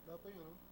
Dapat yun, no?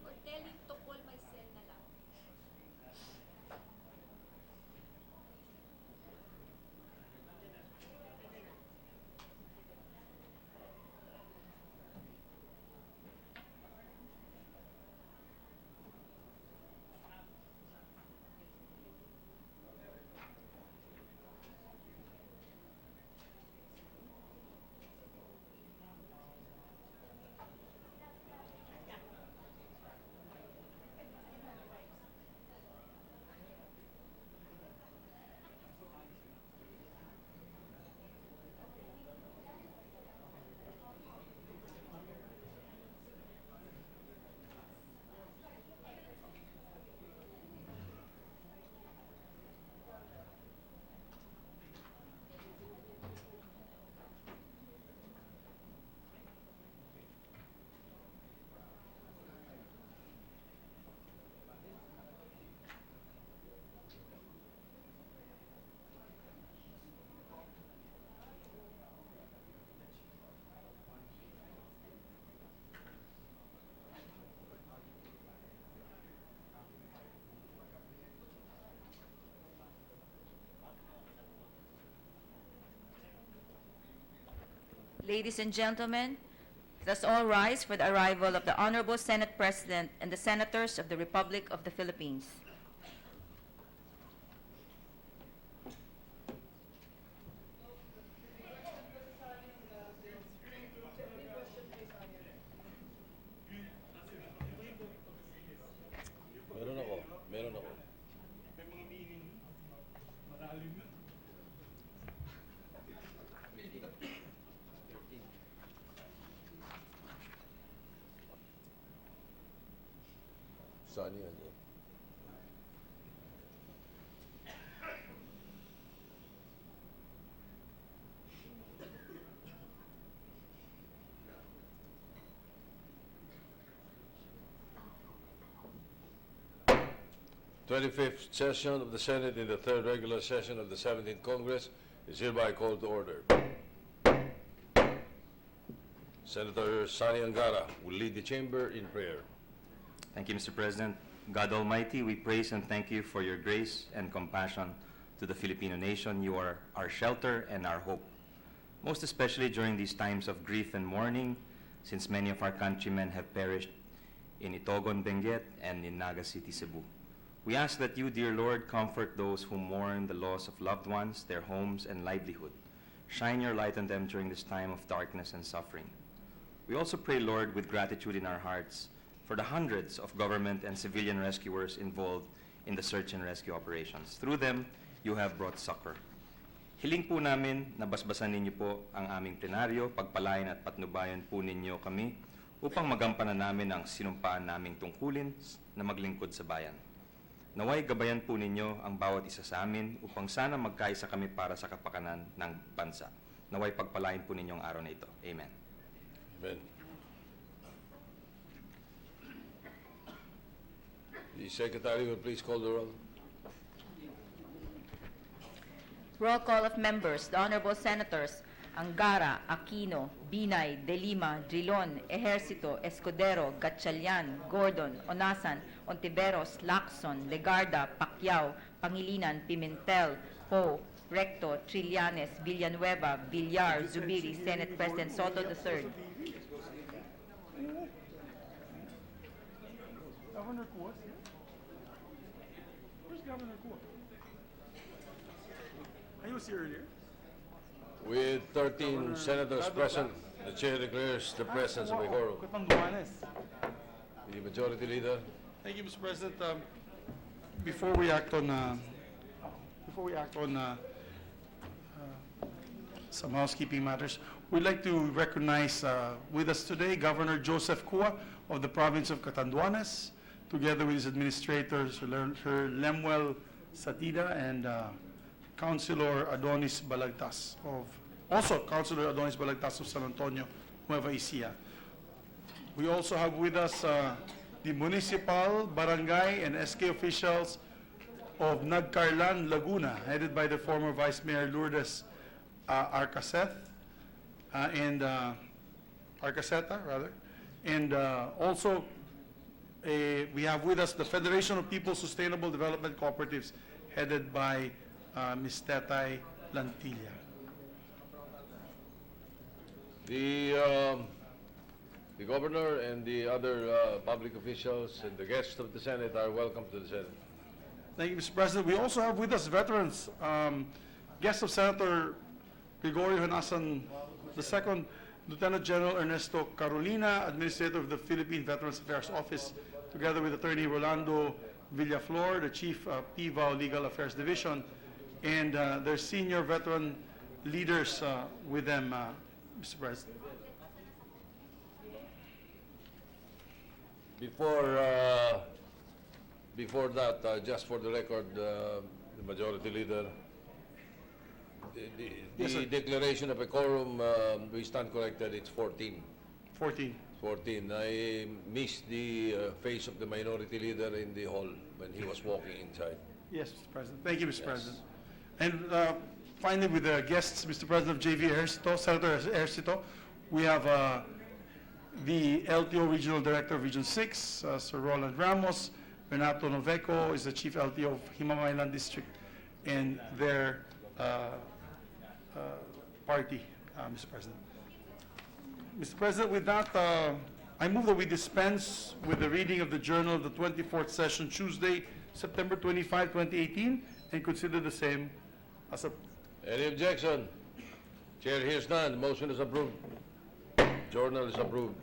Or tell him to call my cell na lang. Ladies and gentlemen, let us all rise for the arrival of the Honorable Senate President and the Senators of the Republic of the Philippines. Meron ako. Meron ako. Saan yan? 25th session of the Senate in the third regular session of the 17th Congress is hereby called to order. Senator Sani Angara will lead the chamber in prayer. Thank you, Mr. President. God Almighty, we praise and thank you for your grace and compassion to the Filipino nation. You are our shelter and our hope, most especially during these times of grief and mourning, since many of our countrymen have perished in Itogon, Benguet, and in Naga City, Cebu. We ask that you, dear Lord, comfort those who mourn the loss of loved ones, their homes, and livelihood. Shine your light on them during this time of darkness and suffering. We also pray, Lord, with gratitude in our hearts for the hundreds of government and civilian rescuers involved in the search and rescue operations. Through them, you have brought succor. Hiling po namin na basbasan ninyo po ang aming plenaryo, pagpalain at patnubayan po ninyo kami upang magampanan namin ang sinumpaan naming tungkulin na maglingkod sa bayan. Naway gabayan po ninyo ang bawat isa sa amin upang sana magkaisa kami para sa kapakanan ng bansa. Naway pagpalain po ninyo ang araw na ito. Amen. Amen. The Secretary will please call the roll. Roll call of members. The Honorable Senators Angara, Aquino, Binay, De Lima, Drilon, Ejercito, Escudero, Gatchalian, Gordon, Onasan, Ontiveros, Lacson, Legarda, Pacquiao, Pangilinan, Pimentel, Poe, Recto, Trillanes, Villanueva, Villar, Zubiri, Senate President Soto III. Governor Kuwa? Where's Governor Kuwa? He was here earlier. With 13 senators present, the chair declares the presence of a quorum. Catanduanes. The Majority Leader. Thank you, Mr. President. Before we act on some housekeeping matters, we'd like to recognize with us today Governor Joseph Kua of the province of Catanduanes, together with his administrators, Sir Lemuel Satida and Councilor Adonis Balagtas of San Antonio, Nueva Ecija. We also have with us the municipal, barangay, and SK officials of Nagcarlan, Laguna, headed by the former Vice Mayor Lourdes Arcaceta, and also we have with us the Federation of People's Sustainable Development Cooperatives, headed by Ms. Tetay Lantilla. The Governor and the other public officials and the guests of the Senate are welcome to the Senate. Thank you, Mr. President. We also have with us veterans, guests of Senator Gregorio Honasan II, Lieutenant General Ernesto Carolina, Administrator of the Philippine Veterans Affairs Office, together with Attorney Rolando Villaflor, the Chief PVAL Legal Affairs Division, and their senior veteran leaders with them, Mr. President. Before that, just for the record, the Majority Leader, Yes, sir. the declaration of a quorum, we stand corrected, it's 14. 14. 14. I missed the face of the Minority Leader in the hall when he was walking inside. Yes, Mr. President. Thank you, Mr. President. And finally, with the guests, Mr. President of JV Ejercito, Senator Ejercito, we have the LTO Regional Director of Region 6, Sir Roland Ramos. Renato Noveco is the Chief LTO of Himamaylan District, and their party, Mr. President. Mr. President, with that, I move that we dispense with the reading of the Journal of the 24th Session, Tuesday, September 25, 2018, and consider the same as a... Any objection? Chair hears none. The motion is approved. Journal is approved.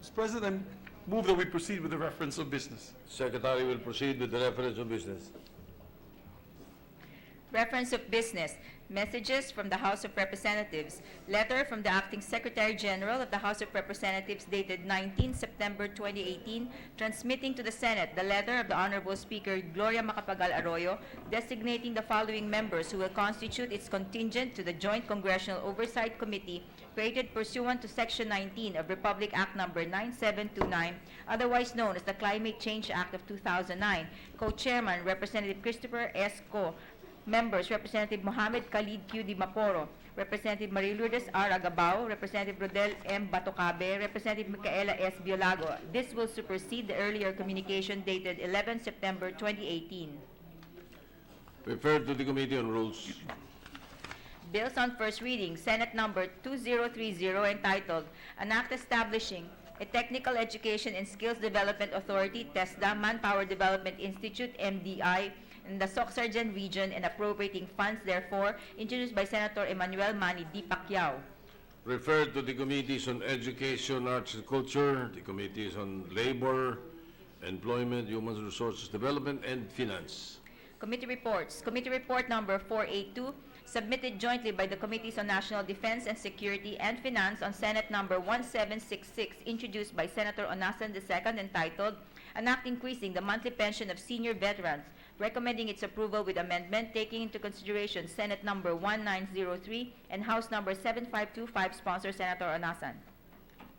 Mr. President, I move that we proceed with the reference of business. Secretary will proceed with the reference of business. Reference of business. Messages from the House of Representatives. Letter from the Acting Secretary General of the House of Representatives dated 19 September 2018, transmitting to the Senate the letter of the Honorable Speaker Gloria Macapagal Arroyo, designating the following members who will constitute its contingent to the Joint Congressional Oversight Committee created pursuant to Section 19 of Republic Act No. 9729, otherwise known as the Climate Change Act of 2009. Co-Chairman, Representative Christopher S. Co. Members, Representative Mohamed Khalid Q. Di Maporo, Representative Marilourdes R. Agabao, Representative Rodel M. Batocabe, Representative Micaela S. Biolago. This will supersede the earlier communication dated 11 September 2018. Referred to the Committee on Rules. Bills on first reading, Senate number 2030, entitled, An Act Establishing a Technical Education and Skills Development Authority, TESDA, Manpower Development Institute, MDI, in the Soc-Sargen region and appropriating funds therefore, introduced by Senator Emmanuel Manny D. Pacquiao. Referred to the Committees on Education, Arts and Culture, the Committees on Labor, Employment, Human Resources Development, and Finance. Committee reports. Committee report number 482, submitted jointly by the Committees on National Defense and Security and Finance on Senate number 1766, introduced by Senator Onasan II, entitled, An Act Increasing the Monthly Pension of Senior Veterans, recommending its approval with amendment, taking into consideration Senate number 1903 and House number 7525, sponsor Senator Onasan.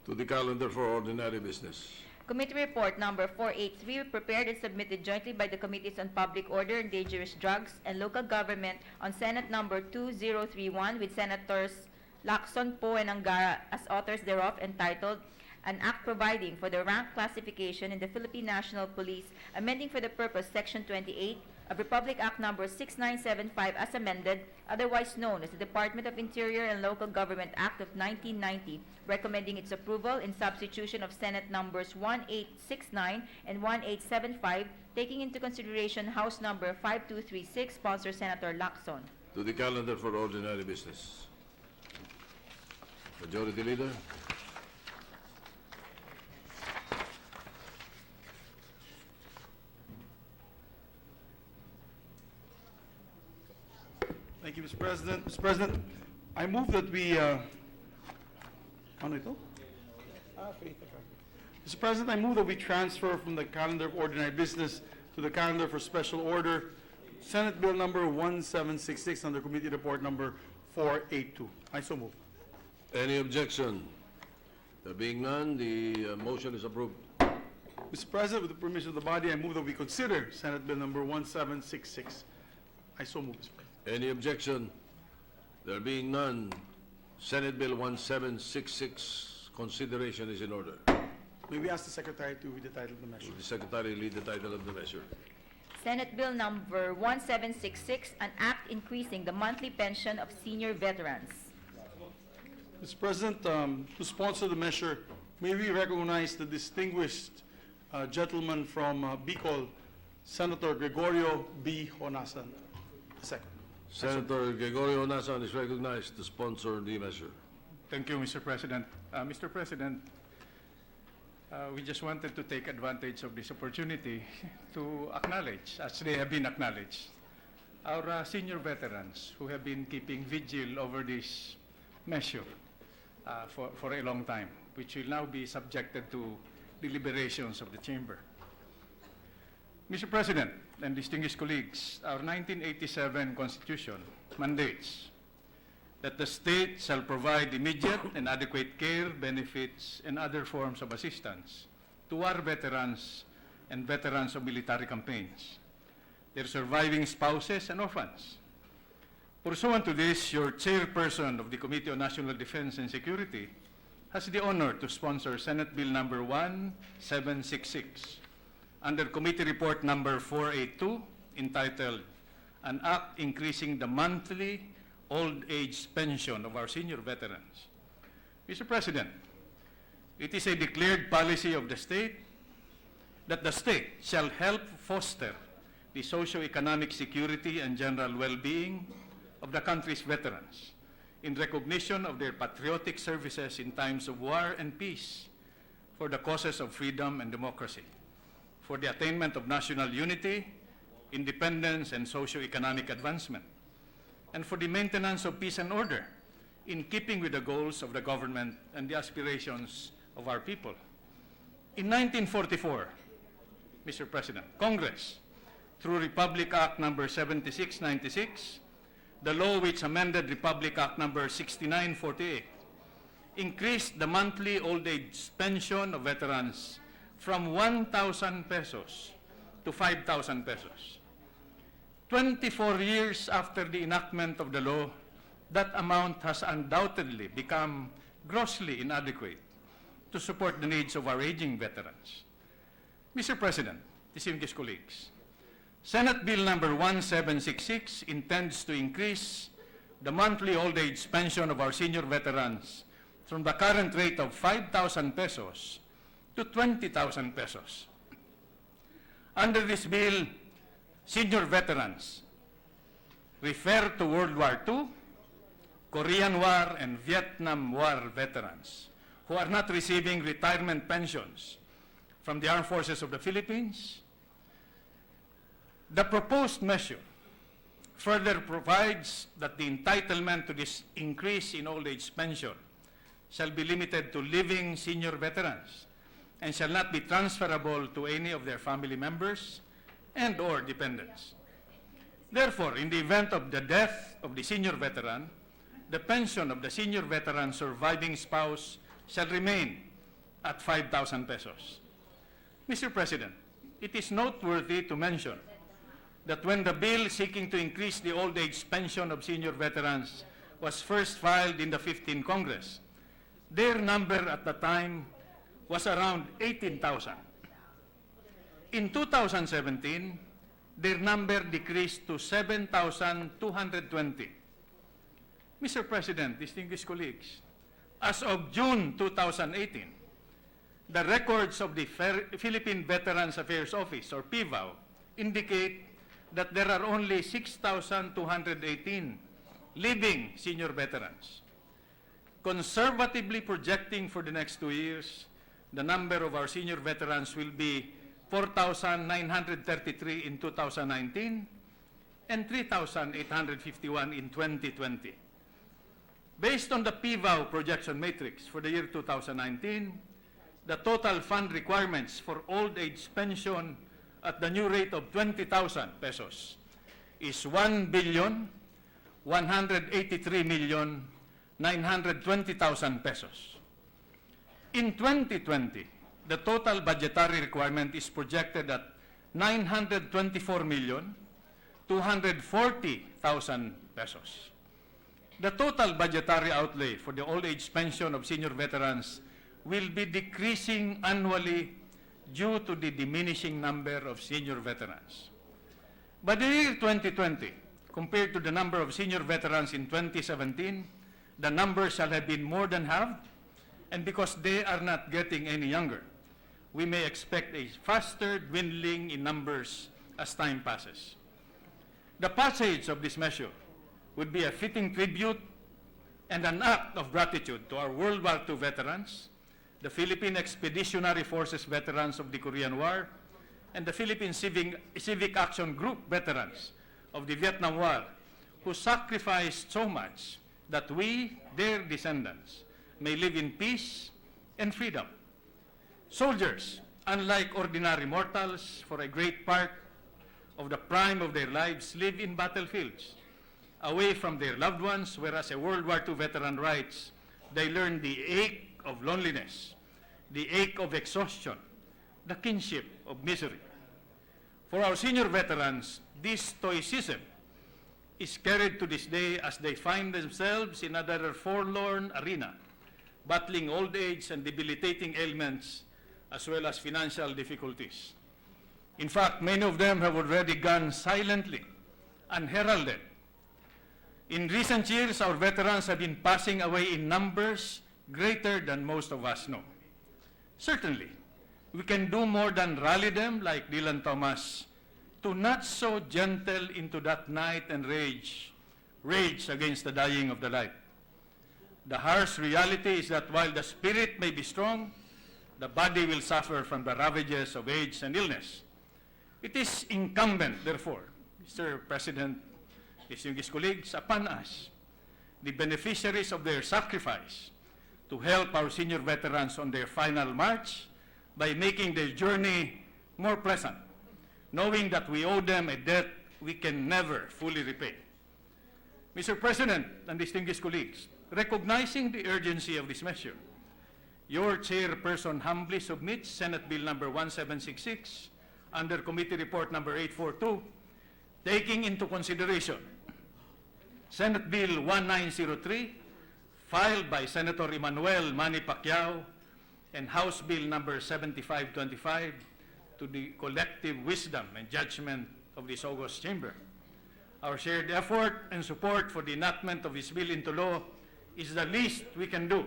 To the calendar for ordinary business. Committee report number 483, prepared and submitted jointly by the Committees on Public Order and Dangerous Drugs and Local Government on Senate number 2031 with Senators Lacson, Poe, and Angara as authors thereof, entitled, An Act Providing for the Rank Classification in the Philippine National Police, amending for the purpose Section 28 of Republic Act number 6975 as amended, otherwise known as the Department of Interior and Local Government Act of 1990, recommending its approval in substitution of Senate numbers 1869 and 1875, taking into consideration House number 5236, sponsor Senator Lacson. To the calendar for ordinary business. Majority Leader. Thank you, Mr. President. Mr. President, I move that we, ano ito? Faith, okay. Mr. President, I move that we transfer from the calendar of ordinary business to the calendar for special order Senate Bill number 1766 under Committee Report number 482. I so move. Any objection? There being none, the motion is approved. Mr. President, with the permission of the body, I move that we consider Senate Bill number 1766. I so move, Mr. President. Any objection? There being none, Senate Bill 1766 consideration is in order. May we ask the Secretary to read the title of the measure? Will the Secretary read the title of the measure? Senate Bill number 1766, an act increasing the monthly pension of senior veterans. Mr. President, to sponsor the measure, may we recognize the distinguished gentleman from Bicol, Senator Gregorio B. Honasan II. Senator Gregorio Nasan is recognized to sponsor the measure. Thank you, Mr. President. Mr. President, we just wanted to take advantage of this opportunity to acknowledge, as they have been acknowledged, our senior veterans who have been keeping vigil over this measure for a long time, which will now be subjected to deliberations of the Chamber. Mr. President and distinguished colleagues, our 1987 Constitution mandates that the state shall provide immediate and adequate care, benefits, and other forms of assistance to our veterans and veterans of military campaigns, their surviving spouses and orphans. Pursuant to this, your chairperson of the Committee on National Defense and Security has the honor to sponsor Senate Bill number 1766 under Committee Report number 482, entitled, An Act Increasing the Monthly Old Age Pension of Our Senior Veterans. Mr. President, it is a declared policy of the state that the state shall help foster the socio-economic security and general well-being of the country's veterans in recognition of their patriotic services in times of war and peace for the causes of freedom and democracy, for the attainment of national unity, independence, and socio-economic advancement, and for the maintenance of peace and order in keeping with the goals of the government and the aspirations of our people. In 1944, Mr. President, Congress, through Republic Act number 7696, the law which amended Republic Act number 6948, increased the monthly old age pension of veterans from 1,000 pesos to 5,000 pesos. 24 years after the enactment of the law, that amount has undoubtedly become grossly inadequate to support the needs of our aging veterans. Mr. President, distinguished colleagues, Senate Bill number 1766 intends to increase the monthly old age pension of our senior veterans from the current rate of 5,000 pesos to 20,000 pesos. Under this bill, senior veterans refer to World War II, Korean War, and Vietnam War veterans who are not receiving retirement pensions from the Armed Forces of the Philippines. The proposed measure further provides that the entitlement to this increase in old age pension shall be limited to living senior veterans and shall not be transferable to any of their family members and or dependents. Therefore, in the event of the death of the senior veteran, the pension of the senior veteran surviving spouse shall remain at 5,000 pesos. Mr. President, it is noteworthy to mention that when the bill seeking to increase the old age pension of senior veterans was first filed in the 15th Congress, their number at the time was around 18,000. In 2017, their number decreased to 7,220. Mr. President, distinguished colleagues, as of June 2018, the records of the Philippine Veterans Affairs Office, or PVAO, indicate that there are only 6,218 living senior veterans. Conservatively projecting for the next 2 years, the number of our senior veterans will be 4,933 in 2019 and 3,851 in 2020. Based on the PVAO projection matrix for the year 2019, the total fund requirements for old age pension at the new rate of 20,000 pesos is 1,183,920,000 pesos. In 2020, the total budgetary requirement is projected at 924,240,000 pesos. The total budgetary outlay for the old age pension of senior veterans will be decreasing annually due to the diminishing number of senior veterans. By the year 2020, compared to the number of senior veterans in 2017, the number shall have been more than halved, and because they are not getting any younger, we may expect a faster dwindling in numbers as time passes. The passage of this measure would be a fitting tribute and an act of gratitude to our World War II veterans, the Philippine Expeditionary Forces veterans of the Korean War, and the Philippine Civic Action Group veterans of the Vietnam War, who sacrificed so much that we, their descendants, may live in peace and freedom. Soldiers, unlike ordinary mortals, for a great part of the prime of their lives, live in battlefields, away from their loved ones, whereas a World War II veteran writes, they learn the ache of loneliness, the ache of exhaustion, the kinship of misery. For our senior veterans, this stoicism is carried to this day as they find themselves in another forlorn arena, battling old age and debilitating ailments, as well as financial difficulties. In fact, many of them have already gone silently, unheralded. In recent years, our veterans have been passing away in numbers greater than most of us know. Certainly, we can do more than rally them, like Dylan Thomas, to not so gentle into that night and rage against the dying of the light. The harsh reality is that while the spirit may be strong, the body will suffer from the ravages of age and illness. It is incumbent, therefore, Mr. President, distinguished colleagues, upon us, the beneficiaries of their sacrifice, to help our senior veterans on their final march by making their journey more pleasant, knowing that we owe them a debt we can never fully repay. Mr. President and distinguished colleagues, recognizing the urgency of this measure, your chairperson humbly submits Senate Bill number 1766 under Committee Report number 842, taking into consideration Senate Bill 1903, filed by Senator Emmanuel Manny Pacquiao, and House Bill number 7525, to the collective wisdom and judgment of this august chamber. Our shared effort and support for the enactment of this bill into law is the least we can do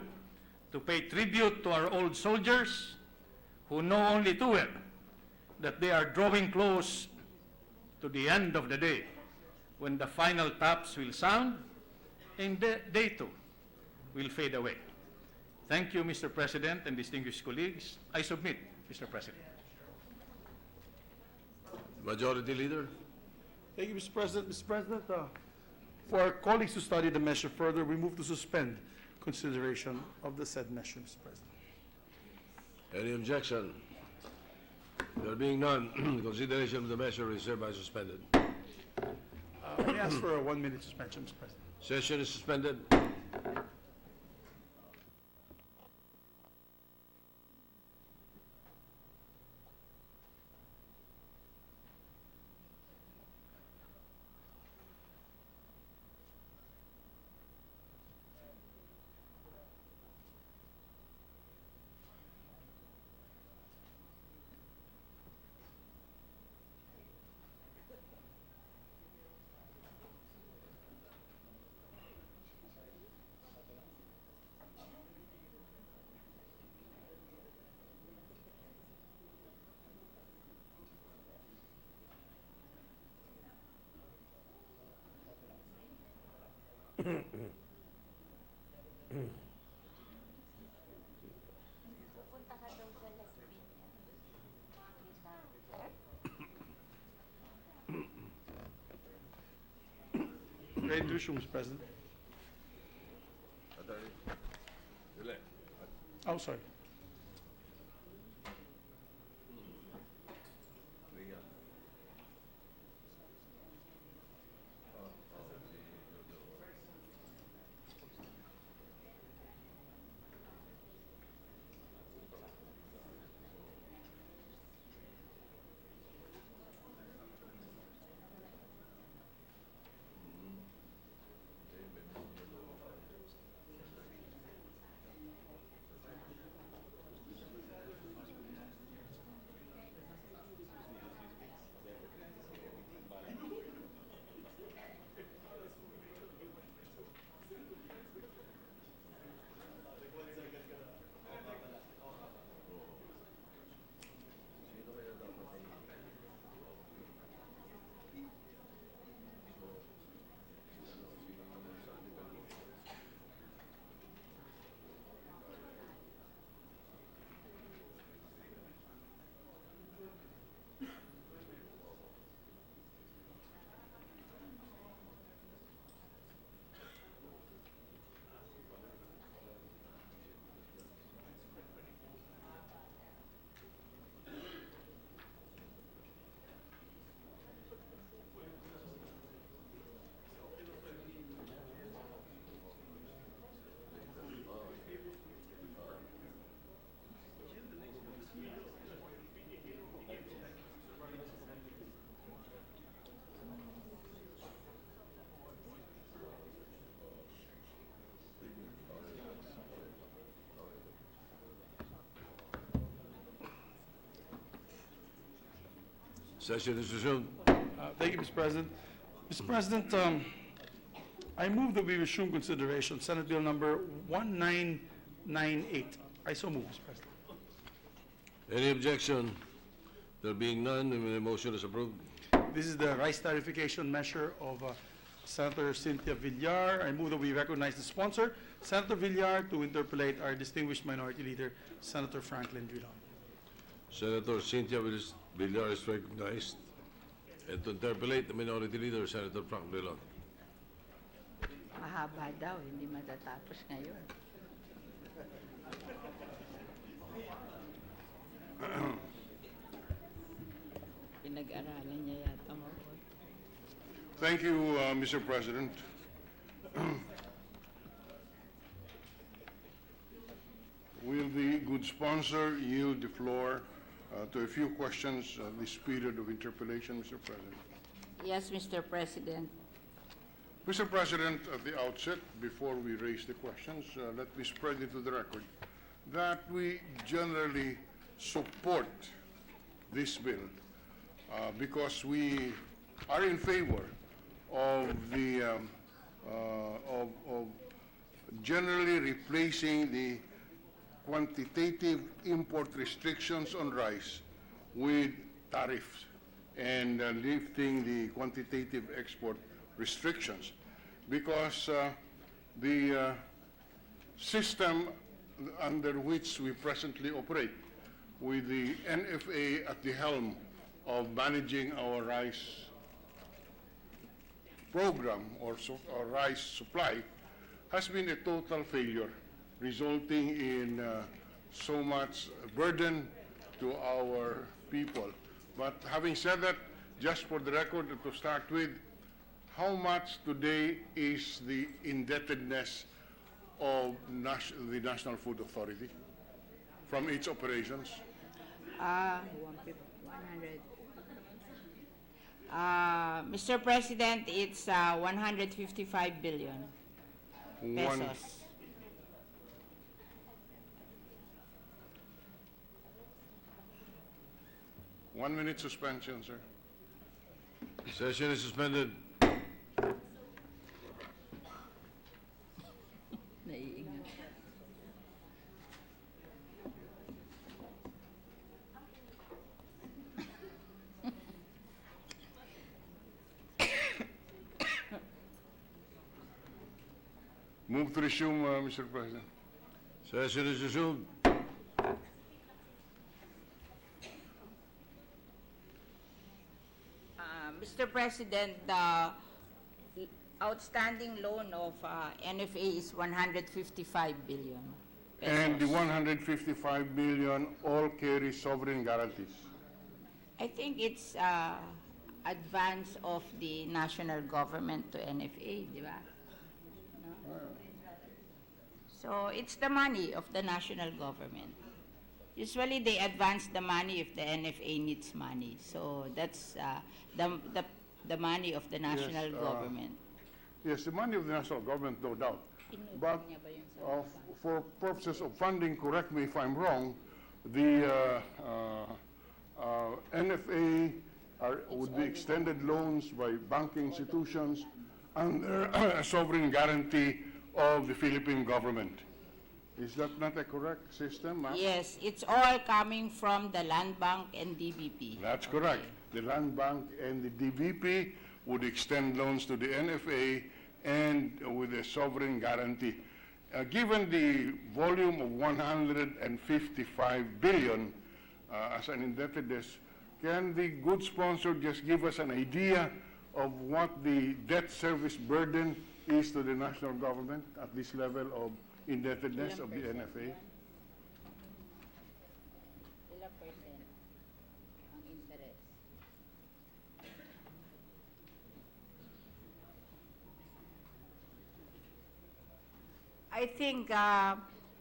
to pay tribute to our old soldiers who know only too well that they are drawing close to the end of the day when the final taps will sound and they too will fade away. Thank you, Mr. President and distinguished colleagues. I submit, Mr. President. Majority Leader? Thank you, Mr. President. Mr. President, for our colleagues to study the measure further, we move to suspend consideration of the said measure, Mr. President. Any objection? There being none, consideration of the measure is hereby suspended. I ask for a 1-minute suspension, Mr. President. Session is suspended. Pupunta ka daw sa Las Piñas. Ready to issue, Mr. President. Oh, sorry. Session is resumed. Thank you, Mr. President. Mr. President, I move that we resume consideration Senate Bill number 1998. I so move, Mr. President. Any objection? There being none, the motion is approved. This is the rice tariffication measure of Senator Cynthia Villar. I move that we recognize the sponsor, Senator Villar, to interpolate our distinguished minority leader, Senator Franklin Drilon. Senator Cynthia Villar is recognized. And to interpolate the minority leader, Senator Frank Drilon. Mahaba daw, hindi matatapos ngayon. Pinag-aralan niya yata mo. Thank you, Mr. President. Will the good sponsor yield the floor to a few questions at this period of interpellation, Mr. President? Yes, Mr. President. Mr. President, at the outset, before we raise the questions, let me spread into the record that we generally support this bill because we are in favor of the of generally replacing the quantitative import restrictions on rice with tariffs and lifting the quantitative export restrictions, because the system under which we presently operate, with the NFA at the helm of managing our rice program or rice supply, has been a total failure, resulting in so much burden to our people. But having said that, just for the record, to start with, how much today is the indebtedness of the National Food Authority from its operations? 100. Mr. President, it's 155 billion pesos. 1 minute suspension, sir. Session is suspended. Naiingat. Move to resume, Mr. President. Session is resumed. Mr. President, the outstanding loan of NFA is 155 billion pesos. And the 155 billion all carry sovereign guarantees. I think it's advance of the national government to NFA, di ba? No? So it's the money of the national government. Usually they advance the money if the NFA needs money. So that's the money of the national government. Yes, the money of the national government, no doubt. But for purposes of funding, correct me if I'm wrong, the NFA would be extended loans by banking institutions under a sovereign guarantee of the Philippine government. Is that not a correct system, ma'am? Yes, it's all coming from the Land Bank and DBP. That's correct. The Land Bank and the DBP would extend loans to the NFA and with a sovereign guarantee. Given the volume of 155 billion as an indebtedness, can the good sponsor just give us an idea of what the debt service burden is to the national government at this level of indebtedness of the NFA? Ilang percent ang interest? I think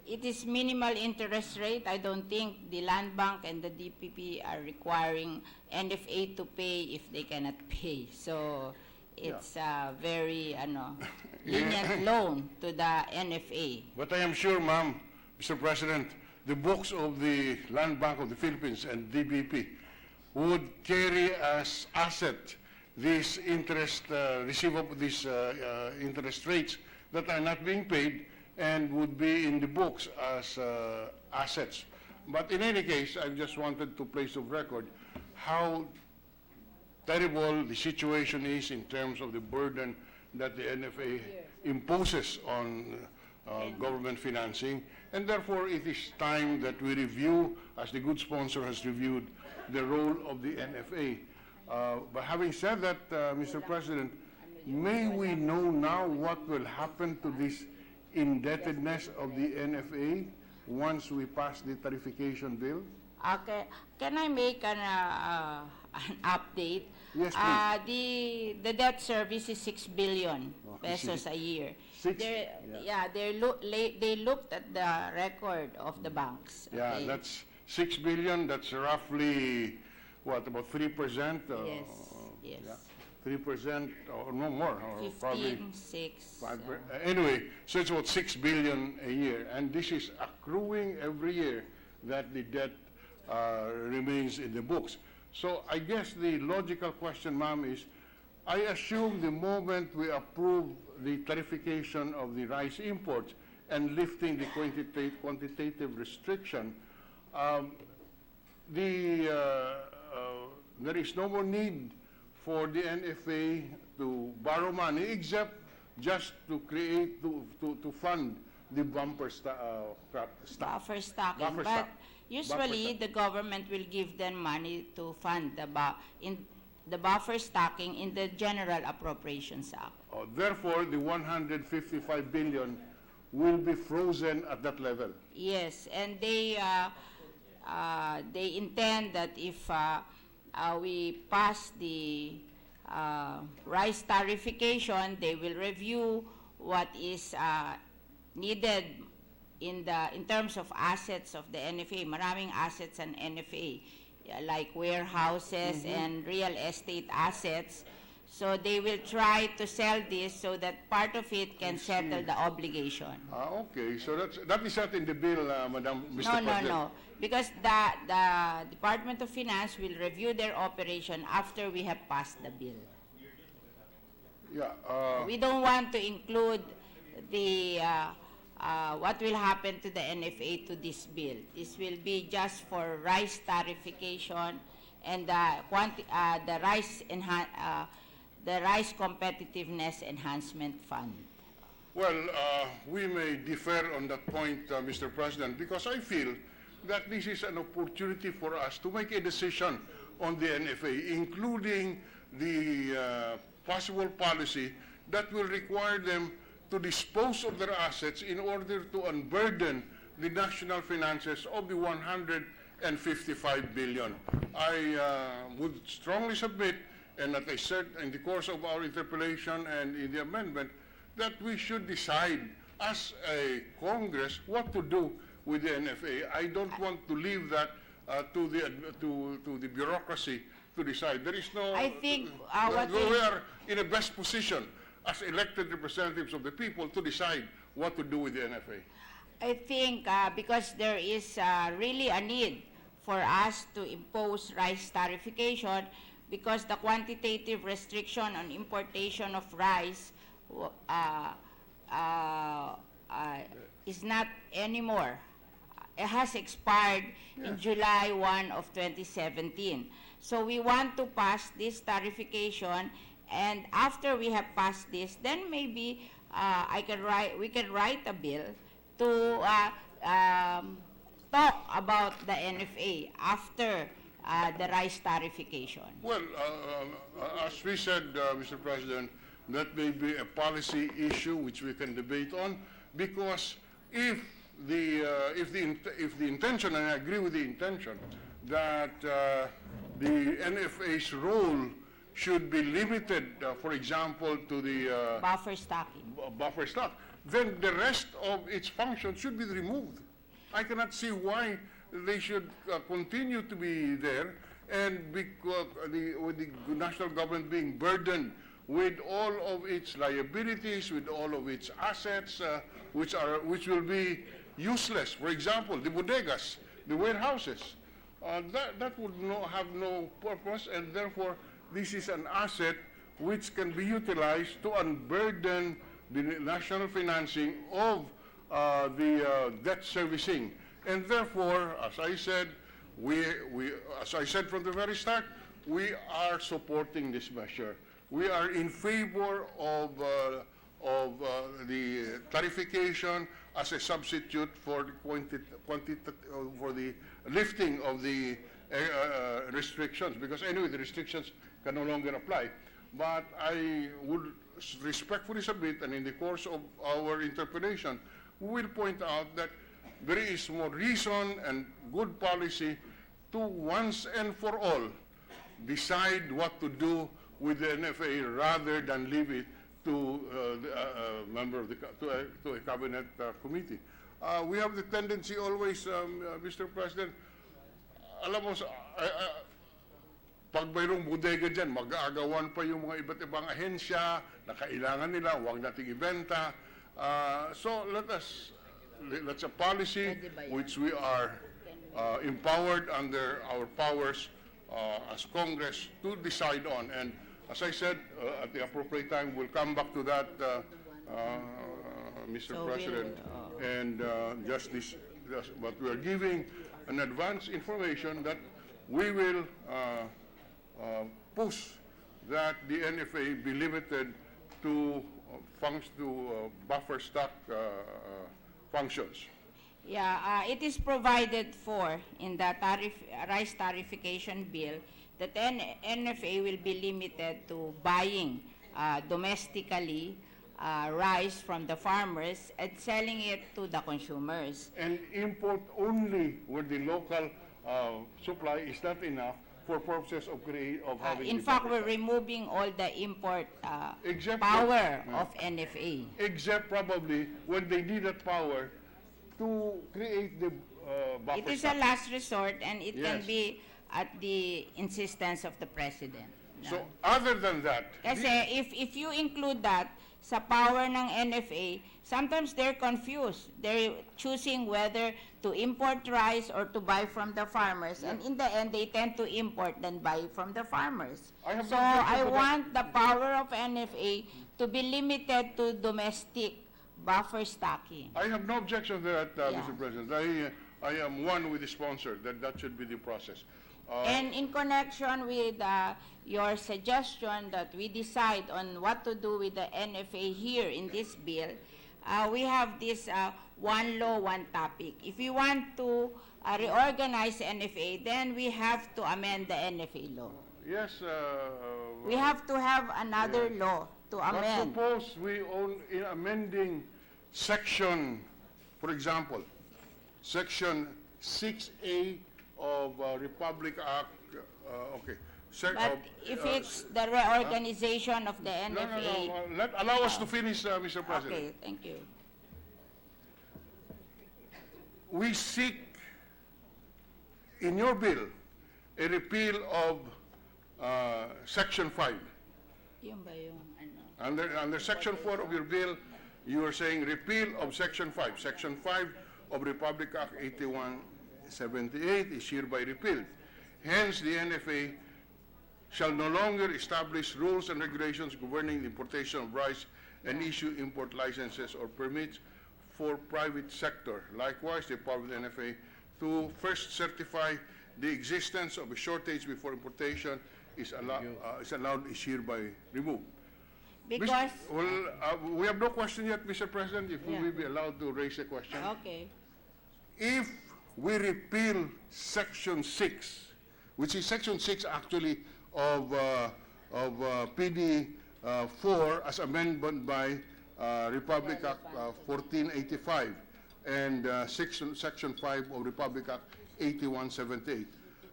it is minimal interest rate. I don't think the Land Bank and the DPP are requiring NFA to pay if they cannot pay. So it's a very lenient loan to the NFA. But I am sure, ma'am, Mr. President, the books of the Land Bank of the Philippines and DBP would carry as asset these interest receivable, these interest rates that are not being paid and would be in the books as assets. But in any case, I just wanted to place of record how terrible the situation is in terms of the burden that the NFA imposes on government financing, and therefore it is time that we review, as the good sponsor has reviewed, the role of the NFA. But having said that, Mr. President, may we know now what will happen to this indebtedness of the NFA once we pass the tariffication bill? Okay, can I make an update? Yes, please. The debt service is 6 billion pesos a year. They looked at the record of the banks. Yeah, okay? that's 6 billion. That's roughly, what, about 3%? Yes. 3% or no more, or probably 6. anyway, so it's about 6 billion a year, and this is accruing every year that the debt remains in the books. So I guess the logical question, ma'am, is I assume the moment we approve the tariffication of the rice imports and lifting the quantitative restriction, there is no more need for the NFA to borrow money except just to create, to fund the buffer stock. Buffer stocking. Buffer But stock. usually, Buffer the government will give them money to fund the buffer stocking in the General Appropriations Act. Therefore, the 155 billion will be frozen at that level. Yes, and they intend that if we pass the rice tariffication, they will review what is needed in terms of assets of the NFA. Maraming assets ang NFA, like warehouses and real estate assets. So they will try to sell this so that part of it can settle the obligation. Okay, so that is not in the bill, Madam, Mr. President. No. Because the Department of Finance will review their operation after we have passed the bill. Yeah, We don't want to include the what will happen to the NFA to this bill. This will be just for rice tariffication and the rice competitiveness enhancement fund. well, we may differ on that point, Mr. President, because I feel that this is an opportunity for us to make a decision on the NFA, including the possible policy that will require them to dispose of their assets in order to unburden the national finances of the 155 billion. I would strongly submit, and as I said in the course of our interpellation and in the amendment, that we should decide as a Congress what to do with the NFA. I don't want to leave that to the bureaucracy to decide. There is no. I think we are in a best position as elected representatives of the people to decide what to do with the NFA. I think because there is really a need for us to impose rice tariffication, because the quantitative restriction on importation of rice is not anymore. It has expired in July 1 of 2017. So we want to pass this tariffication, and after we have passed this, then maybe we can write a bill to talk about the NFA after the rice tariffication. Well, as we said, Mr. President, that may be a policy issue which we can debate on, because if the intention, and I agree with the intention, that the NFA's role should be limited, for example, to the Buffer stocking. buffer stock, then the rest of its function should be removed. I cannot see why they should continue to be there, and because with the national government being burdened with all of its liabilities, with all of its assets, which will be useless. For example, the bodegas, the warehouses, that would have no purpose, and therefore this is an asset which can be utilized to unburden the national financing of the debt servicing. And therefore, as I said, as I said from the very start, we are supporting this measure. We are in favor of the tariffication as a substitute for the lifting of the restrictions, because anyway the restrictions can no longer apply. But I would respectfully submit, and in the course of our interpellation, we will point out that there is more reason and good policy to once and for all decide what to do with the NFA rather than leave it to a member of to a cabinet committee. We have the tendency always, Mr. President, alam mo, pag mayroong bodega dyan, mag-aagawan pa yung mga iba't ibang ahensya na kailangan nila, huwag nating ibenta. So that's a policy which we are empowered under our powers as Congress to decide on. And as I said, at the appropriate time, we'll come back to that, Mr. So President. And but we are giving an advance information that we will push that the NFA be limited to buffer stock functions. Yeah, it is provided for in the rice tariffication bill that NFA will be limited to buying domestically rice from the farmers and selling it to the consumers. And import only when the local supply is not enough for purposes of having. In the fact, buffer we're stock. removing all the import Except power for- of NFA. Except probably when they need that power to create the buffer It is stock. a last resort and it can Yes. be at the insistence of the president. No? So other than that, Kasi if you include that sa power ng NFA, sometimes they're confused. They're choosing whether to import rice or to buy from the farmers. And in the end, they tend to import than buy from the farmers. I have So no objection I to that. want the power of NFA to be limited to domestic buffer stocking. I have no objection to that, Yeah. Mr. President. I am one with the sponsor that should be the process. And in connection with your suggestion that we decide on what to do with the NFA here in this bill, we have this one law, one topic. If we want to reorganize NFA, then we have to amend the NFA law. Yes. We have to have another law to But amend. suppose we own in amending section, for example, section 6A of Republic Act, okay. But if it's the reorganization of the NFA. Allow us to finish, Mr. President. Okay, thank you. We seek in your bill a repeal of section 5. Yun ba yung ano? Under section 4 of your bill, you are saying repeal of section 5. Section 5 of Republic Act 8178 is hereby repealed. Hence, the NFA shall no longer establish rules and regulations governing the importation of rice and issue import licenses or permits for private sector. Likewise, the power of the NFA to first certify the existence of a shortage before importation is allowed is hereby removed. Because, We have no question yet, Mr. President, if we Yeah. will be allowed to raise a question. okay. If we repeal section 6, which is section 6 actually of PD 4 as amendment by Republic Act 1485 and section 5 of Republic Act 8178.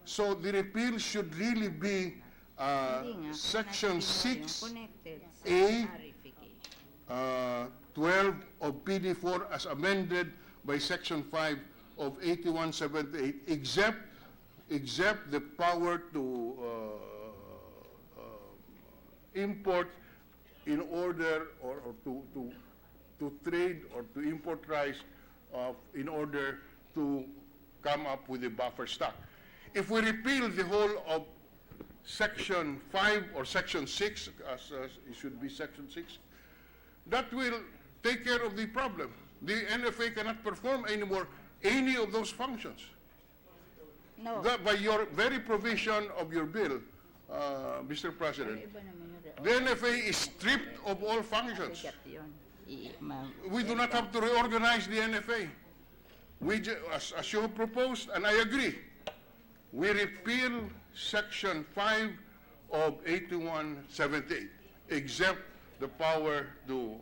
So the repeal should really be Hindi nga, section connected 6 yun, connected sa A, clarification. 12 of PD4 as amended by section 5 of 8178, except the power to import in order or to trade or to import rice in order to come up with a buffer stock. If we repeal the whole of section 5 or section 6, as it should be section 6, that will take care of the problem. The NFA cannot perform anymore any of those functions. No. That by your very provision of your bill, Mr. President, Iba naman yung the NFA is stripped of all functions. reorganize yun. We do not have to reorganize the NFA. As you have proposed, and I agree, we repeal section 5 of 8178, except the power to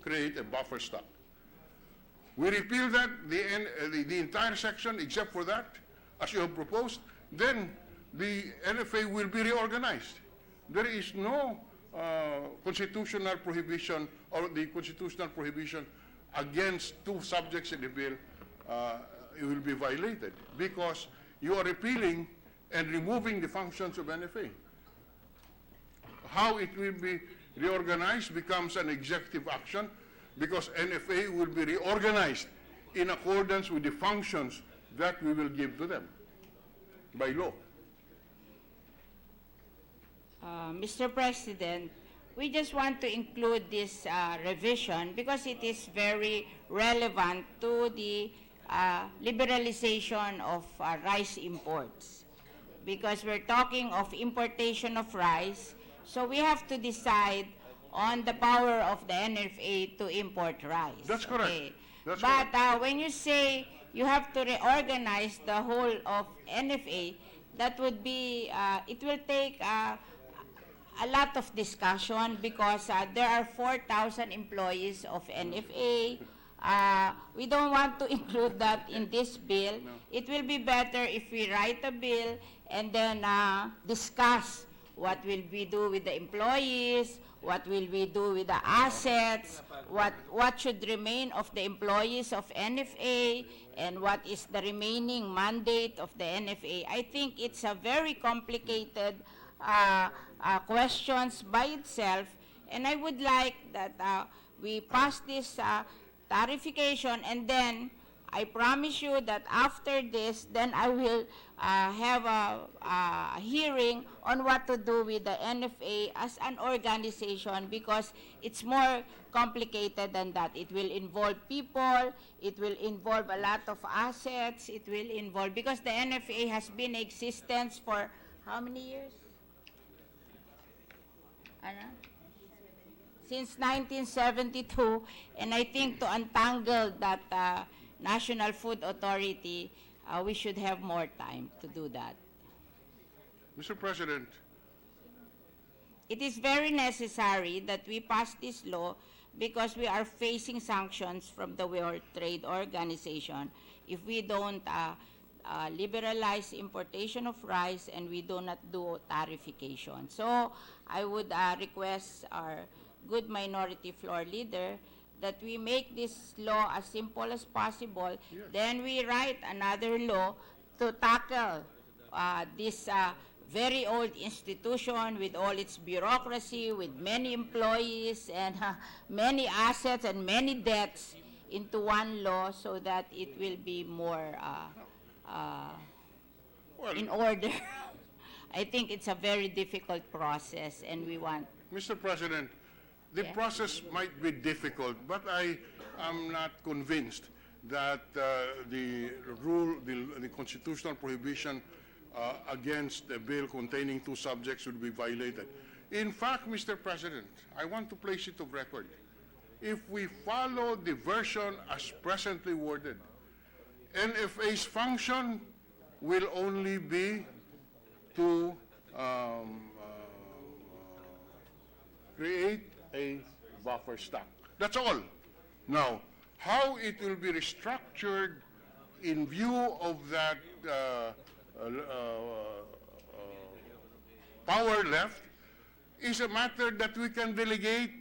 create a buffer stock. We repeal that, the entire section, except for that, as you have proposed, then the NFA will be reorganized. There is no constitutional prohibition or the constitutional prohibition against two subjects in the bill it will be violated because you are repealing and removing the functions of NFA. How it will be reorganized becomes an executive action because NFA will be reorganized in accordance with the functions that we will give to them by law. Mr. President, we just want to include this revision because it is very relevant to the liberalization of rice imports. Because we're talking of importation of rice, so we have to decide on the power of the NFA to import rice. That's correct. Okay. That's But correct. when you say you have to reorganize the whole of NFA, that would be, it will take a lot of discussion because there are 4,000 employees of NFA. We don't want to include that in this bill. It will be better if we write a bill and then discuss what will we do with the employees, what will we do with the assets, what should remain of the employees of NFA, and what is the remaining mandate of the NFA. I think it's a very complicated questions by itself, and I would like that we pass this tariffication, and then I promise you that after this, then I will have a hearing on what to do with the NFA as an organization because it's more complicated than that. It will involve people, it will involve a lot of assets, it will involve, because the NFA has been in existence for how many years? Ano? Since 1972, and I think to untangle that National Food Authority, we should have more time to do that. Mr. President, It is very necessary that we pass this law because we are facing sanctions from the World Trade Organization if we don't liberalize importation of rice and we do not do tariffication. So I would request our good minority floor leader that we make this law as simple as possible. Yes. Then we write another law to tackle this very old institution with all its bureaucracy, with many employees and many assets and many debts into one law so that it will be more well, in order. I think it's a very difficult process and we want. Mr. President, the Yeah. process might be difficult, but I am not convinced that the rule, the constitutional prohibition against a bill containing two subjects would be violated. In fact, Mr. President, I want to place it of record. If we follow the version as presently worded, NFA's function will only be to create a buffer stock. That's all. Now, how it will be restructured in view of that power left is a matter that we can delegate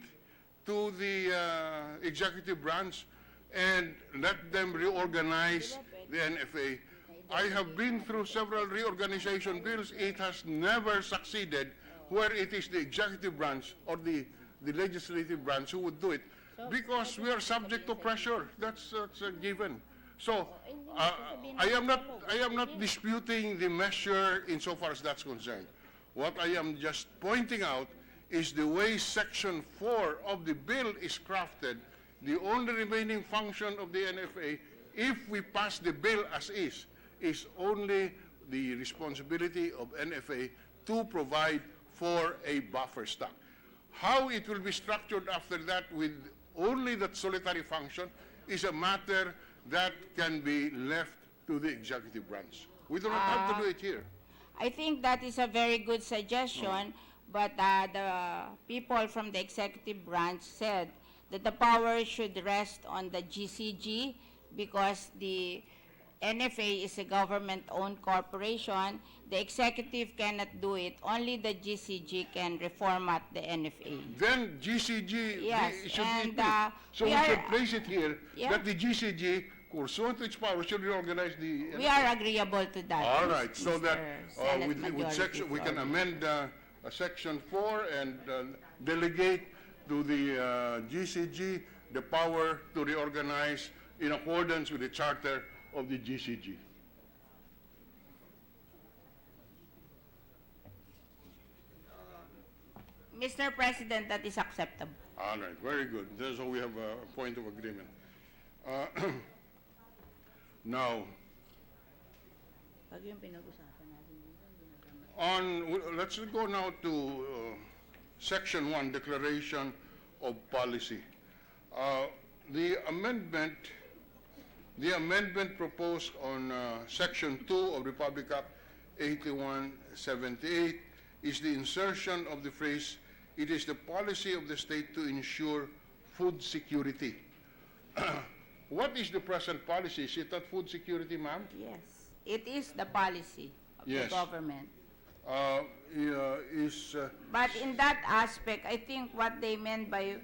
to the executive branch and let them reorganize the NFA. I have been through several reorganization bills. It has never succeeded where it is the executive branch or the legislative branch who would do it because we are subject to pressure. That's a given. So I am not disputing the measure insofar as that's concerned. What I am just pointing out is the way Section 4 of the bill is crafted. The only remaining function of the NFA, if we pass the bill as is only the responsibility of NFA to provide for a buffer stock. How it will be structured after that with only that solitary function is a matter that can be left to the executive branch. We do not have to do it here. I think that is a very good suggestion, but the people from the executive branch said that the power should rest on the GCG because the NFA is a government-owned corporation. The executive cannot do it. Only the GCG can reformat the NFA. Then GCG Yes, should and, be so we we are- should place it here Yeah. that the GCG, pursuant to its power, should reorganize the. We are agreeable to that. All right, so Mr. that Senate with Majority section, we can Floor. amend Section 4 and delegate to the GCG the power to reorganize in accordance with the charter of the GCG. Mr. President, that is acceptable. All right, very good. So we have a point of agreement. Now, Pag yung pinag-usapan natin dito, hindi na tama. let's go now to Section 1, Declaration of Policy. The amendment proposed on Section 2 of Republic Act 8178 is the insertion of the phrase, "It is the policy of the state to ensure food security." What is the present policy? Is it not food security, ma'am? Yes, it is the policy of the Yes. government. Is But in that aspect, I think what they mean by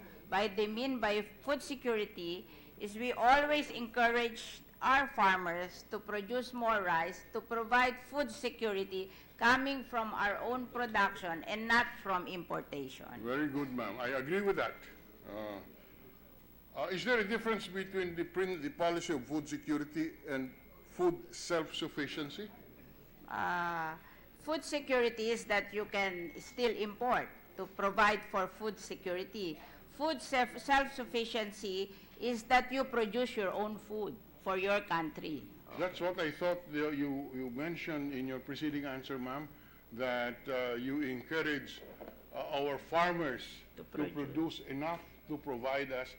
food security is we always encourage our farmers to produce more rice, to provide food security coming from our own production and not from importation. very good, ma'am. I agree with that. Is there a difference between the policy of food security and food self-sufficiency? Food security is that you can still import to provide for food security. Food self-sufficiency is that you produce your own food for your country. That's what I thought you mentioned in your preceding answer, ma'am, that you encourage our farmers To to produce enough to provide us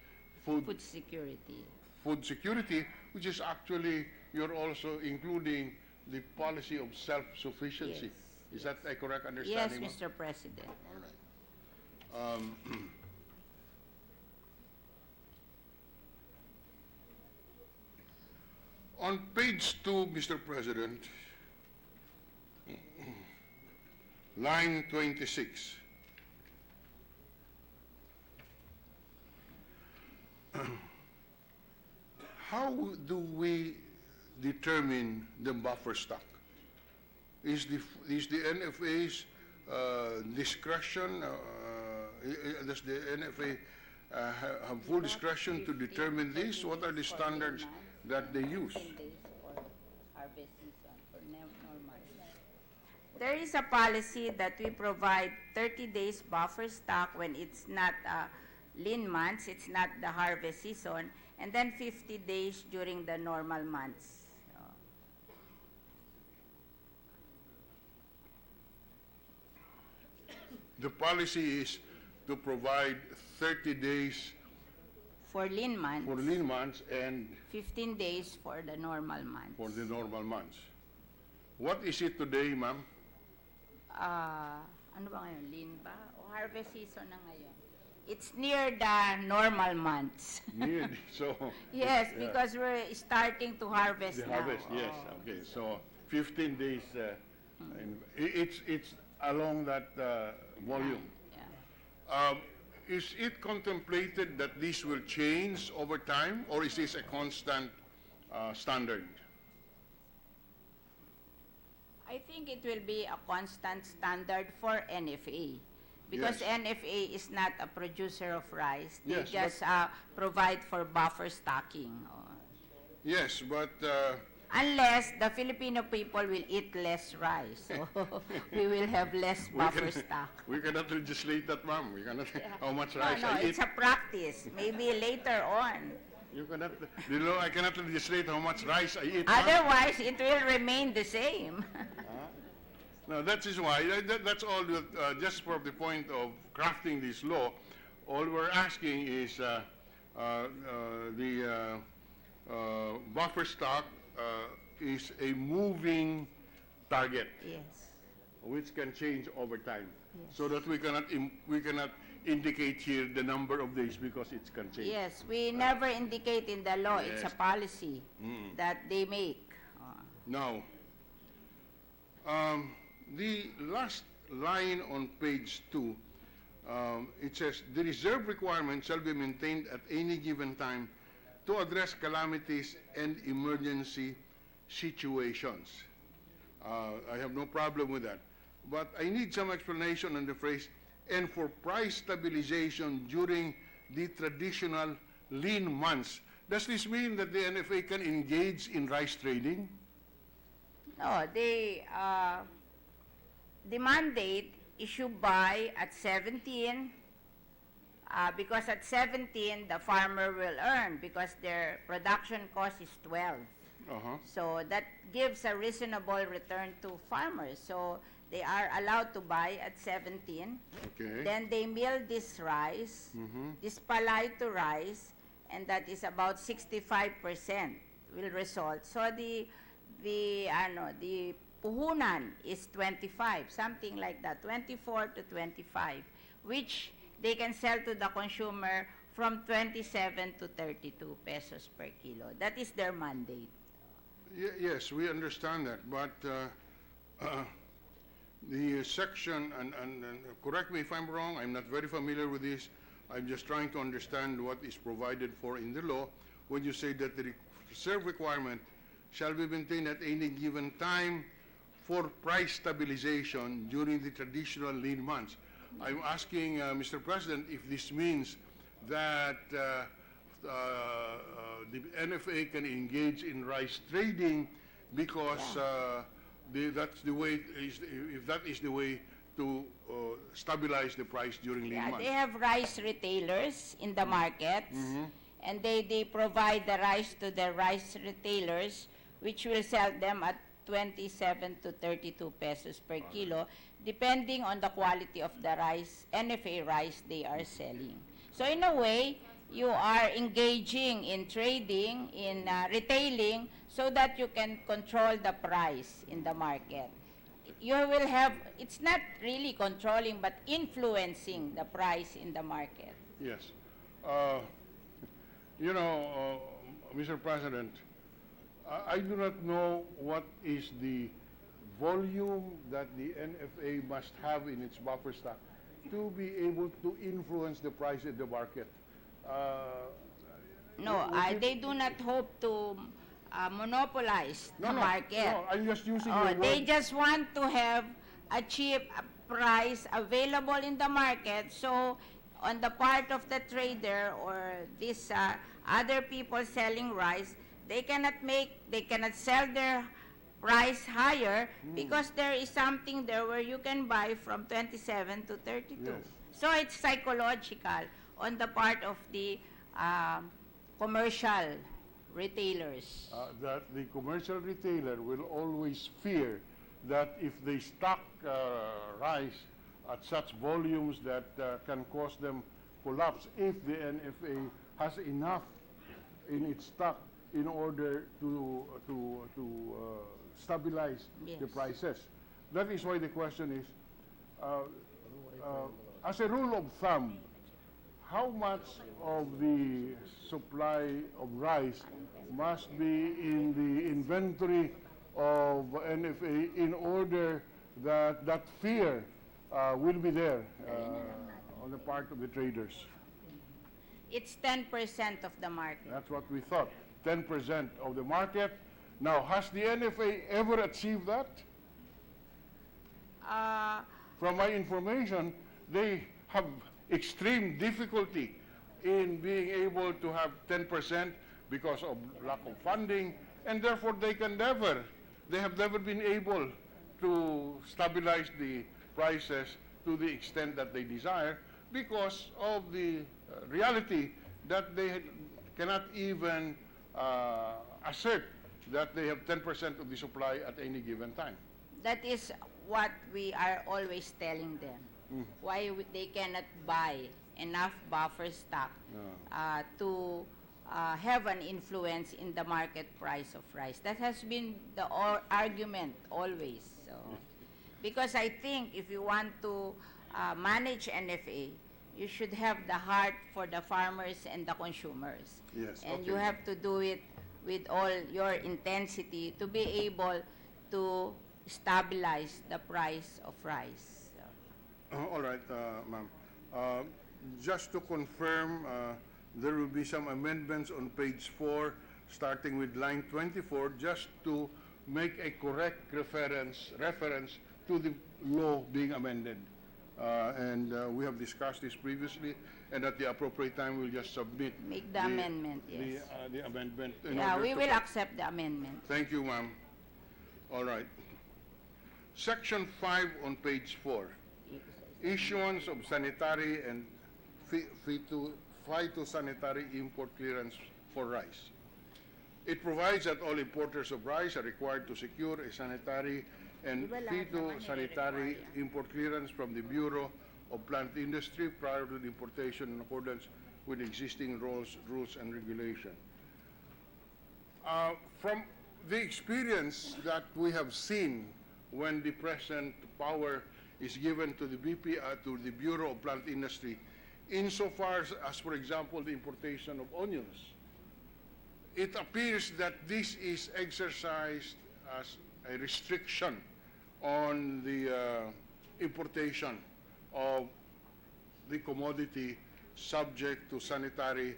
Food security. food security, which is actually, you're also including the policy of self-sufficiency. Yes, Is that a correct Yes, understanding, ma'am? Mr. President. All right. On page 2, Mr. President, line 26. How do we determine the buffer stock? Is the NFA's discretion, does the NFA have full discretion to determine this? What are the standards that they use? 10 days for harvest season, for normal. There is a policy that we provide 30 days buffer stock when it's not lean months, it's not the harvest season, and then 50 days during the normal months. The policy is to provide 30 days For lean months, for lean months and 15 days for the normal months. for the normal months. What is it today, ma'am? Ano ba ngayon? Lean ba? O harvest season na ngayon? It's near the normal months. So Yes, yeah, because we're starting to harvest the now. harvest, yes. Oh. Okay, so 15 days. And it's along that volume. Yeah. Is it contemplated that this will change over time, or is this a constant standard? I think it will be a constant standard for NFA. Because Yes. NFA is not a producer of rice. They Yes, just provide for buffer stocking. Oh. Yes, but Unless the Filipino people will eat less rice. So we will have less buffer stock. we cannot legislate that, ma'am. We cannot, how much rice No, I it's eat. a practice. Maybe later on. You cannot, I cannot legislate how much rice I eat, ma'am. Otherwise, it will remain the same. No, that is why, that's all, just for the point of crafting this law, all we're asking is the buffer stock is a moving target, Yes. which can change over time. Yes. So that we cannot indicate here the number of days because it can change. Yes, we never indicate in the law. It's a Yes. policy that they make. Now, the last line on page 2, it says, "The reserve requirement shall be maintained at any given time to address calamities and emergency situations." I have no problem with that. But I need some explanation on the phrase, "and for price stabilization during the traditional lean months." Does this mean that the NFA can engage in rice trading? No, the mandate issue buy at 17, because at 17, the farmer will earn because their production cost is 12. Uh-huh. So that gives a reasonable return to farmers. So they are allowed to buy at 17. Okay. Then they mill this rice, this palay to rice, and that is about 65% will result. So the puhunan is 25, something like that, 24 to 25, which they can sell to the consumer from 27 to 32 pesos per kilo. That is their mandate. Yes, we understand that, but the section, and correct me if I'm wrong, I'm not very familiar with this, I'm just trying to understand what is provided for in the law when you say that the reserve requirement shall be maintained at any given time for price stabilization during the traditional lean months. I'm asking, Mr. President, if this means that the NFA can engage in rice trading because that's the way, if that is the way to stabilize the price during lean Yeah, months. they have rice retailers in the markets, and they provide the rice to the rice retailers, which will sell them at 27 to 32 pesos per kilo, depending on the quality of the rice, NFA rice they are selling. So in a way, you are engaging in trading, in retailing, so that you can control the price in the market. You will have, it's not really controlling, but influencing the price in the market. Yes. Mr. President, I do not know what is the volume that the NFA must have in its buffer stock to be able to influence the price in the market. No, they do not hope to monopolize the market. No, I'm just using Oh, your they word. just want to have a cheap price available in the market. So, on the part of the trader or these other people selling rice, they cannot sell their price higher because there is something there where you can buy from 27 to 32. Yes. So, it's psychological on the part of the commercial retailers. That the commercial retailer will always fear that if they stock rice at such volumes that can cause them collapse, if the NFA has enough in its stock in order to stabilize the Yes. prices. That is why the question is, as a rule of thumb, how much of the supply of rice must be in the inventory of NFA in order that that fear will be there on the part of the traders? It's 10% of the market. That's what we thought, 10% of the market. Now, has the NFA ever achieved that? From my information, they have extreme difficulty in being able to have 10% because of lack of funding, and therefore they have never been able to stabilize the prices to the extent that they desire because of the reality that they cannot even assert that they have 10% of the supply at any given time. That is what we are always telling them. Why they cannot buy enough buffer stock to have an influence in the market price of rice. That has been the argument always. So, because I think if you want to manage NFA, you should have the heart for the farmers and the consumers. Yes, And okay. you have to do it with all your intensity to be able to stabilize the price of rice. So, All right, ma'am. Just to confirm, there will be some amendments on page 4, starting with line 24, just to make a correct reference to the law being amended. And we have discussed this previously, and at the appropriate time, we'll just submit Make the amendment, yes. the amendment. in yeah, order we to will accept the amendment. Thank you, ma'am. All right. Section 5 on page 4. issuance of sanitary and phytosanitary import clearance for rice. It provides that all importers of rice are required to secure a sanitary and phytosanitary import clearance from the Bureau of Plant Industry prior to the importation in accordance with existing rules and regulation. From the experience that we have seen when the present power is given to the to the Bureau of Plant Industry, insofar as, for example, the importation of onions, it appears that this is exercised as a restriction on the importation of the commodity subject to sanitary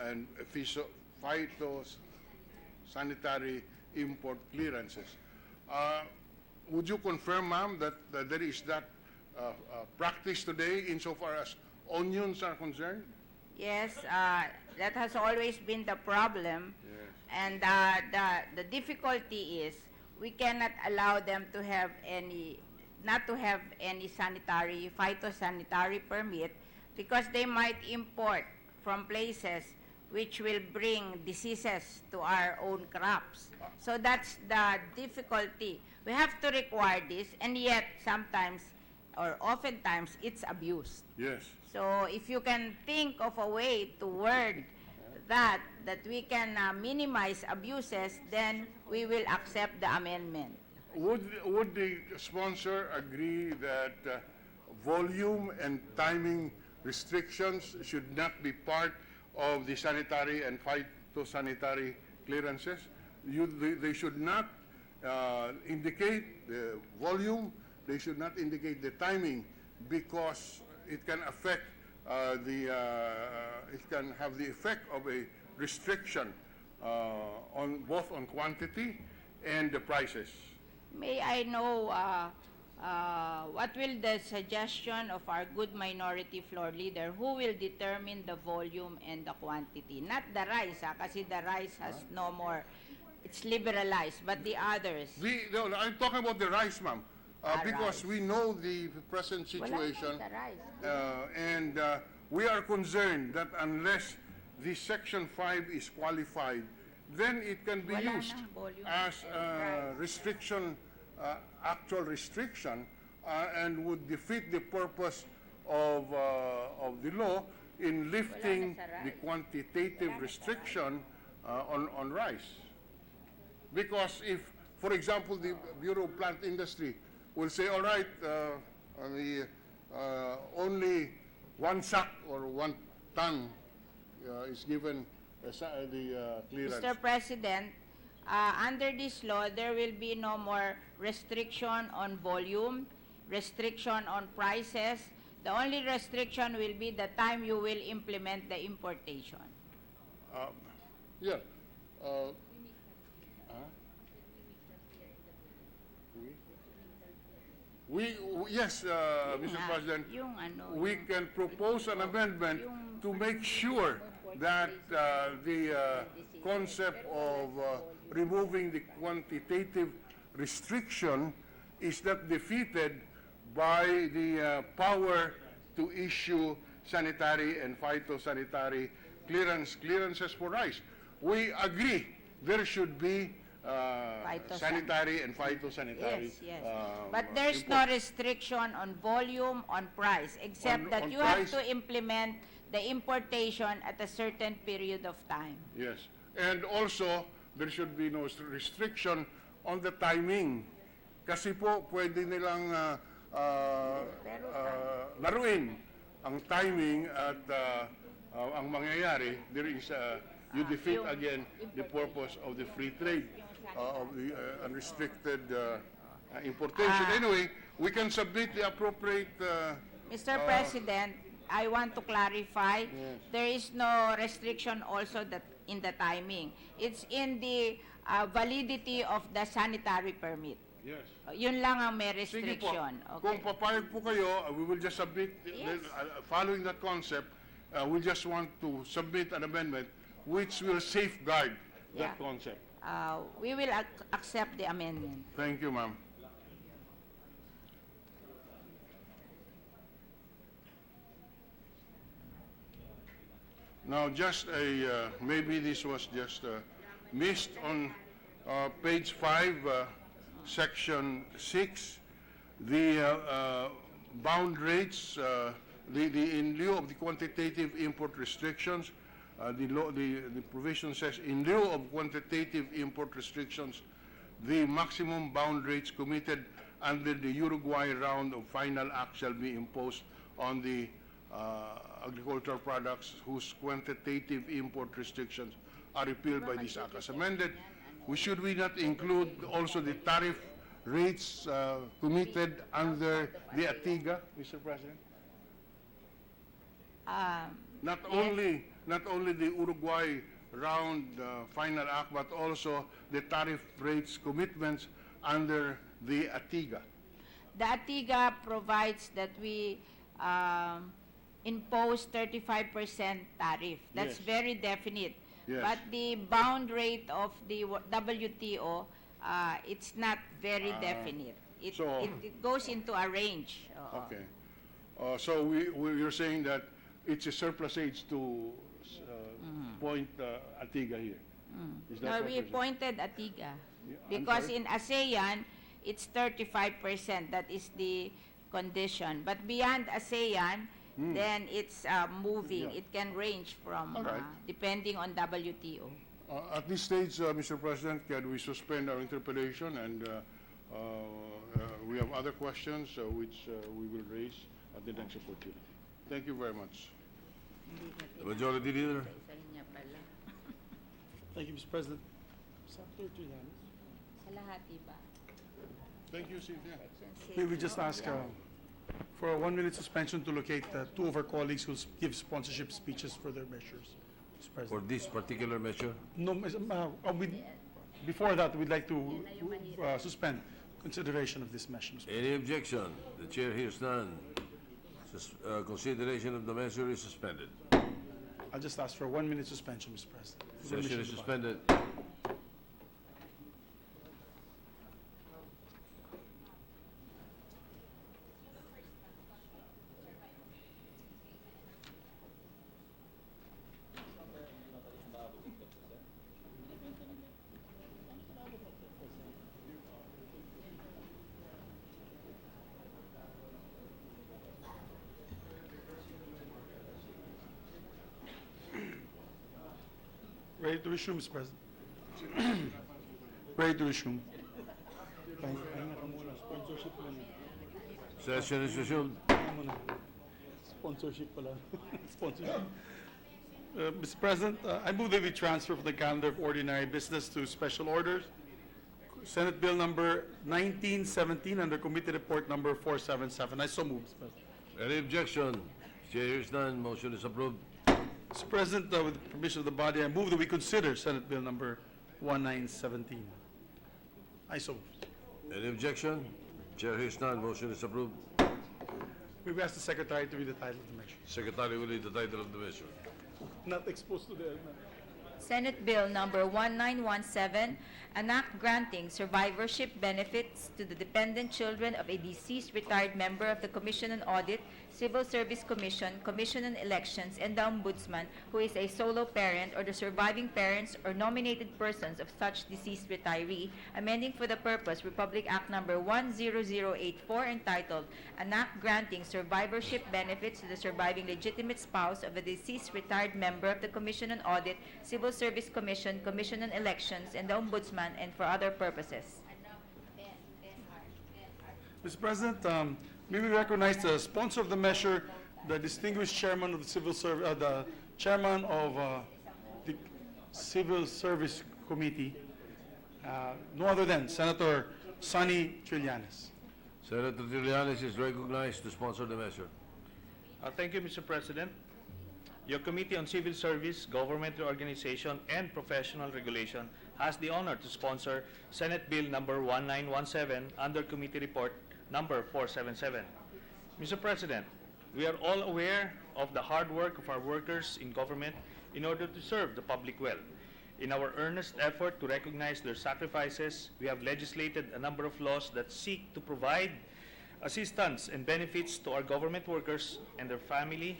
and phytosanitary import clearances. Would you confirm, ma'am, that there is that practice today insofar as onions are concerned? Yes, that has always been the problem. Yes. And the difficulty is we cannot allow them to have any, not to have any sanitary, phytosanitary permit because they might import from places which will bring diseases to our own crops. So that's the difficulty. We have to require this, and yet sometimes or oftentimes it's abused. Yes. So if you can think of a way to word that we can minimize abuses, then we will accept the amendment. Would the sponsor agree that volume and timing restrictions should not be part of the sanitary and phytosanitary clearances? They should not indicate the volume, they should not indicate the timing, because it can affect it can have the effect of a restriction on both on quantity and the prices. May I know what will the suggestion of our good minority floor leader, who will determine the volume and the quantity? Not the rice, kasi the rice has no more, it's liberalized, but the others. No, I'm talking about the rice, ma'am, because rice. we know the present situation, Wala na, the rice. and we are concerned that unless the Section 5 is qualified, then it can be Wala used na, volume as and a rice. restriction, actual restriction, and would defeat the purpose of the law in lifting sa rice. the quantitative restriction on rice. Because if, for example, the Bureau of Plant Industry will say, all right, only 1 sack or 1 ton is given the clearance. Mr. President, under this law, there will be no more restriction on volume, restriction on prices. The only restriction will be the time you will implement the importation. Yeah. Yes, Mr. President, Yung ano, we can propose an amendment to make sure that the concept of removing the quantitative restriction is not defeated by the power to issue sanitary and phytosanitary clearances for rice. We agree there should be sanitary and phytosanitary. yes, yes. But there's no restriction on volume, on price, except that on you have price. to implement the importation at a certain period of time. Yes. And also, there should be no restriction on the timing. Kasi po, pwede nilang laruin ang timing at ang mangyayari, there is, you defeat again the purpose of the free trade, of the unrestricted importation. Anyway, we can submit the appropriate Mr. President, I want to clarify, there is no restriction also that in the timing. It's in the validity of the sanitary permit. yes. Yun lang ang may Sige po, restriction. kung papayag po kayo, we will just submit, Yes. following that concept, we just want to submit an amendment which will safeguard that Yeah. concept. We will accept the amendment. Thank you, ma'am. Now, just a, maybe this was just missed on page 5, section 6, the bound rates, in lieu of the quantitative import restrictions, the provision says, in lieu of quantitative import restrictions, the maximum bound rates committed under the Uruguay round of final act shall be imposed on the agricultural products whose quantitative import restrictions are repealed by this act as amended. Should we not include also the tariff rates committed under the ATIGA, Mr. President? Not only the Uruguay round final act, but also the tariff rates commitments under the ATIGA. The ATIGA provides that we impose 35% tariff. That's Yes. very definite. Yes. But the bound rate of the WTO, it's not very definite. It, so- it goes into a range. Oo. Okay. So you're saying that it's a surplusage to point ATIGA here? Is that No, what we you're saying? pointed ATIGA. Yeah, I'm Because sorry? in ASEAN, it's 35%. That is the condition. But beyond ASEAN, then it's moving. Yeah. It can range from, All right. depending on WTO. At this stage, Mr. President, can we suspend our interpellation, and we have other questions which we will raise at the next opportunity. Thank you very much. The Majority Leader. Isa-isa niya pala. Thank you, Mr. President. Senator Trillanes. Sa lahat, iba. Thank you, Cynthia. May we just ask for a 1-minute suspension to locate two of our colleagues who give sponsorship speeches for their measures, Mr. For President. this particular measure, No, before that, we'd like to suspend consideration of this measure, Mr. any objection? The chair hears none. Consideration of the measure is suspended. I'll just ask for a 1-minute suspension, Mr. President. Session is suspended. Ready to resume, Mr. President. Ready to resume. Session is resumed. Sponsorship pala. Sponsorship. Mr. President, I move that we transfer from the calendar of ordinary business to special orders. Senate Bill number 1917 under Committee Report number 477. I so move, Mr. President. Any objection? Chair hears none. Motion is approved. Mr. President, with the permission of the body, I move that we consider Senate Bill number 1917. I so move. Any objection? Chair hears none. Motion is approved. We will ask the Secretary to read the title of the measure. Secretary will read the title of the measure. Not exposed to the element. Senate Bill number 1917, an act granting survivorship benefits to the dependent children of a deceased retired member of the Commission on Audit, Civil Service Commission, Commission on Elections, and the Ombudsman who is a solo parent or the surviving parents or nominated persons of such deceased retiree, amending for the purpose Republic Act number 10084 entitled An Act Granting Survivorship Benefits to the Surviving Legitimate Spouse of a Deceased Retired Member of the Commission on Audit, Civil Service Commission, Commission on Elections, and the Ombudsman, and for other purposes. Mr. President, may we recognize the sponsor of the measure, the distinguished chairman of the Civil Service, the chairman of the Civil Service Committee, no other than Senator Sonny Trillanes. Senator Trillanes is recognized to sponsor the measure. Thank you, Mr. President. Your Committee on Civil Service, Government Organization, and Professional Regulation has the honor to sponsor Senate Bill number 1917 under Committee Report number 477. Mr. President, we are all aware of the hard work of our workers in government in order to serve the public well. In our earnest effort to recognize their sacrifices, we have legislated a number of laws that seek to provide assistance and benefits to our government workers and their family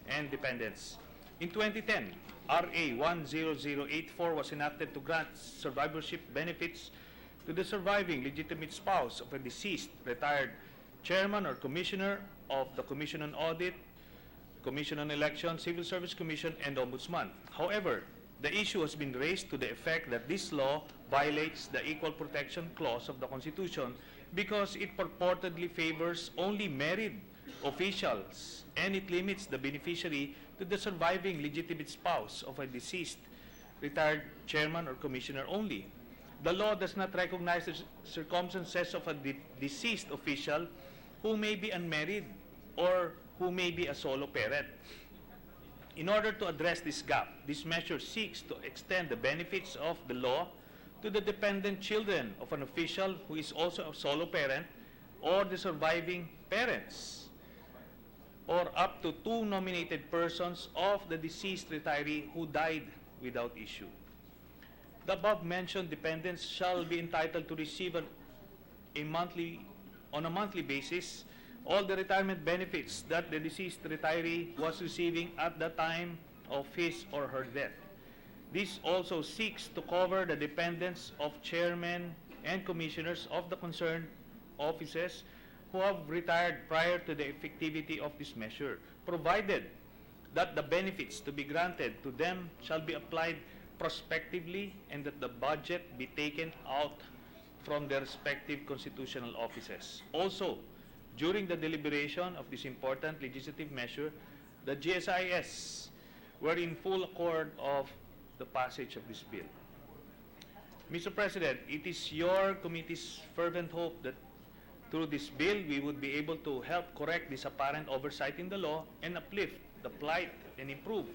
and dependents. In 2010, RA 10084 was enacted to grant survivorship benefits to the surviving legitimate spouse of a deceased retired chairman or commissioner of the Commission on Audit, Commission on Election, Civil Service Commission, and Ombudsman. However, the issue has been raised to the effect that this law violates the Equal Protection Clause of the Constitution because it purportedly favors only married officials and it limits the beneficiary to the surviving legitimate spouse of a deceased retired chairman or commissioner only. The law does not recognize the circumstances of a deceased official who may be unmarried or who may be a solo parent. In order to address this gap, this measure seeks to extend the benefits of the law to the dependent children of an official who is also a solo parent or the surviving parents, or up to 2 nominated persons of the deceased retiree who died without issue. The above-mentioned dependents shall be entitled to receive on a monthly basis all the retirement benefits that the deceased retiree was receiving at the time of his or her death. This also seeks to cover the dependents of chairmen and commissioners of the concerned offices who have retired prior to the effectivity of this measure, provided that the benefits to be granted to them shall be applied prospectively and that the budget be taken out from their respective constitutional offices. Also, during the deliberation of this important legislative measure, the GSIS were in full accord of the passage of this bill. Mr. President, it is your committee's fervent hope that through this bill, we would be able to help correct this apparent oversight in the law and uplift the plight and improve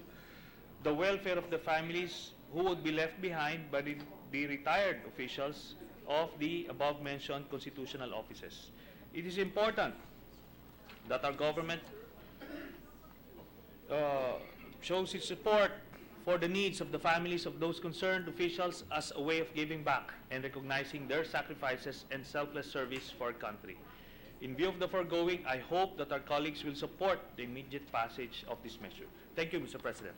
the welfare of the families who would be left behind by the retired officials of the above-mentioned constitutional offices. It is important that our government shows its support for the needs of the families of those concerned officials as a way of giving back and recognizing their sacrifices and selfless service for our country. In view of the foregoing, I hope that our colleagues will support the immediate passage of this measure. Thank you, Mr. President.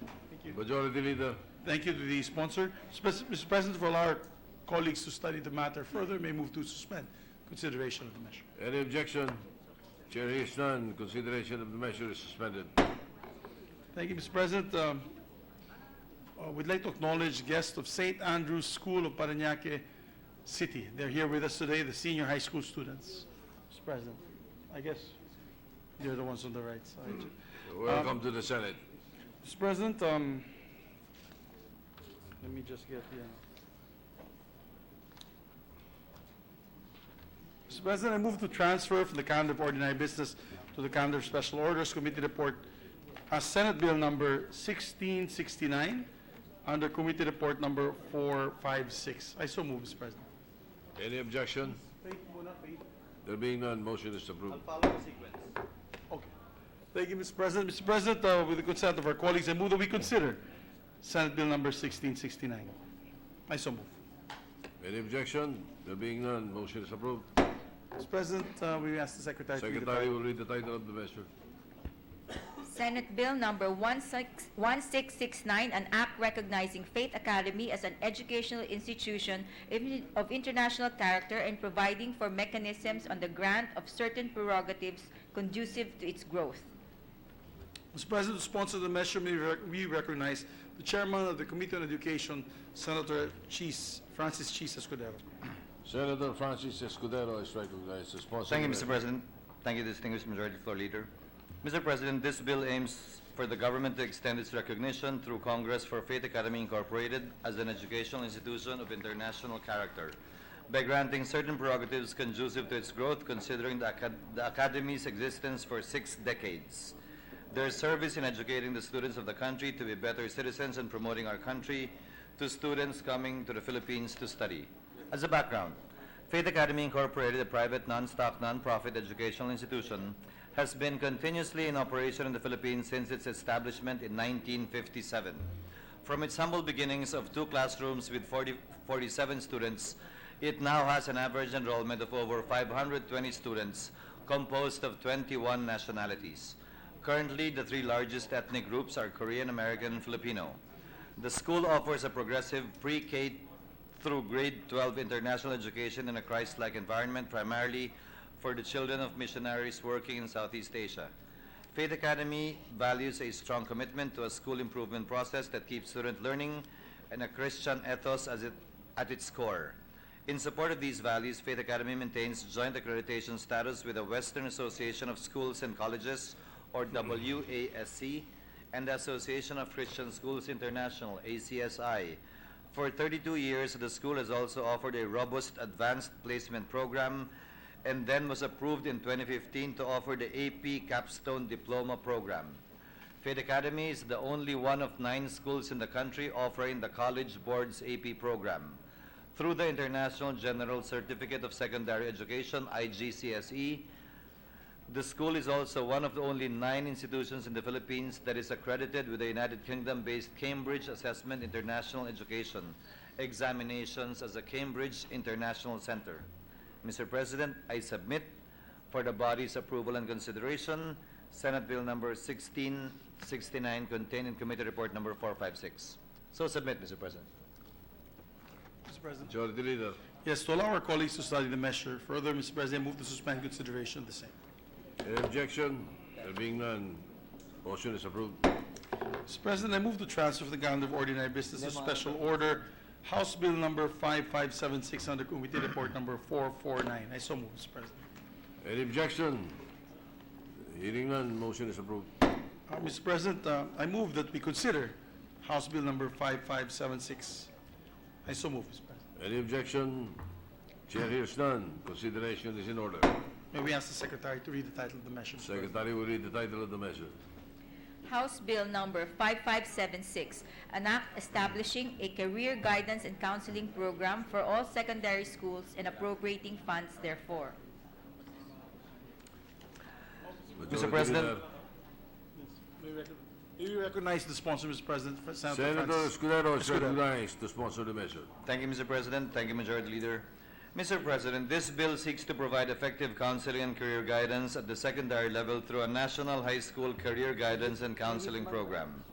Thank you. Majority Leader. Thank you to the sponsor. Mr. President, for our colleagues to study the matter further, may move to suspend consideration of the measure. Any objection? Chair hears none. Consideration of the measure is suspended. Thank you, Mr. President. We'd like to acknowledge guests of St. Andrew's School of Parañaque City. They're here with us today, the senior high school students. Mr. President, I guess they're the ones on the right side. Welcome to the Senate. Mr. President, let me just get the... Mr. President, I move to transfer from the calendar of ordinary business to the calendar of special orders committee report as Senate Bill number 1669 under committee report number 456. I so move, Mr. President. Any objection? There being none, motion is approved. Okay. Thank you, Mr. President. Mr. President, with the consent of our colleagues, I move that we consider Senate Bill number 1669. I so move. Any objection? There being none, motion is approved. Mr. President, we ask the Secretary to read the Secretary title. will read the title of the measure. Senate Bill number 1669, an act recognizing Faith Academy as an educational institution of international character and providing for mechanisms on the grant of certain prerogatives conducive to its growth. Mr. President, to sponsor the measure, we recognize the Chairman of the Committee on Education, Senator Francis Cheese Escudero. Senator Francis Escudero is recognized as sponsor. Thank you, Mr. President. Thank you, distinguished Majority Floor Leader. Mr. President, this bill aims for the government to extend its recognition through Congress for Faith Academy Incorporated as an educational institution of international character by granting certain prerogatives conducive to its growth, considering the Academy's existence for 6 decades. Their service in educating the students of the country to be better citizens and promoting our country to students coming to the Philippines to study. As a background, Faith Academy Incorporated, a private non-stock, non-profit educational institution, has been continuously in operation in the Philippines since its establishment in 1957. From its humble beginnings of 2 classrooms with 47 students, it now has an average enrollment of over 520 students composed of 21 nationalities. Currently, the three largest ethnic groups are Korean, American, and Filipino. The school offers a progressive pre-K through grade 12 international education in a Christ-like environment, primarily for the children of missionaries working in Southeast Asia. Faith Academy values a strong commitment to a school improvement process that keeps student learning and a Christian ethos at its core. In support of these values, Faith Academy maintains joint accreditation status with the Western Association of Schools and Colleges, or WASC, and the Association of Christian Schools International, ACSI. For 32 years, the school has also offered a robust advanced placement program and then was approved in 2015 to offer the AP Capstone Diploma program. Faith Academy is the only one of 9 schools in the country offering the College Board's AP program. Through the International General Certificate of Secondary Education, IGCSE, the school is also one of the only 9 institutions in the Philippines that is accredited with the United Kingdom-based Cambridge Assessment International Education examinations as a Cambridge International Center. Mr. President, I submit for the body's approval and consideration Senate Bill number 1669 contained in Committee Report number 456. So submit, Mr. President. Mr. President. Majority Leader. Yes, to allow our colleagues to study the measure. Further, Mr. President, I move to suspend consideration of the same. Any objection? There being none, motion is approved. Mr. President, I move to transfer from the calendar of ordinary business to special order House Bill number 5576 under Committee Report number 449. I so move, Mr. President. Any objection? Hearing none, motion is approved. Mr. President, I move that we consider House Bill number 5576. I so move, Mr. President. Any objection? Chair hears none. Consideration is in order. May we ask the Secretary to read the title of the measure, Mr. President? Secretary will read the title of the measure. House Bill number 5576, an act establishing a career guidance and counseling program for all secondary schools and appropriating funds therefore. Mr. President. Do you recognize the sponsor, Mr. President? Senator Francis Escudero is Escudero. recognized to sponsor the measure. Thank you, Mr. President. Thank you, Majority Leader. Mr. President, this bill seeks to provide effective counseling and career guidance at the secondary level through a national high school career guidance and counseling program.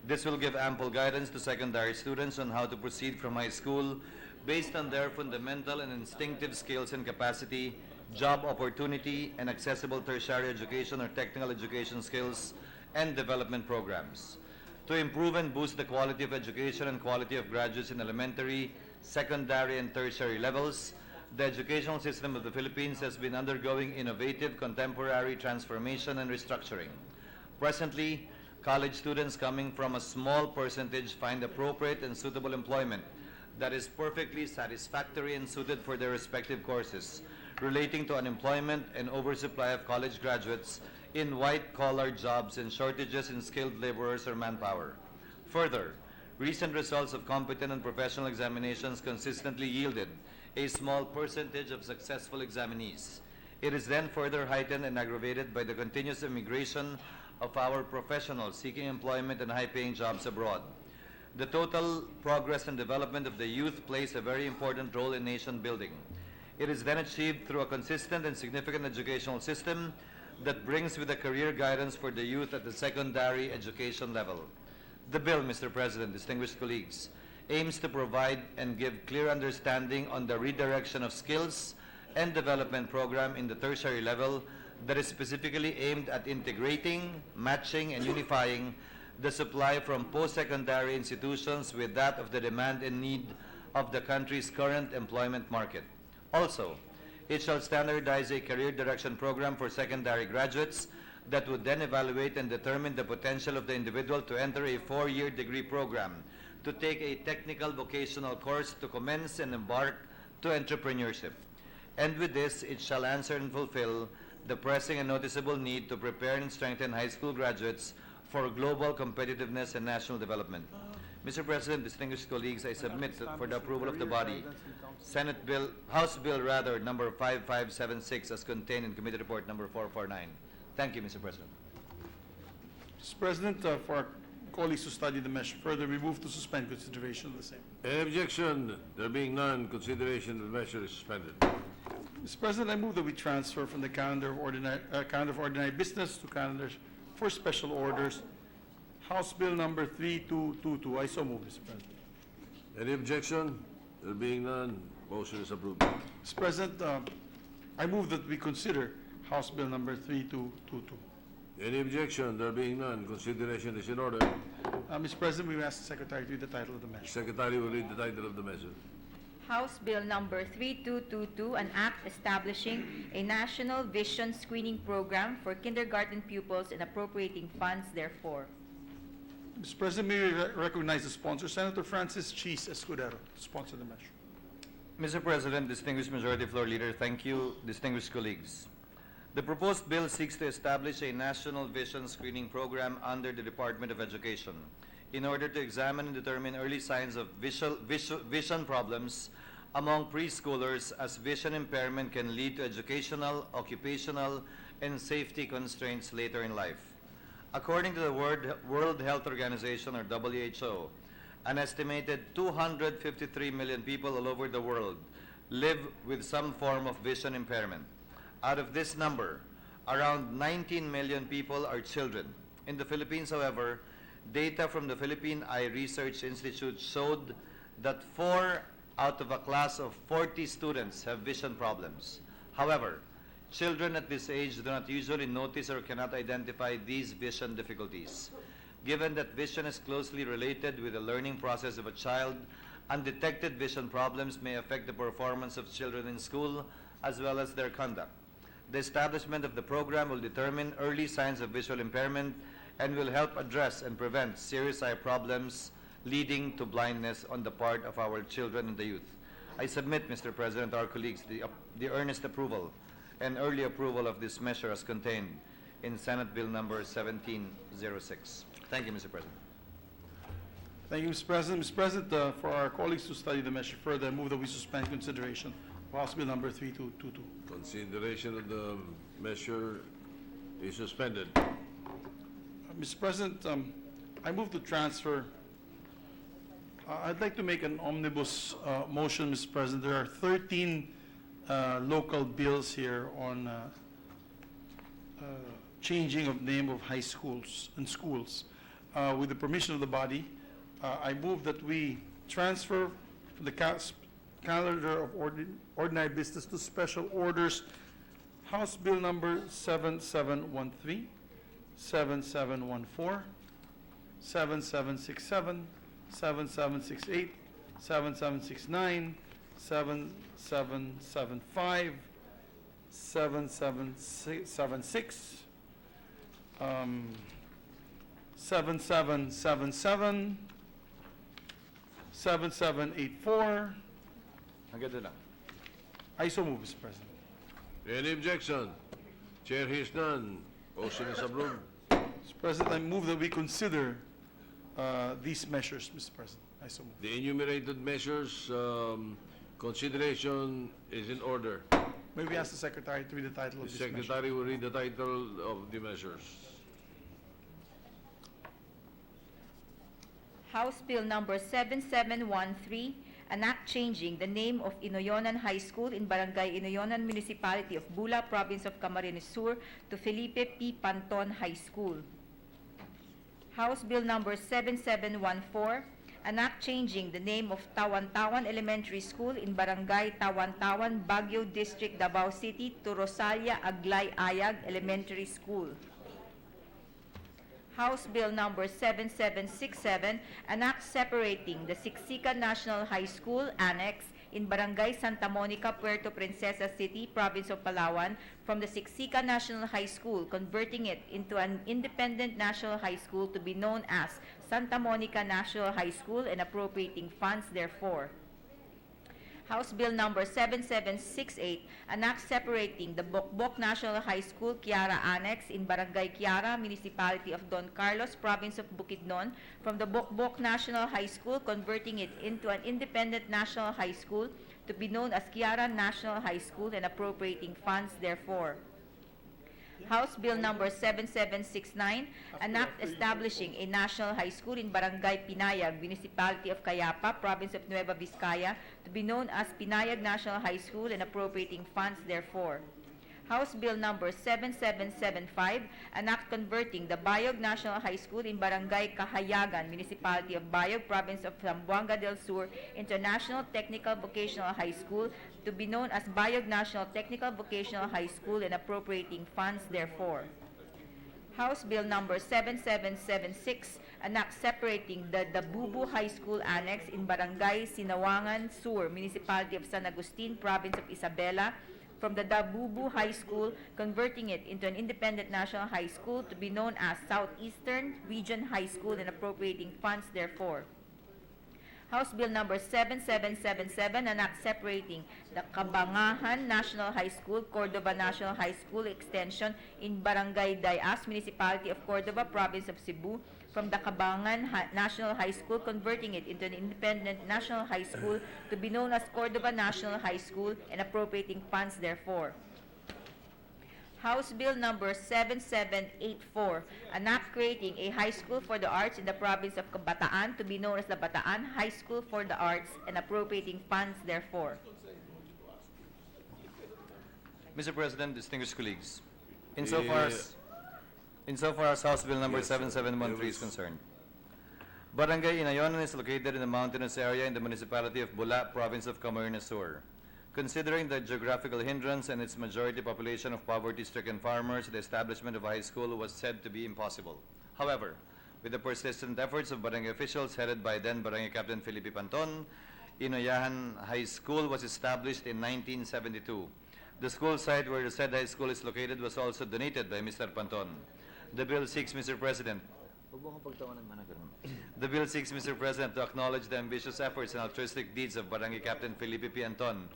This will give ample guidance to secondary students on how to proceed from high school based on their fundamental and instinctive skills and capacity, job opportunity, and accessible tertiary education or technical education skills and development programs. To improve and boost the quality of education and quality of graduates in elementary, secondary, and tertiary levels, the educational system of the Philippines has been undergoing innovative contemporary transformation and restructuring. Presently, college students coming from a small percentage find appropriate and suitable employment that is perfectly satisfactory and suited for their respective courses, relating to unemployment and oversupply of college graduates in white-collar jobs and shortages in skilled laborers or manpower. Further, recent results of competent and professional examinations consistently yielded a small percentage of successful examinees. It is then further heightened and aggravated by the continuous immigration of our professionals seeking employment and high-paying jobs abroad. The total progress and development of the youth plays a very important role in nation building. It is then achieved through a consistent and significant educational system that brings with a career guidance for the youth at the secondary education level. The bill, Mr. President, distinguished colleagues, aims to provide and give clear understanding on the redirection of skills and development program in the tertiary level that is specifically aimed at integrating, matching, and unifying the supply from post-secondary institutions with that of the demand and need of the country's current employment market. Also, it shall standardize a career direction program for secondary graduates that would then evaluate and determine the potential of the individual to enter a 4-year degree program, to take a technical vocational course, to commence and embark to entrepreneurship. And with this, it shall answer and fulfill the pressing and noticeable need to prepare and strengthen high school graduates for global competitiveness and national development. Mr. President, distinguished colleagues, I submit for the approval of the body House Bill number 5576 as contained in Committee Report number 449. Thank you, Mr. President. Mr. President, for our colleagues to study the measure further, we move to suspend consideration of the same. Any objection? There being none, consideration of the measure is suspended. Mr. President, I move that we transfer from the calendar of ordinary business to calendar for special orders, House Bill number 3222. I so move, Mr. President. Any objection? There being none, motion is approved. Mr. President, I move that we consider House Bill number 3222. Any objection? There being none, consideration is in order. Mr. President, we ask the Secretary to read the title of the measure. Secretary will read the title of the measure. House Bill number 3222, an act establishing a national vision screening program for kindergarten pupils and appropriating funds therefore. Mr. President, may we recognize the sponsor, Senator Francis Cheese Escudero, to sponsor the measure. Mr. President, distinguished Majority Floor Leader, thank you, distinguished colleagues. The proposed bill seeks to establish a national vision screening program under the Department of Education in order to examine and determine early signs of vision problems among preschoolers, as vision impairment can lead to educational, occupational, and safety constraints later in life. According to the World Health Organization, or WHO, an estimated 253 million people all over the world live with some form of vision impairment. Out of this number, around 19 million people are children. In the Philippines, however, data from the Philippine Eye Research Institute showed that 4 out of a class of 40 students have vision problems. However, children at this age do not usually notice or cannot identify these vision difficulties. Given that vision is closely related with the learning process of a child, undetected vision problems may affect the performance of children in school as well as their conduct. The establishment of the program will determine early signs of visual impairment and will help address and prevent serious eye problems leading to blindness on the part of our children and the youth. I submit, Mr. President, our colleagues, the earnest approval and early approval of this measure as contained in Senate Bill number 1706. Thank you, Mr. President. Thank you, Mr. President. Mr. President, for our colleagues to study the measure further, I move that we suspend consideration of House Bill number 3222. Consideration of the measure is suspended. Mr. President, I move to transfer. I'd like to make an omnibus motion, Mr. President. There are 13 local bills here on changing of name of high schools and schools. With the permission of the body, I move that we transfer from the calendar of ordinary business to special orders House Bill number 7713, 7714, 7767, 7768, 7769, 7775, 7776, 7777, 7784. Hanggang doon lang. I so move, Mr. President. Any objection? Chair hears none, motion is approved. Mr. President, I move that we consider these measures, Mr. President. I so move. The enumerated measures, consideration is in order. May we ask the Secretary to read the title The of this measure? Secretary will read the title of the measures. House Bill number 7713, an act changing the name of Inoyonan High School in Barangay Inoyonan, Municipality of Bula, Province of Camarines Sur, to Felipe P. Panton High School. House Bill number 7714, an act changing the name of Tawan-Tawan Elementary School in Barangay Tawan-Tawan, Baguio District, Davao City, to Rosalia Aglay Ayag Elementary School. House Bill number 7767, an act separating the Siksika National High School Annex in Barangay Santa Monica, Puerto Princesa City, Province of Palawan, from the Siksika National High School, converting it into an independent national high school to be known as Santa Monica National High School, and appropriating funds therefore. House Bill number 7768, an act separating the Bokbok National High School Kiara Annex in Barangay Kiara, Municipality of Don Carlos, Province of Bukidnon, from the Bokbok National High School, converting it into an independent national high school to be known as Kiara National High School, and appropriating funds therefore. House Bill number 7769, an act establishing a national high school in Barangay Pinayag, Municipality of Cayapa, Province of Nueva Vizcaya, to be known as Pinayag National High School, and appropriating funds therefore. House Bill Number 7775, an act converting the Bayog National High School in Barangay Kahayagan, Municipality of Bayog, Province of Zamboanga del Sur, into a National Technical Vocational High School to be known as Bayog National Technical Vocational High School and appropriating funds therefore. House Bill Number 7776, an act separating the Dabubu High School Annex in Barangay Sinawangan Sur, Municipality of San Agustin, Province of Isabela, from the Dabubu High School, converting it into an independent national high school to be known as Southeastern Region High School and appropriating funds therefore. House Bill Number 7777, an act separating the Cabangahan National High School, Cordova National High School Extension in Barangay Dayas, Municipality of Cordova, Province of Cebu, from the Cabangan National High School, converting it into an independent national high school to be known as Cordova National High School and appropriating funds therefore. House Bill Number 7784, an act creating a high school for the arts in the province of Bataan to be known as the Bataan High School for the Arts and appropriating funds therefore. Mr. President, distinguished colleagues, insofar as House Bill Number 7713 is concerned, Barangay Inayonan is located in a mountainous area in the municipality of Bula, province of Camarines Sur. Considering the geographical hindrance and its majority population of poverty-stricken farmers, the establishment of a high school was said to be impossible. However, with the persistent efforts of barangay officials headed by then Barangay Captain Felipe Panton, Inoyahan High School was established in 1972. The school site where the said high school is located was also donated by Mr. Panton. The bill seeks, Mr. President, to acknowledge the ambitious efforts and altruistic deeds of Barangay Captain Felipe P. Anton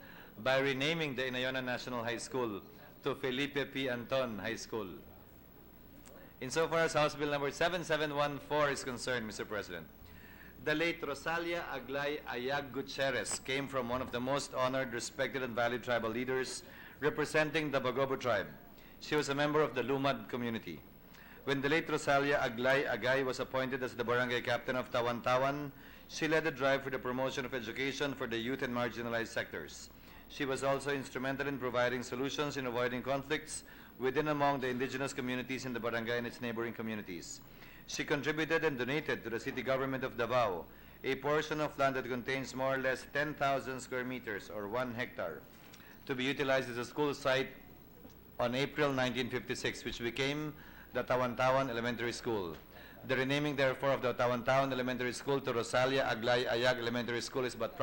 by renaming the Inayonan National High School to Felipe P. Anton High School. Insofar as House Bill Number 7714 is concerned, Mr. President, the late Rosalia Aglay Ayag Gutierrez came from one of the most honored, respected, and valued tribal leaders representing the Bagobo tribe. She was a member of the Lumad community. When the late Rosalia Aglay Agay was appointed as the barangay captain of Tawan-Tawan, she led the drive for the promotion of education for the youth and marginalized sectors. She was also instrumental in providing solutions in avoiding conflicts within among the indigenous communities in the barangay and its neighboring communities. She contributed and donated to the city government of Davao a portion of land that contains more or less 10,000 square meters or 1 hectare to be utilized as a school site on April 1956, which became the Tawan-Tawan Elementary School. The renaming, therefore, of the Tawan-Tawan Elementary School to Rosalia Aglay Ayag Elementary School is but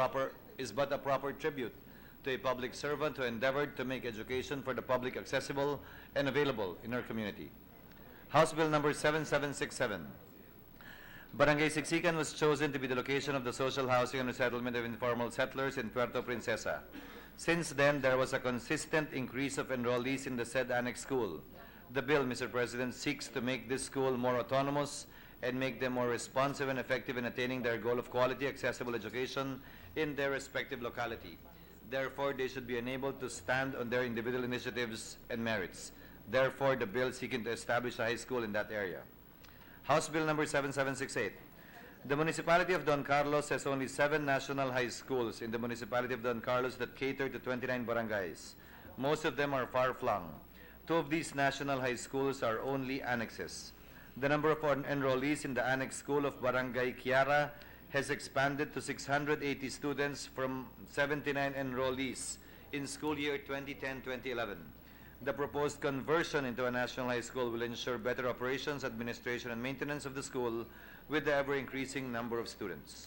a proper tribute to a public servant who endeavored to make education for the public accessible and available in our community. House Bill Number 7767. Barangay Siksikan was chosen to be the location of the social housing and resettlement of informal settlers in Puerto Princesa. Since then, there was a consistent increase of enrollees in the said annex school. The bill, Mr. President, seeks to make this school more autonomous and make them more responsive and effective in attaining their goal of quality, accessible education in their respective locality. Therefore, they should be enabled to stand on their individual initiatives and merits. Therefore, the bill seeking to establish a high school in that area. House Bill Number 7768. The municipality of Don Carlos has only 7 national high schools in the municipality of Don Carlos that cater to 29 barangays. Most of them are far-flung. 2 of these national high schools are only annexes. The number of enrollees in the annex school of Barangay Kiara has expanded to 680 students from 79 enrollees in school year 2010-2011. The proposed conversion into a national high school will ensure better operations, administration, and maintenance of the school with the ever-increasing number of students.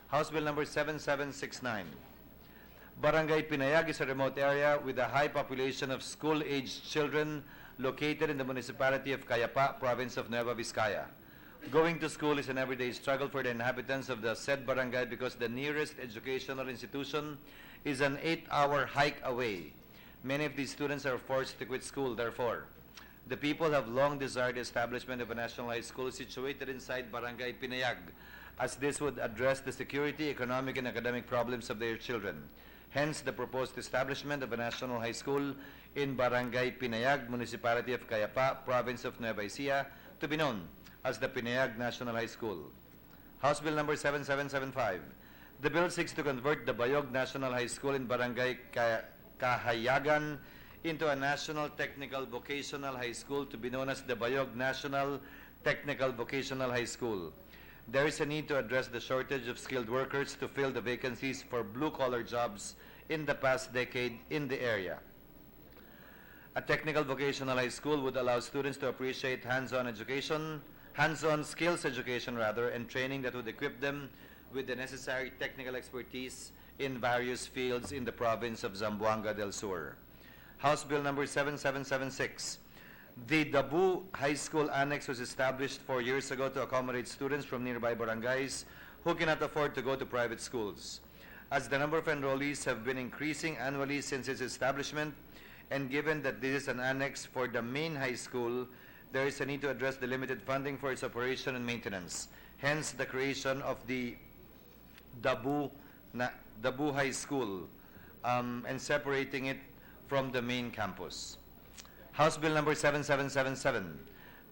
House Bill Number 7769. Barangay Pinayag is a remote area with a high population of school-aged children located in the municipality of Cayapa, province of Nueva Vizcaya. Going to school is an everyday struggle for the inhabitants of the said barangay because the nearest educational institution is an 8-hour hike away. Many of these students are forced to quit school, therefore. The people have long desired the establishment of a national high school situated inside Barangay Pinayag, as this would address the security, economic, and academic problems of their children. Hence, the proposed establishment of a national high school in Barangay Pinayag, Municipality of Cayapa, Province of Nueva Ecija, to be known as the Pinayag National High School. House Bill Number 7775. The bill seeks to convert the Bayog National High School in Barangay Kahayagan into a national technical vocational high school to be known as the Bayog National Technical Vocational High School. There is a need to address the shortage of skilled workers to fill the vacancies for blue-collar jobs in the past decade in the area. A technical vocational high school would allow students to appreciate hands-on skills education rather, and training that would equip them with the necessary technical expertise in various fields in the province of Zamboanga del Sur. House Bill number 7776. The Dabu High School Annex was established 4 years ago to accommodate students from nearby barangays who cannot afford to go to private schools. As the number of enrollees have been increasing annually since its establishment, and given that this is an annex for the main high school, there is a need to address the limited funding for its operation and maintenance. Hence, the creation of the Dabu High School and separating it from the main campus. House Bill number 7777.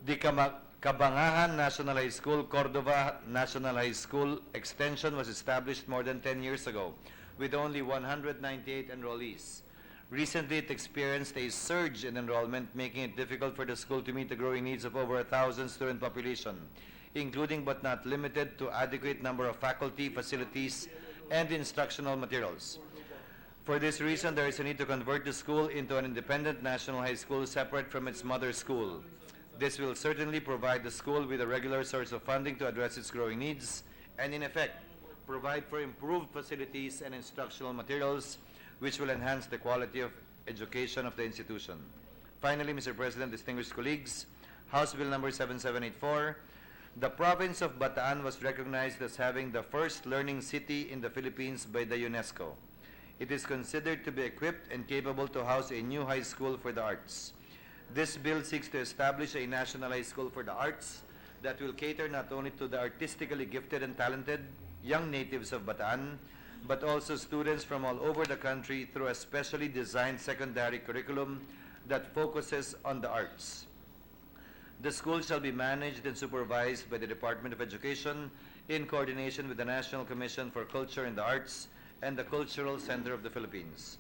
The Kabangahan National High School, Cordova National High School extension was established more than 10 years ago with only 198 enrollees. Recently, it experienced a surge in enrollment, making it difficult for the school to meet the growing needs of over 1,000 student population, including but not limited to adequate number of faculty, facilities, and instructional materials. For this reason, there is a need to convert the school into an independent national high school separate from its mother school. This will certainly provide the school with a regular source of funding to address its growing needs and, in effect, provide for improved facilities and instructional materials which will enhance the quality of education of the institution. Finally, Mr. President, distinguished colleagues, House Bill number 7784, the province of Bataan was recognized as having the first learning city in the Philippines by the UNESCO. It is considered to be equipped and capable to house a new high school for the arts. This bill seeks to establish a national high school for the arts that will cater not only to the artistically gifted and talented young natives of Bataan, but also students from all over the country through a specially designed secondary curriculum that focuses on the arts. The school shall be managed and supervised by the Department of Education in coordination with the National Commission for Culture and the Arts and the Cultural Center of the Philippines.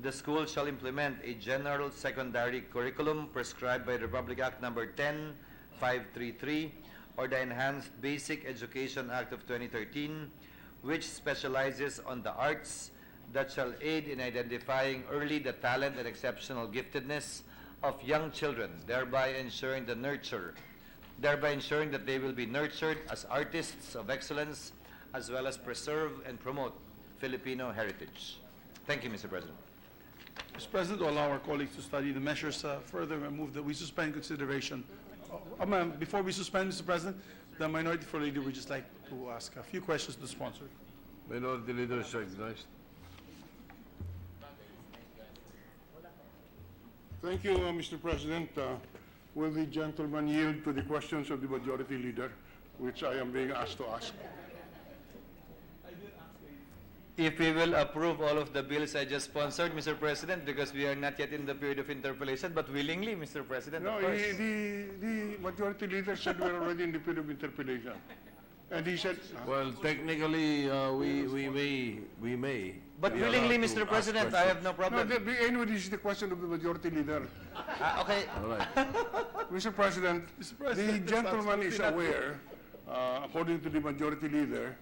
The school shall implement a general secondary curriculum prescribed by Republic Act number 10533 or the Enhanced Basic Education Act of 2013, which specializes on the arts that shall aid in identifying early the talent and exceptional giftedness of young children, thereby ensuring that they will be nurtured as artists of excellence, as well as preserve and promote Filipino heritage. Thank you, Mr. President. Mr. President, to allow our colleagues to study the measures further, I move that we suspend consideration. Before we suspend, Mr. President, the Minority Floor Leader would just like to ask a few questions to the sponsor. Minority Leader is recognized. Thank you, Mr. President. Will the gentleman yield to the questions of the Majority Leader, which I am being asked to ask? If we will approve all of the bills I just sponsored, Mr. President, because we are not yet in the period of interpellation, but willingly, Mr. President, No, of course. the Majority Leader said we're already in the period of interpellation. And he said, Well, technically, we may. But be willingly, allowed to Mr. ask President, I have no no, problem. anyway, this is the question of the Majority Leader. Okay. All right. Mr. President, the gentleman is absolutely not aware, according to the Majority Leader,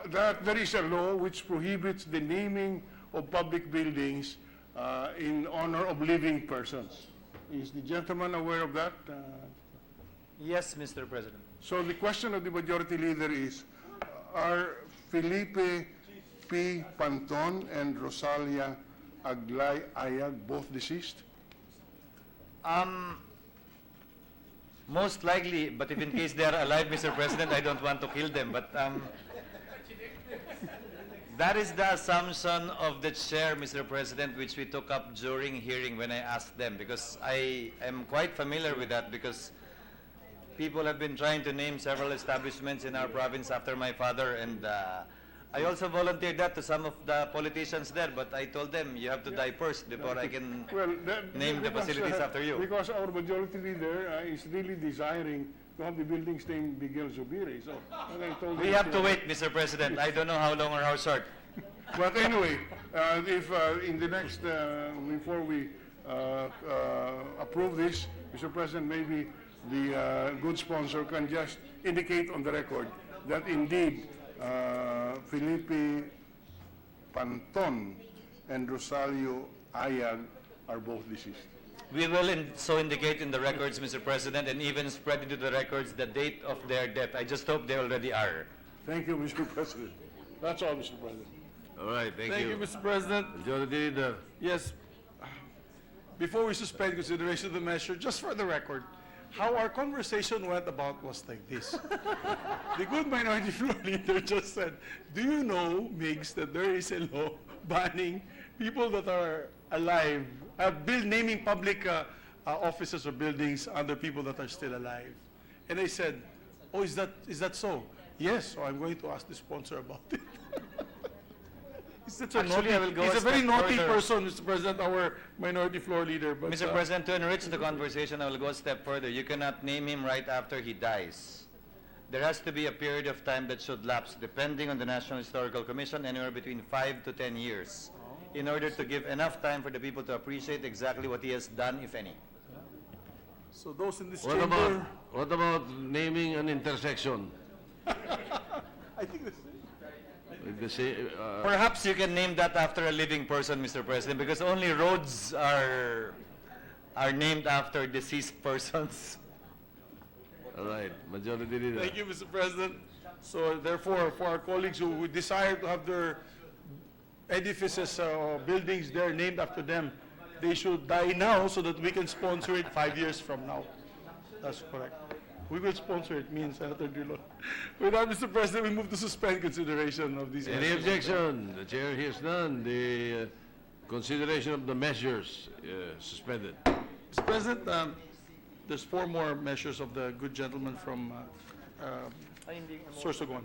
that there is a law which prohibits the naming of public buildings in honor of living persons. Is the gentleman aware of that? Yes, Mr. President. So the question of the Majority Leader is, are Felipe P. Panton and Rosalia Aglay Ayag both deceased? Most likely, but if in case they are alive, Mr. President, I don't want to kill them. But that is the assumption of the chair, Mr. President, which we took up during hearing when I asked them, because I am quite familiar with that, because people have been trying to name several establishments in our province after my father, and I also volunteered that to some of the politicians there, but I told them, you have to die first before I can name the facilities after you. Because our Majority Leader is really desiring to have the buildings named Miguel Zubiri. So, and I told We him have to wait, Mr. President. I don't know how long or how short. But anyway, if in the next, before we approve this, Mr. President, maybe the good sponsor can just indicate on the record that indeed Felipe Panton and Rosalio Ayag are both deceased. We will so indicate in the records, Mr. President, and even spread into the records the date of their death. I just hope they already are. Thank you, Mr. President. That's all, Mr. President. All right, thank Thank you, you. Mr. President. Majority Leader. Yes. Before we suspend consideration of the measure, just for the record, how our conversation went about was like this. The good minority floor leader just said, do you know, Migs, that there is a law banning people that are alive, naming public offices or buildings under people that are still alive? And I said, oh, is that so? Yes, so I'm going to ask the sponsor about it. He's such a Actually, naughty, I will go he's a a very step naughty further. person, Mr. President, our minority floor leader. But, Mr. President, to enrich the conversation, I will go a step further. You cannot name him right after he dies. There has to be a period of time that should lapse, depending on the National Historical Commission, anywhere between 5 to 10 years, in order to give enough time for the people to appreciate exactly what he has done, if any. So those in this What chamber, about naming an intersection? I think this, With the same, Perhaps you can name that after a living person, Mr. President, because only roads are named after deceased persons. all right, Majority Leader. thank you, Mr. President. So therefore, for our colleagues who desire to have their edifices or buildings there named after them, they should die now so that we can sponsor it 5 years from now. That's correct. We will sponsor it, me and Senator Drilon. With that, Mr. President, we move to suspend consideration of these Any measures. objection? The chair hears none. The consideration of the measures suspended. Mr. President, there's 4 more measures of the good gentleman from Sorsogon.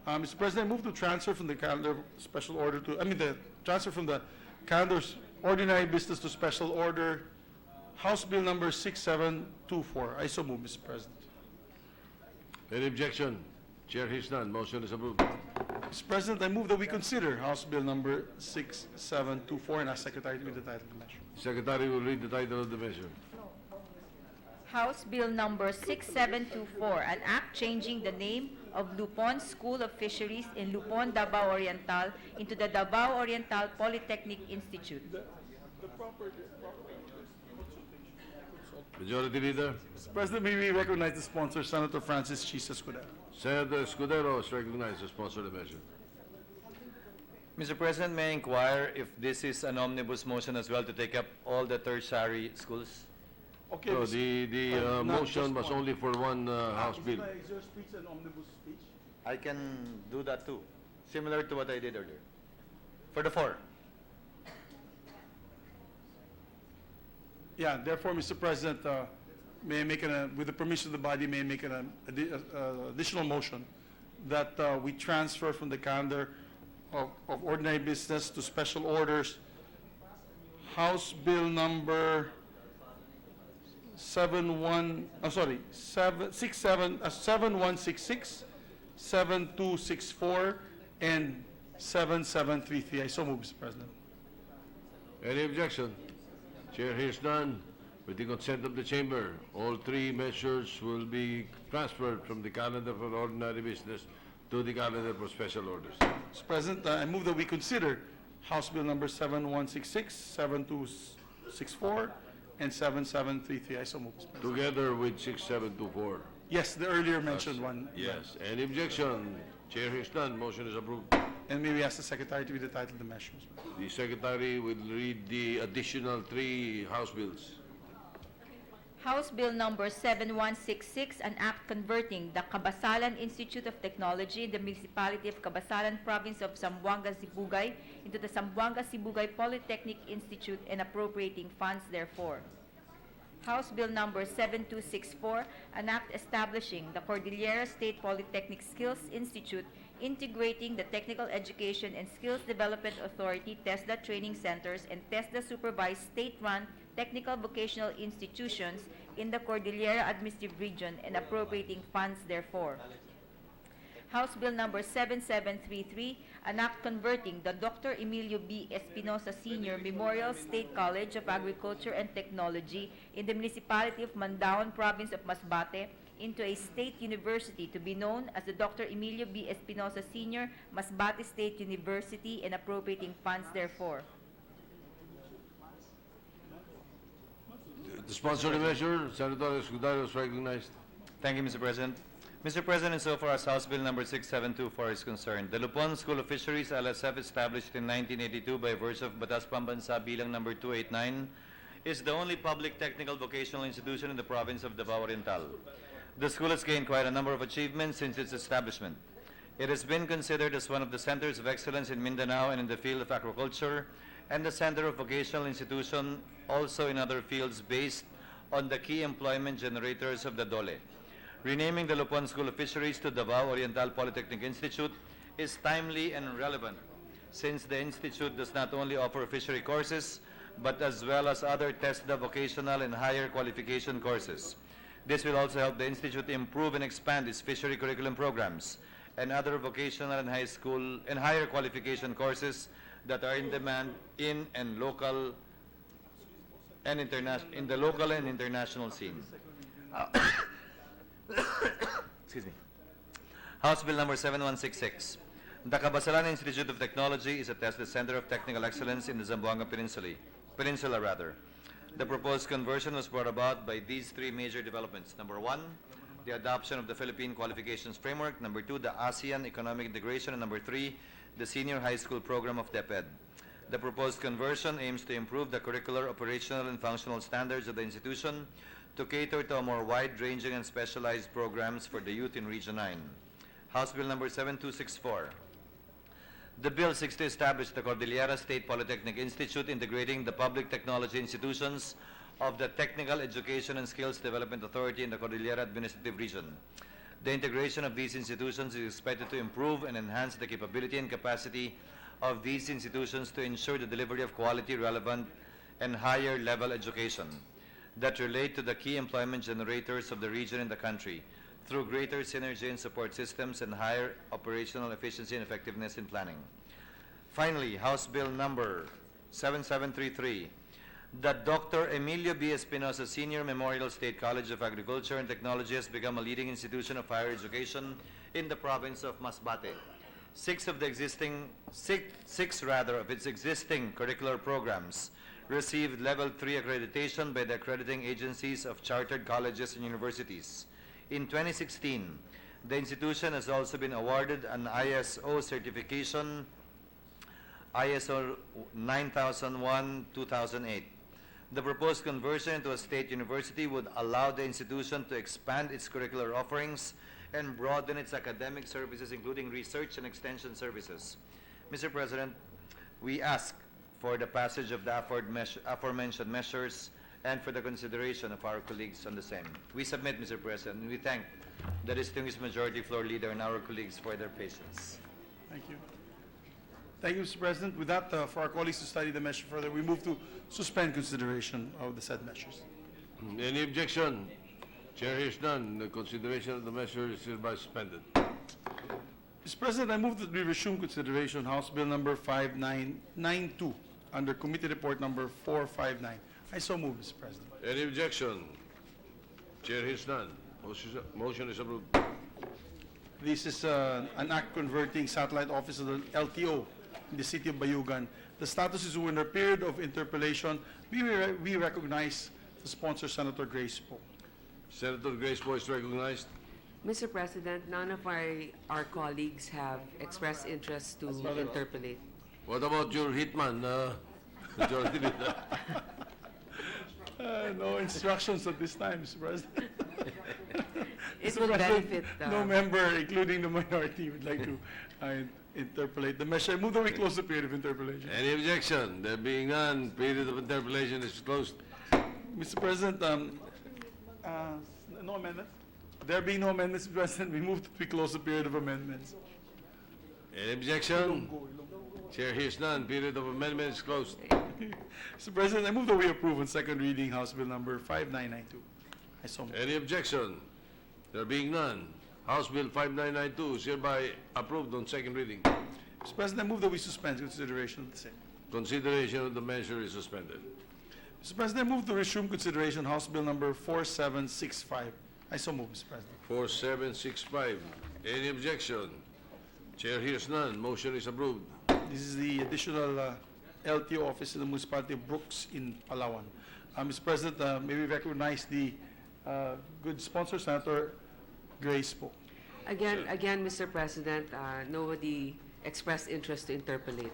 Mr. President, I move to transfer from the calendar special order to, transfer from the calendar's ordinary business to special order, House Bill number 6724. I so move, Mr. President. Any objection? Chair hears none. Motion is approved. Mr. President, I move that we consider House Bill number 6724 and ask Secretary to read the title of the measure. Secretary will read the title of the measure. House Bill number 6724, an act changing the name of Lupon School of Fisheries in Lupon, Davao Oriental into the Davao Oriental Polytechnic Institute. Majority Leader. Mr. President, may we recognize the sponsor, Senator Francis Chisa Escudero. Senator Escudero is recognized to sponsor the measure. Mr. President, may I inquire if this is an omnibus motion as well to take up all the tertiary schools? Okay, So Mr. the not motion just was one. only for one House bill. Is your speech an omnibus speech? I can do that too, similar to what I did earlier. For the 4. Yeah, therefore, Mr. President, may I make with the permission of the body, may I make an additional motion that we transfer from the calendar of ordinary business to special orders, House Bill number 7166, 7264, and 7733. I so move, Mr. President. Any objection? Chair hears none. With the consent of the chamber, all 3 measures will be transferred from the calendar for ordinary business to the calendar for special orders. Mr. President, I move that we consider House Bill number 7166, 7264, and 7733. I so move, Mr. President. Together with 6724. Yes, the earlier mentioned one. Yes. Any objection? Chair hears none. Motion is approved. And may we ask the Secretary to read the title of the measure, Mr. President. The Secretary will read the additional 3 House bills. House Bill number 7166, an act converting the Cabasalan Institute of Technology in the municipality of Cabasalan, province of Zamboanga, Sibugay, into the Zamboanga Sibugay Polytechnic Institute and appropriating funds therefore. House Bill number 7264, an act establishing the Cordillera State Polytechnic Skills Institute, integrating the Technical Education and Skills Development Authority TESDA training centers and TESDA supervised state-run technical vocational institutions in the Cordillera Administrative Region and appropriating funds therefore. House Bill Number 7733, an act converting the Dr. Emilio B. Espinosa Sr. Memorial State College of Agriculture and Technology in the municipality of Mandaon, province of Masbate, into a state university to be known as the Dr. Emilio B. Espinosa Sr. Masbate State University and appropriating funds therefor. To sponsor the measure, Senator Escudero is recognized. Thank you, Mr. President. Mr. President, insofar as House Bill number 6724 is concerned, the Lupon School of Fisheries, LSF, established in 1982 by virtue of Batas Pambansa Bilang number 289, is the only public technical vocational institution in the province of Davao Oriental. The school has gained quite a number of achievements since its establishment. It has been considered as one of the centers of excellence in Mindanao and in the field of agriculture, and the center of vocational institution also in other fields based on the key employment generators of the DOLE. Renaming the Lupon School of Fisheries to Davao Oriental Polytechnic Institute is timely and relevant, since the institute does not only offer fishery courses, but as well as other TESDA vocational and higher qualification courses. This will also help the institute improve and expand its fishery curriculum programs and other vocational and high school and higher qualification courses that are in demand in and local and in the local and international scene. Excuse me. House Bill number 7166. The Cabasalan Institute of Technology is a tested center of technical excellence in the Zamboanga Peninsula. The proposed conversion was brought about by these three major developments. Number one, the adoption of the Philippine Qualifications Framework. Number two, the ASEAN Economic Integration. And number three, the Senior High School Program of DepEd. The proposed conversion aims to improve the curricular, operational, and functional standards of the institution to cater to a more wide-ranging and specialized programs for the youth in Region 9. House Bill number 7264. The bill seeks to establish the Cordillera State Polytechnic Institute, integrating the public technology institutions of the Technical Education and Skills Development Authority in the Cordillera Administrative Region. The integration of these institutions is expected to improve and enhance the capability and capacity of these institutions to ensure the delivery of quality, relevant, and higher level education that relate to the key employment generators of the region and the country through greater synergy and support systems and higher operational efficiency and effectiveness in planning. Finally, House Bill number 7733, the Dr. Emilio B. Espinosa Sr. Memorial State College of Agriculture and Technology has become a leading institution of higher education in the province of Masbate. Six of its existing curricular programs received Level 3 accreditation by the accrediting agencies of chartered colleges and universities. In 2016, the institution has also been awarded an ISO certification, ISO 9001-2008. The proposed conversion into a state university would allow the institution to expand its curricular offerings and broaden its academic services, including research and extension services. Mr. President, we ask for the passage of the aforementioned measures and for the consideration of our colleagues on the same. We submit, Mr. President, and we thank the distinguished Majority Floor Leader and our colleagues for their patience. Thank you. Thank you, Mr. President. With that, for our colleagues to study the measure further, we move to suspend consideration of the said measures. Any objection? Chair hears none. The consideration of the measure is hereby suspended. Mr. President, I move that we resume consideration House Bill number 5992 under Committee Report number 459. I so move, Mr. President. Any objection? Chair hears none. Motion is approved. This is an act converting satellite office of the LTO in the city of Bayugan. The status is under period of interpellation. We recognize the sponsor, Senator Grace Poe. Senator Grace Poe is recognized. Mr. President, none of our colleagues have expressed interest to interpellate. What about your hitman, Majority Leader? No instructions at this time, Mr. President. It Mr. will President, benefit. no member, including the minority, would like to interpolate the measure. I move that we close the period of interpolation. Any objection? There being none, period of interpellation is closed. Mr. President, no amendments? There being no amendments, Mr. President, we move that we close the period of amendments. Any objection? Chair hears none. Period of amendment is closed. Mr. President, I move that we approve on second reading House Bill number 5992. I so move. Any objection? There being none, House Bill 5992 is hereby approved on second reading. Mr. President, I move that we suspend consideration of the same. Consideration of the measure is suspended. Mr. President, I move to resume consideration House Bill number 4765. I so move, Mr. President. 4765. Any objection? Chair hears none. Motion is approved. This is the additional LTO office in the municipality of Brooks in Palawan. Mr. President, may we recognize the good sponsor, Senator Grace po. Again, Mr. President, nobody expressed interest to interpolate.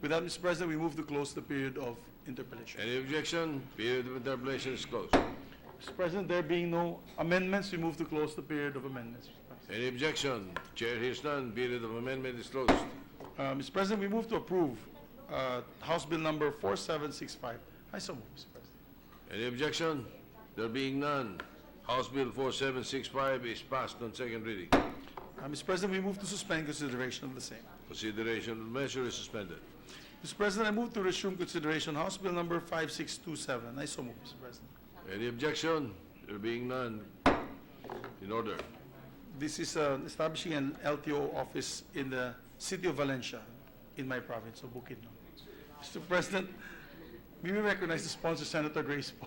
With that, Mr. President, we move to close the period of interpellation. Any objection? Period of interpellation is closed. Mr. President, there being no amendments, we move to close the period of amendments. Any objection? Chair hears none. Period of amendment is closed. Mr. President, we move to approve House Bill number 4765. I so move, Mr. President. Any objection? There being none, House Bill 4765 is passed on second reading. Mr. President, we move to suspend consideration of the same. Consideration of the measure is suspended. Mr. President, I move to resume consideration House Bill number 5627. I so move, Mr. President. Any objection? There being none, in order. This is establishing an LTO office in the city of Valencia, in my province of Bukidnon. Mr. President, we will recognize the sponsor, Senator Grace po.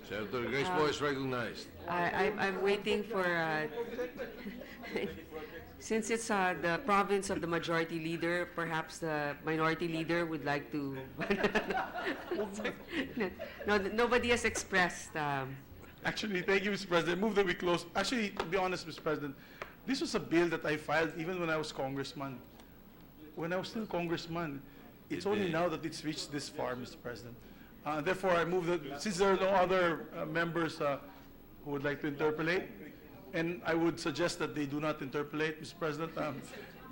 Senator Grace Poe is recognized. I'm waiting for, since it's the province of the majority leader, perhaps the minority leader would like to. No, nobody has expressed. Actually, thank you, Mr. President. Move that we close. Actually, to be honest, Mr. President, this was a bill that I filed even when I was congressman. When I was still congressman, it's only now that it's reached this far, Mr. President. Therefore, I move that, since there are no other members who would like to interpolate, and I would suggest that they do not interpolate, Mr. President,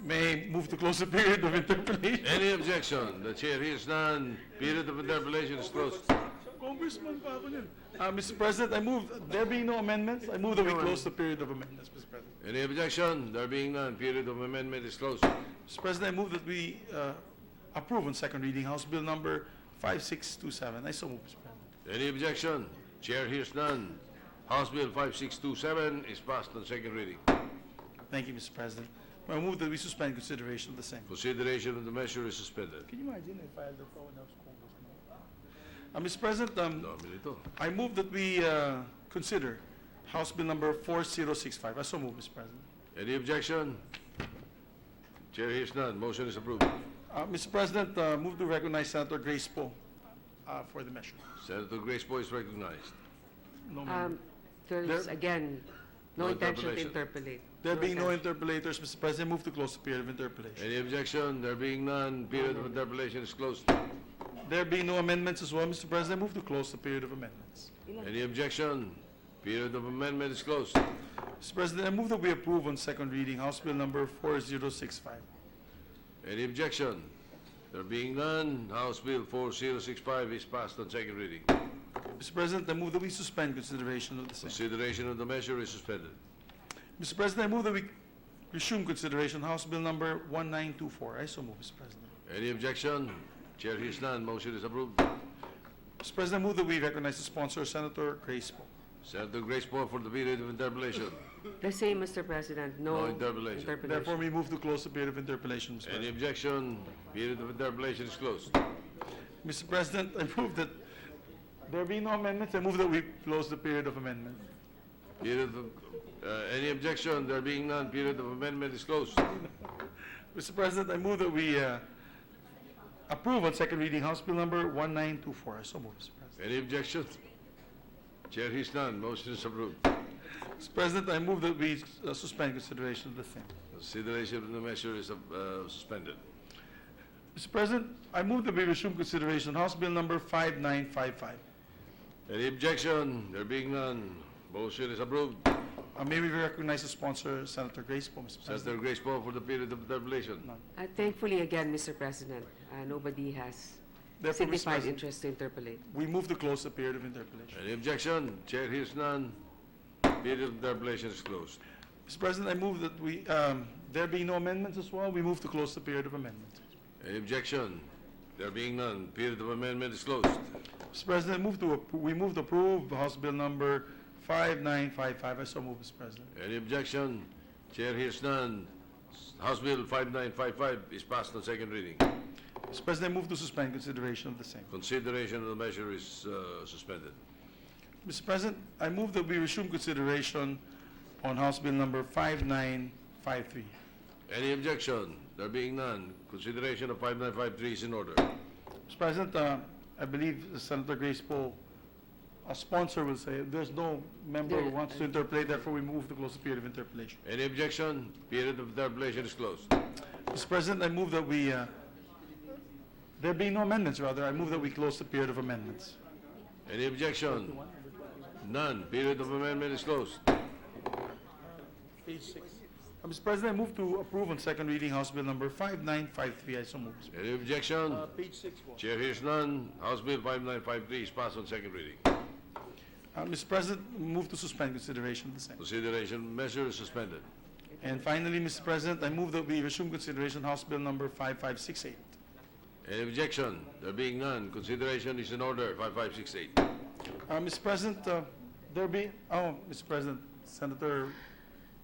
may move to close the period of interpolation. Any objection? The chair hears none. Period of interpellation is closed. Congressman pa ako niyan. Mr. President, I move, there being no amendments, I move that we close the period of amendments, Mr. President. Any objection? There being none, period of amendment is closed. Mr. President, I move that we approve on second reading House Bill number 5627. I so move, Mr. President. Any objection? Chair hears none. House Bill 5627 is passed on second reading. Thank you, Mr. President. I move that we suspend consideration of the same. Consideration of the measure is suspended. Can you imagine I filed that when I was congressman? Mr. President, Dami nito. I move that we consider House Bill number 4065. I so move, Mr. President. Any objection? Chair hears none. Motion is approved. Mr. President, move to recognize Senator Grace Poe for the measure. Senator Grace Poe is recognized. No member. There's, again, no No intention to interpolation. interpolate. There being no interpolators, Mr. President, move to close the period of interpolation. Any objection? There being none, period of interpolation is closed. There being no amendments as well, Mr. President, move to close the period of amendments. Any objection? Period of amendment is closed. Mr. President, I move that we approve on second reading House Bill number 4065. Any objection? There being none, House Bill 4065 is passed on second reading. Mr. President, I move that we suspend consideration of the same. Consideration of the measure is suspended. Mr. President, I move that we resume consideration House Bill number 1924. I so move, Mr. President. Any objection? Chair hears none. Motion is approved. Mr. President, I move that we recognize the sponsor, Senator Grace Poe. Senator Grace Poe for the period of interpolation. The same, Mr. President, No no interpolation. Therefore, we move to close the period of interpolation, Mr. Any President. objection? Period of interpolation is closed. Mr. President, I move that there be no amendments. I move that we close the period of amendment. Period of, any objection? There being none, period of amendment is closed. Mr. President, I move that we approve on second reading House Bill number 1924. I so move, Mr. President. Any objection? Chair hears none. Motion is approved. Mr. President, I move that we suspend consideration of the same. Consideration of the measure is suspended. Mr. President, I move that we resume consideration House Bill number 5955. Any objection? There being none, motion is approved. May we recognize the sponsor, Senator Grace Poe, Mr. President. Senator Grace Poe for the period of interpolation. Thankfully, again, Mr. President, nobody has Therefore, Mr. signified President, interest to interpolate. we move to close the period of interpolation. Any objection? Chair hears none. Period of interpolation is closed. Mr. President, I move that we, there be no amendments as well, we move to close the period of amendment. Any objection? There being none, period of amendment is closed. Mr. President, we move to approve House Bill number 5955. I so move, Mr. President. Any objection? Chair hears none. House Bill 5955 is passed on second reading. Mr. President, I move to suspend consideration of the same. Consideration of the measure is suspended. Mr. President, I move that we resume consideration on House Bill number 5953. Any objection? There being none, consideration of 5953 is in order. Mr. President, I believe Senator Grace Poe, a sponsor, will say there's no member who wants to interpolate, therefore we move to close the period of interpolation. Any objection? Period of interpolation is closed. Mr. President, I move that we, there being no amendments, rather, I move that we close the period of amendments. Any objection? None. Period of amendment is closed. Page 6. Mr. President, I move to approve on second reading House Bill number 5953. I so move. Any objection? Page 6. Chair hears none. House Bill 5953 is passed on second reading. Mr. President, move to suspend consideration of the same. Consideration measure is suspended. And finally, Mr. President, I move that we resume consideration House Bill number 5568. Any objection? There being none, consideration is in order. 5568. Mr. President, Mr. President, Senator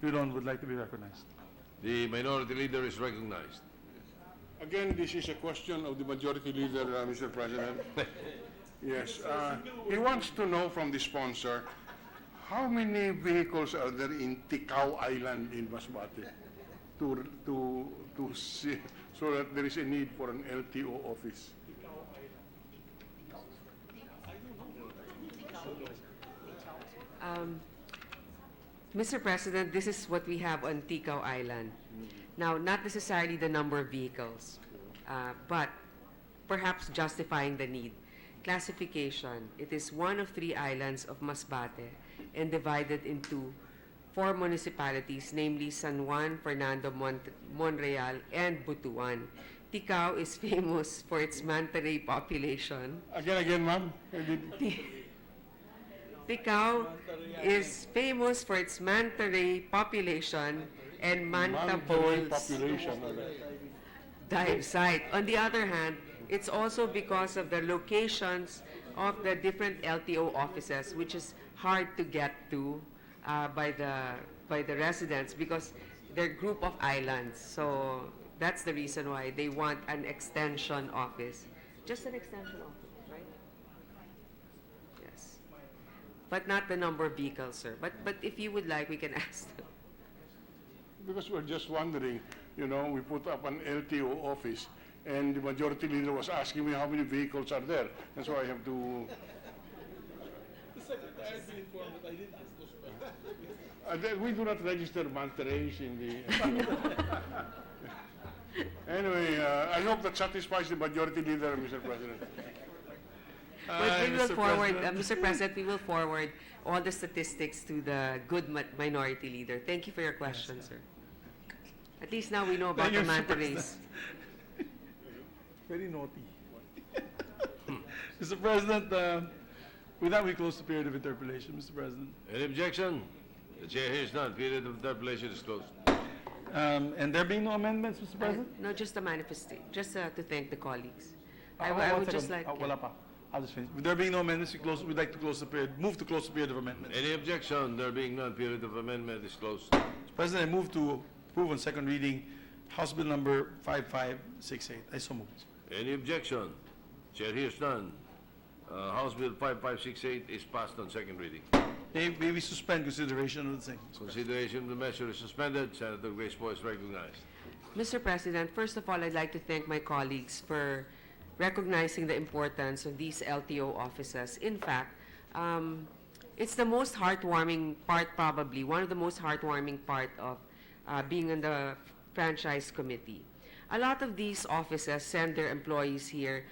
Dudon would like to be recognized. The minority leader is recognized. Again, this is a question of the majority leader, Mr. President. Yes, he wants to know from the sponsor, how many vehicles are there in Ticao Island in Masbate to see, so that there is a need for an LTO office? Mr. President, this is what we have on Ticao Island. Now, not necessarily the number of vehicles, but perhaps justifying the need. Classification, it is one of 3 islands of Masbate and divided into 4 municipalities, namely San Juan, Fernando, Monreal, and Butuan. Ticao is famous for its manta ray population. Again, ma'am. Ticao is famous for its manta ray population and manta poles Population. dive site. On the other hand, it's also because of the locations of the different LTO offices, which is hard to get to by the residents because they're group of islands. So that's the reason why they want an extension office. Just an extension office, right? Yes. But not the number of vehicles, sir. But if you would like, we can ask them. Because we're just wondering, we put up an LTO office, and the majority leader was asking me how many vehicles are there, and so I have to... The Secretary has been informed that I didn't ask those questions. We do not register manta rays in the... Anyway, I hope that satisfies the majority leader, Mr. President. But we will Mr. forward, President. Mr. President, we will forward all the statistics to the good minority leader. Thank you for your question, sir. At least now we know about Thank you, the Mr. manta President. rays. Very naughty. Mr. President, with that, we close the period of interpolation, Mr. President. Any objection? The chair hears none. Period of interpolation is closed. And there being no amendments, Mr. President? No, just a manifestation, just to thank the colleagues. I One would just second. like... Wala pa. I'll just finish. With there being no amendments, we'd like to close the period, move to close the period of amendments. Any objection? There being none, period of amendment is closed. Mr. President, I move to approve on second reading House Bill number 5568. I so move. Any objection? Chair hears none. House Bill 5568 is passed on second reading. May we suspend consideration of the same? Consideration of the measure is suspended. Senator Grace Poe is recognized. Mr. President, first of all, I'd like to thank my colleagues for recognizing the importance of these LTO offices. In fact, it's the most heartwarming part, probably, one of the most heartwarming part of being in the franchise committee. A lot of these offices send their employees here.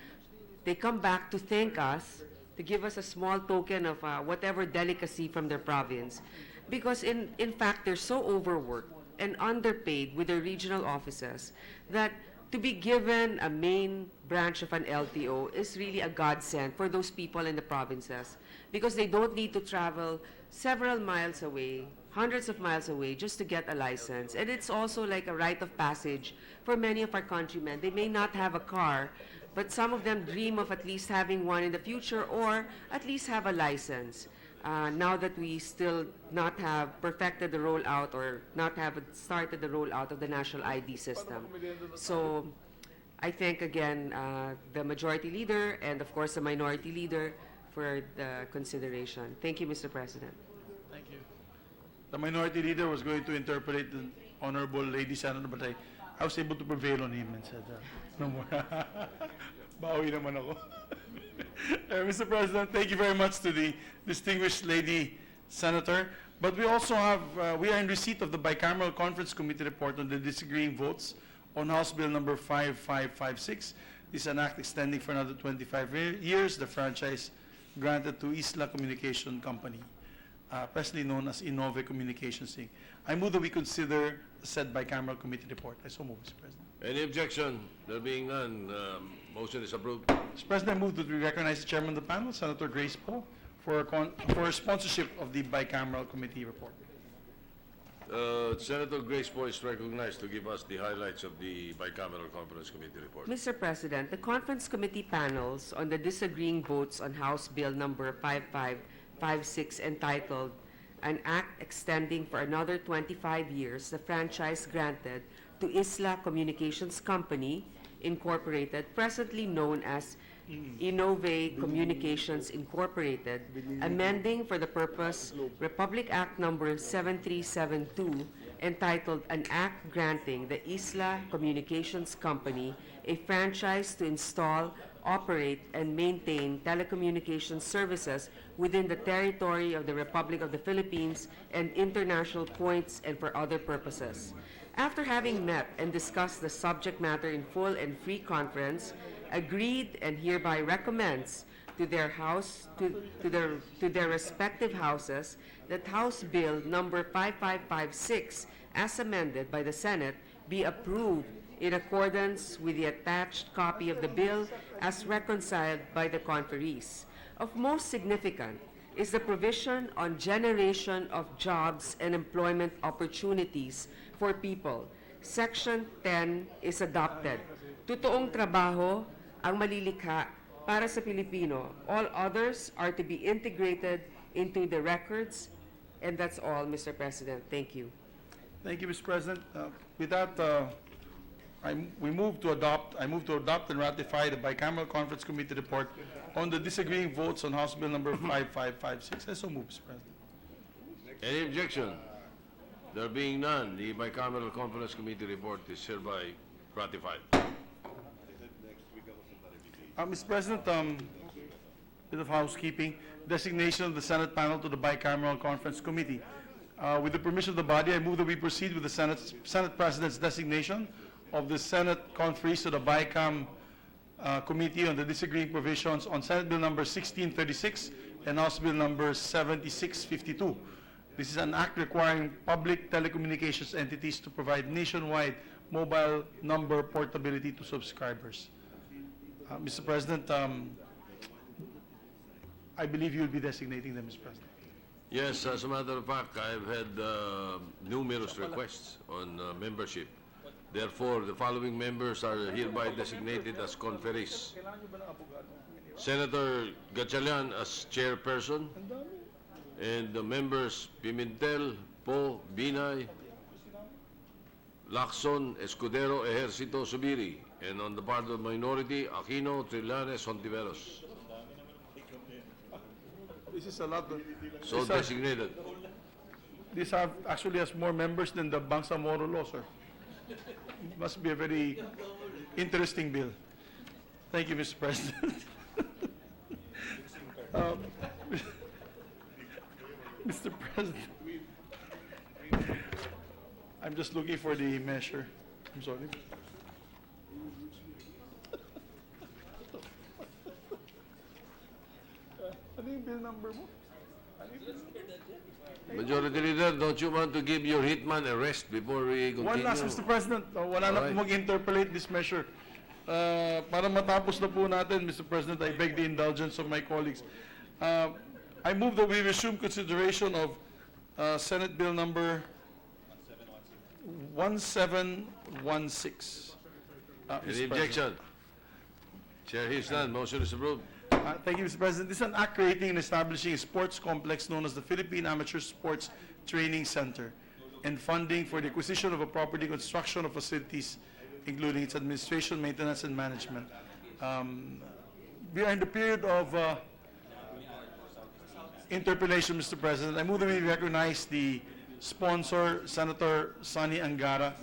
They come back to thank us, to give us a small token of whatever delicacy from their province. Because in fact, they're so overworked and underpaid with their regional offices that to be given a main branch of an LTO is really a godsend for those people in the provinces because they don't need to travel several miles away, hundreds of miles away just to get a license. And it's also like a rite of passage for many of our countrymen. They may not have a car, but some of them dream of at least having one in the future or at least have a license. now that we still not have perfected the rollout or not have started the rollout of the national ID system. So I thank again the majority leader and of course the minority leader for the consideration. Thank you, Mr. President. Thank you. The minority leader was going to interpolate the honorable lady senator, but I was able to prevail on him and said, no more. Bawi naman ako. Mr. President, thank you very much to the distinguished lady senator. But we also have, we are in receipt of the bicameral conference committee report on the disagreeing votes on House Bill number 5556. This is an act extending for another 25 years the franchise granted to Isla Communication Company, presently known as Innovate Communications Inc. I move that we consider said bicameral committee report. I so move, Mr. President. Any objection? There being none, motion is approved. Mr. President, I move that we recognize the chairman of the panel, Senator Grace Poe, for sponsorship of the bicameral committee report. Senator Grace Poe is recognized to give us the highlights of the bicameral conference committee report. Mr. President, the conference committee panels on the disagreeing votes on House Bill number 5556 entitled An Act Extending for Another 25 Years the Franchise Granted to Isla Communications Company, Incorporated, presently known as Innovate Communications Incorporated, amending for the purpose Republic Act number 7372, entitled An Act Granting the Isla Communications Company a franchise to install, operate, and maintain telecommunications services within the territory of the Republic of the Philippines and international points and for other purposes. After having met and discussed the subject matter in full and free conference, agreed and hereby recommends to their respective houses that House Bill number 5556, as amended by the Senate, be approved in accordance with the attached copy of the bill as reconciled by the conferees. Of most significant is the provision on generation of jobs and employment opportunities for people. Section 10 is adopted. Totoong trabaho ang malilikha para sa Pilipino. All others are to be integrated into the records. And that's all, Mr. President. Thank you. Thank you, Mr. President. With that, I move to adopt and ratify the bicameral conference committee report on the disagreeing votes on House Bill number 5556. I so move, Mr. President. Any objection? There being none, the bicameral conference committee report is hereby ratified. Mr. President, bit of housekeeping. Designation of the Senate panel to the bicameral conference committee. With the permission of the body, I move that we proceed with the Senate President's designation of the Senate conferees to the BICAM Committee on the disagreeing provisions on Senate Bill number 1636 and House Bill number 7652. This is an act requiring public telecommunications entities to provide nationwide mobile number portability to subscribers. Mr. President, I believe you will be designating them, Mr. President. Yes, as a matter of fact, I've had numerous requests on membership. Therefore, the following members are hereby designated as conferees. Senator Gatchalian as chairperson, and the members Pimentel, Poe, Binay, Lacson, Escudero, Ejercito, Subiri, and on the part of the minority, Aquino, Trillanes, Hontiveros. This is a lot. So designated. This actually has more members than the Bangsamoro law, sir. Must be a very interesting bill. Thank you, Mr. President. Mr. President, I'm just looking for the measure. I'm sorry. Ano yung bill number mo? Majority Leader, don't you want to give your hitman a rest before we continue? One last, Mr. President. Wala na Alright. po mag-interpolate this measure. Para matapos na po natin, Mr. President, I beg the indulgence of my colleagues. I move that we resume consideration of Senate Bill number 1716. Any objection? Chair hears none. Motion is approved. Thank you, Mr. President. This is an act creating and establishing a sports complex known as the Philippine Amateur Sports Training Center and funding for the acquisition of a property, construction of facilities, including its administration, maintenance, and management. We are in the period of interpellation, Mr. President. I move that we recognize the sponsor, Senator Sonny Angara,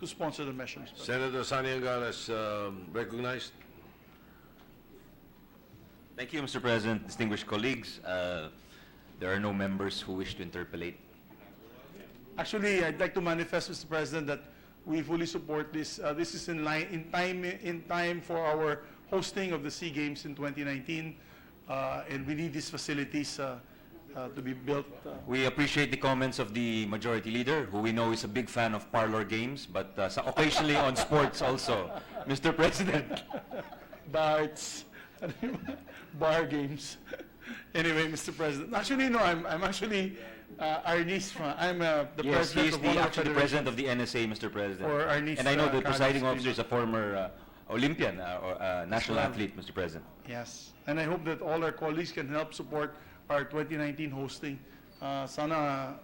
to sponsor the measure, Mr. President. Senator Sani Angara is recognized. Thank you, Mr. President. Distinguished colleagues, there are no members who wish to interpellate. Actually, I'd like to manifest, Mr. President, that we fully support this. This is in time for our hosting of the SEA Games in 2019, and we need these facilities to be built. We appreciate the comments of the Majority Leader, who we know is a big fan of parlor games, but occasionally on sports also. Mr. President. Darts, bar games. Anyway, Mr. President. Actually, no, I'm actually Arnis. I'm the Yes, he president is of one of the actually the president of the NSA, Mr. President. For Arnis, and I know the Carlos presiding Pino. officer is a former Olympian or national Islam. athlete, Mr. President. Yes, and I hope that all our colleagues can help support our 2019 hosting. Sana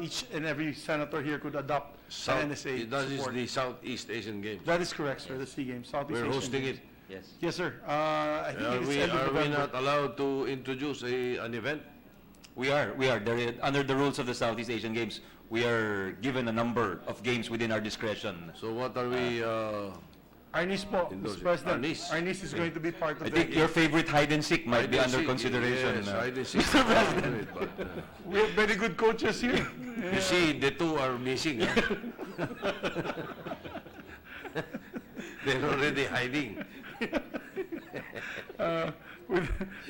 each and every senator here could adopt an NSA That is support. the Southeast Asian Games. That is correct, sir. The SEA Games, Southeast We're Asian hosting Games. it. Yes. Yes, sir. I think it's end of Are we November. not allowed to introduce an event? We are. Under the rules of the Southeast Asian Games, we are given a number of games within our discretion. So what are we? Arnis po, Endorse Mr. it. President. Arnis. Arnis is going to be part of I the think your favorite hide and seek might be hide and under seek, consideration. Yes, hide and seek. Mr. President. But, We have very good coaches here. you see, the two are missing. Huh? They're already hiding. With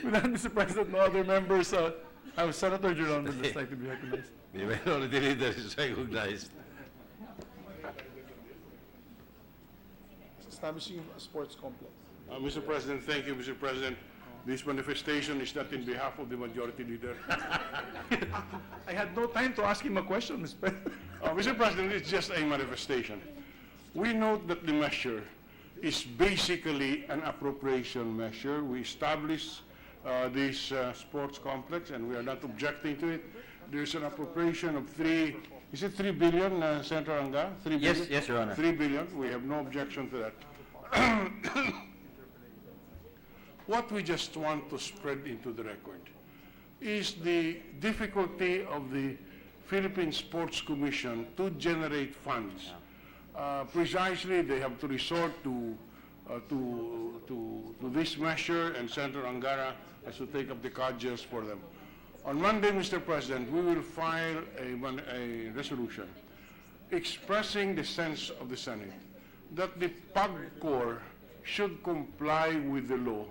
that, Mr. President, no other members. Senator Duran would just like to be recognized. The minority leader is recognized. Establishing a sports complex. Mr. President, thank you, Mr. President. This manifestation is not in behalf of the Majority Leader. I had no time to ask him a question, Mr. President. Mr. President, it's just a manifestation. We note that the measure is basically an appropriation measure. We established this sports complex, and we are not objecting to it. There's an appropriation of is it 3 billion, Senator Anga? 3 billion? Yes, yes, Your Honor. 3 billion. We have no objection to that. What we just want to spread into the record is the difficulty of the Philippine Sports Commission to generate funds. Precisely, they have to resort to this measure, and Senator Angara has to take up the cudgels for them. On Monday, Mr. President, we will file a resolution expressing the sense of the Senate that the PAGCOR should comply with the law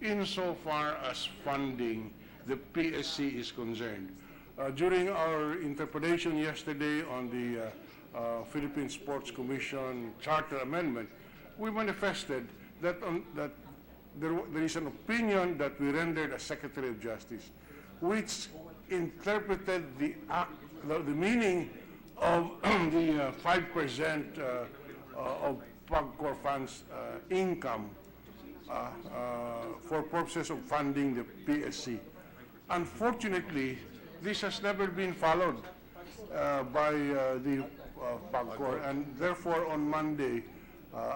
insofar as funding the PSC is concerned. During our interpretation yesterday on the Philippine Sports Commission Charter Amendment, we manifested that, there is an opinion that we rendered as Secretary of Justice, which interpreted the meaning of the 5% of PAGCOR funds income for purposes of funding the PSC. Unfortunately, this has never been followed by the PAGCOR, and therefore on Monday,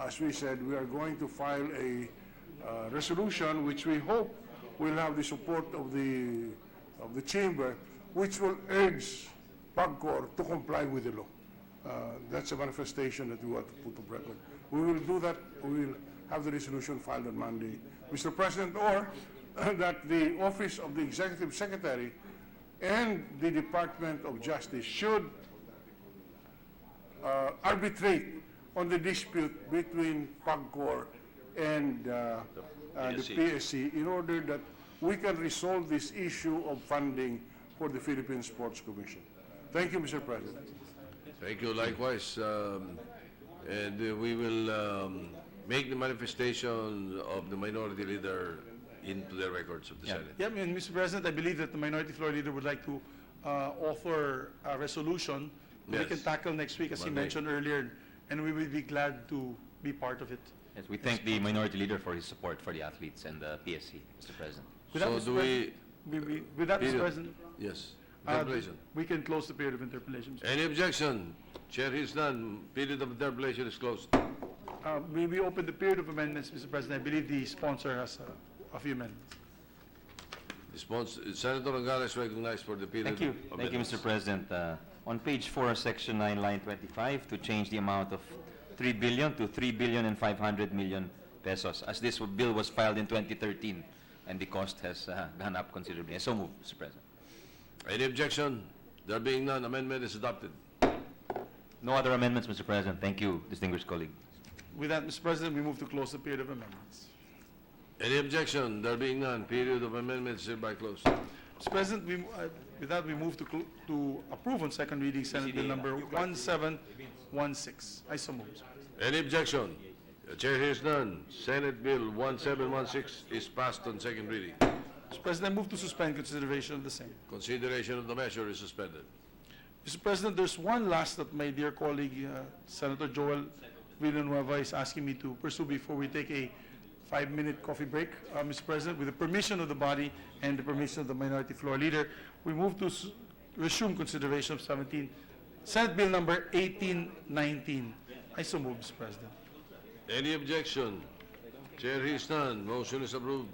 as we said, we are going to file a resolution which we hope will have the support of the chamber, which will urge PAGCOR to comply with the law. That's a manifestation that we want to put on record. We will do that. We will have the resolution filed on Monday, Mr. President, or that the Office of the Executive Secretary and the Department of Justice should arbitrate on the dispute between PAGCOR and the PSC in order that we can resolve this issue of funding for the Philippine Sports Commission. Thank you, Mr. President. Thank you likewise. And we will make the manifestation of the minority leader into the records of the Senate. Yeah, and Mr. President, I believe that the Minority Floor Leader would like to offer a resolution that we Yes. can tackle next week, as he Monday. mentioned earlier, and we will be glad to be part of it. Yes, we thank the Minority Leader for his support for the athletes and the PSC, Mr. President. With that, So Mr. do President, with that, Mr. Period. President, Yes, uh, interpellation. we can close the period of interpellation. Mr. Any objection? Chair hears none. Period of interpellation is closed. We open the period of amendments, Mr. President. I believe the sponsor has a few amendments. Senator Angara is recognized for the period. Thank you. of Thank you, amendments. Mr. President. On page 4, section 9, line 25, to change the amount of 3 billion to 3 billion and 500 million pesos, as this bill was filed in 2013, and the cost has gone up considerably. I so move, Mr. President. Any objection? There being none, amendment is adopted. No other amendments, Mr. President. Thank you, distinguished colleague. With that, Mr. President, we move to close the period of amendments. Any objection? There being none, period of amendments is hereby closed. Mr. President, with that, we move to approve on second reading Senate Bill number 1716. I so move, Mr. President. Any objection? The chair hears none. Senate Bill 1716 is passed on second reading. Mr. President, I move to suspend consideration of the same. Consideration of the measure is suspended. Mr. President, there's one last that my dear colleague, Senator Joel Villanueva, is asking me to pursue before we take a 5-minute coffee break. Mr. President, with the permission of the body and the permission of the Minority Floor Leader, we move to resume consideration of Senate Bill number 1819. I so move, Mr. President. Any objection? Chair hears none. Motion is approved.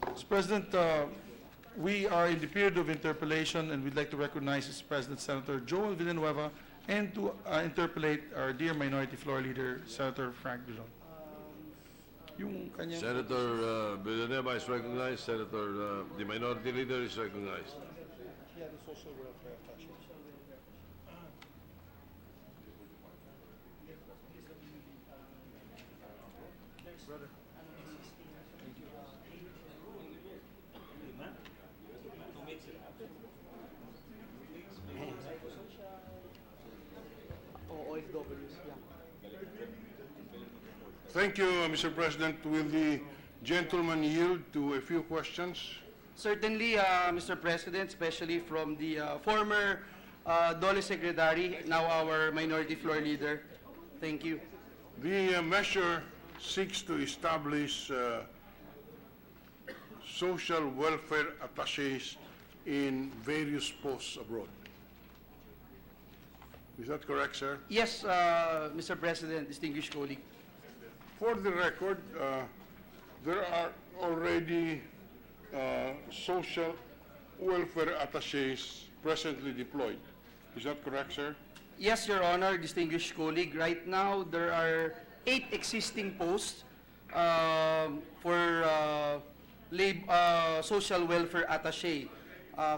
Mr. President, we are in the period of interpellation, and we'd like to recognize, Mr. President, Senator Joel Villanueva, and to interpellate our dear Minority Floor Leader, Senator Frank Dillon. Yung kanyang... Senator Villanueva is recognized. Senator, the Minority Leader is recognized. Thank you, Mr. President. Will the gentleman yield to a few questions? Certainly, Mr. President, especially from the former DOLE Secretary, now our Minority Floor Leader. Thank you. The measure seeks to establish social welfare attaches in various posts abroad. Is that correct, sir? Yes, Mr. President, distinguished colleague. For the record, there are already social welfare attaches presently deployed. Is that correct, sir? Yes, Your Honor, distinguished colleague. Right now, there are 8 existing posts for social welfare attaché,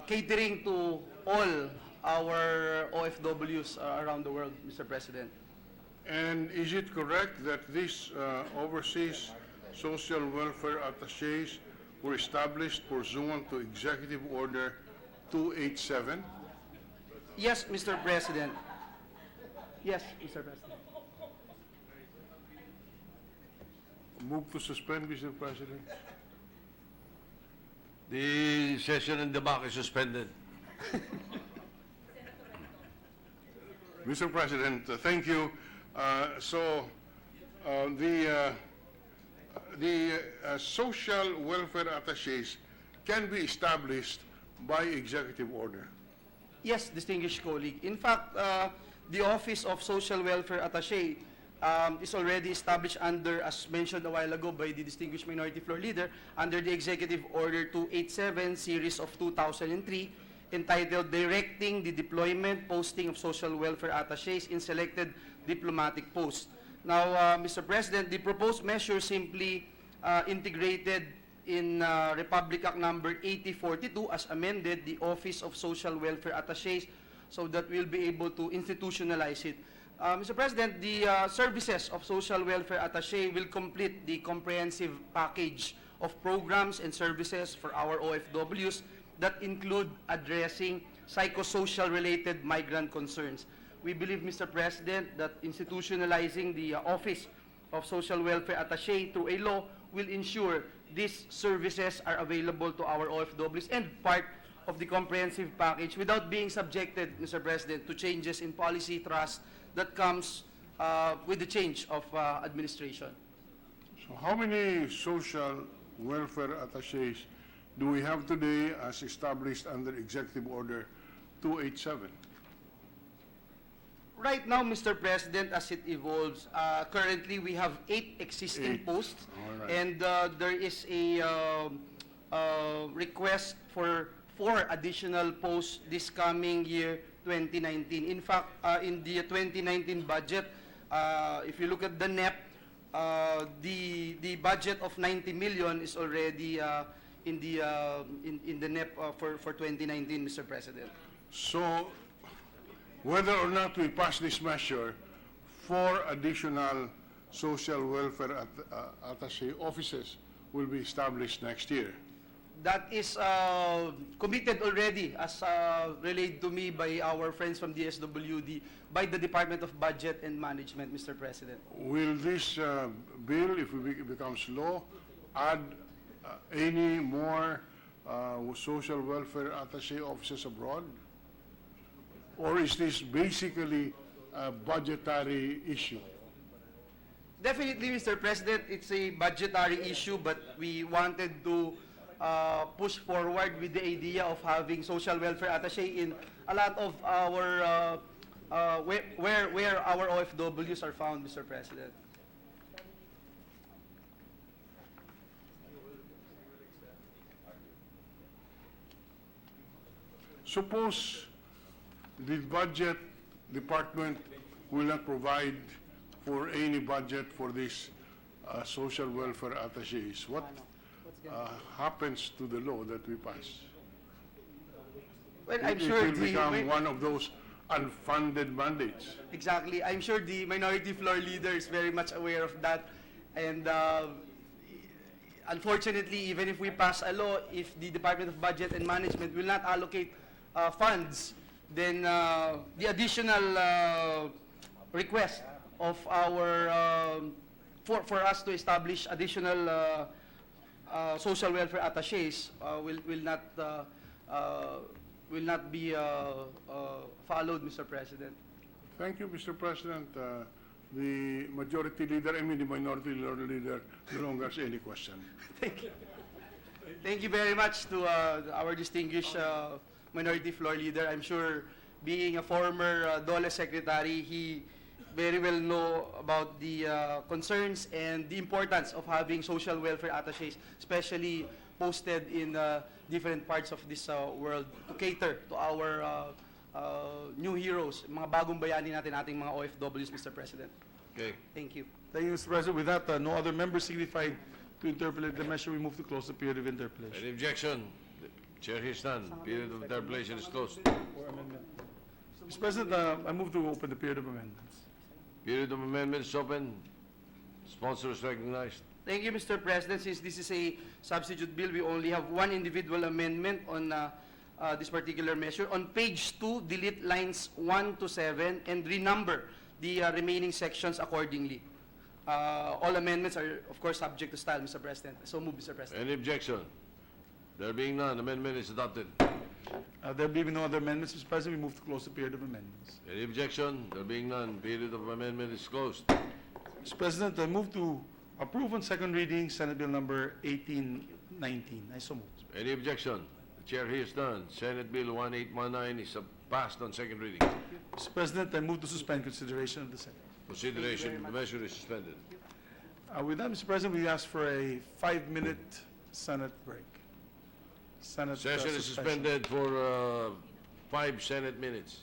catering to all our OFWs around the world, Mr. President. And is it correct that these overseas social welfare attaches were established pursuant to Executive Order 287? Yes, Mr. President. Yes, Mr. President. Move to suspend, Mr. President. The session and debate is suspended. Mr. President, thank you. The social welfare attaches can be established by executive order. Yes, distinguished colleague. In fact, the Office of Social Welfare Attaché is already established under, as mentioned a while ago by the distinguished Minority Floor Leader, under the Executive Order 287, Series of 2003, entitled Directing the Deployment, Posting of Social Welfare Attachés in Selected Diplomatic Posts. Now, Mr. President, the proposed measure simply integrated in Republic Act number 8042 as amended the Office of Social Welfare Attachés, so that we'll be able to institutionalize it. Mr. President, the services of social welfare attaché will complete the comprehensive package of programs and services for our OFWs that include addressing psychosocial related migrant concerns. We believe, Mr. President, that institutionalizing the Office of Social Welfare Attaché through a law will ensure these services are available to our OFWs and part of the comprehensive package without being subjected, Mr. President, to changes in policy trust that comes with the change of administration. So how many social welfare attaches do we have today as established under Executive Order 287? Right now, Mr. President, as it evolves, currently we have 8 existing 8. posts. All right. And there is a request for 4 additional posts this coming year, 2019. In fact, in the 2019 budget, if you look at the NEP, the budget of 90 million is already in the NEP for 2019, Mr. President. So whether or not we pass this measure, 4 additional social welfare attaché offices will be established next year. That is committed already, as relayed to me by our friends from DSWD, by the Department of Budget and Management, Mr. President. Will this bill, if it becomes law, add any more social welfare attaché offices abroad? Or is this basically a budgetary issue? Definitely, Mr. President, it's a budgetary issue, but we wanted to push forward with the idea of having social welfare attaché in a lot of our where our OFWs are found, Mr. President. Suppose the budget department will not provide for any budget for these social welfare attachés. What happens to the law that we pass? Well, I'm It sure will become one of those unfunded mandates. Exactly. I'm sure the minority floor leader is very much aware of that. And unfortunately, even if we pass a law, if the Department of Budget and Management will not allocate funds, then the additional request of our for us to establish additional social welfare attachés will not be followed, Mr. President. Thank you, Mr. President. The majority leader, I mean the minority leader, no longer has any question. Thank you. Thank you very much to our distinguished minority floor leader. I'm sure, being a former DOLE secretary, he very well know about the concerns and the importance of having social welfare attachés, especially posted in different parts of this world to cater to our new heroes, mga bagong bayani natin, ating mga OFWs, Mr. President. Okay. Thank you. Thank you, Mr. President. With that, no other member signified to interpolate the measure. We move to close the period of interpolation. Any objection? The chair hears none. Period of interpolation is closed. Mr. President, I move to open the period of amendments. Period of amendments open. Sponsor is recognized. Thank you, Mr. President. Since this is a substitute bill, we only have one individual amendment on this particular measure. On page 2, delete lines 1 to 7 and renumber the remaining sections accordingly. All amendments are, of course, subject to style, Mr. President. So move, Mr. President. Any objection? There being none, amendment is adopted. There being no other amendments, Mr. President, we move to close the period of amendments. Any objection? There being none, period of amendment is closed. Mr. President, I move to approve on second reading Senate Bill number 1819. I so move. Any objection? The chair hears none. Senate Bill 1819 is passed on second reading. Mr. President, I move to suspend consideration of the second. Consideration of the measure is suspended. With that, Mr. President, we ask for a 5-minute Senate break. Senate Session is suspension. suspended for 5 Senate minutes.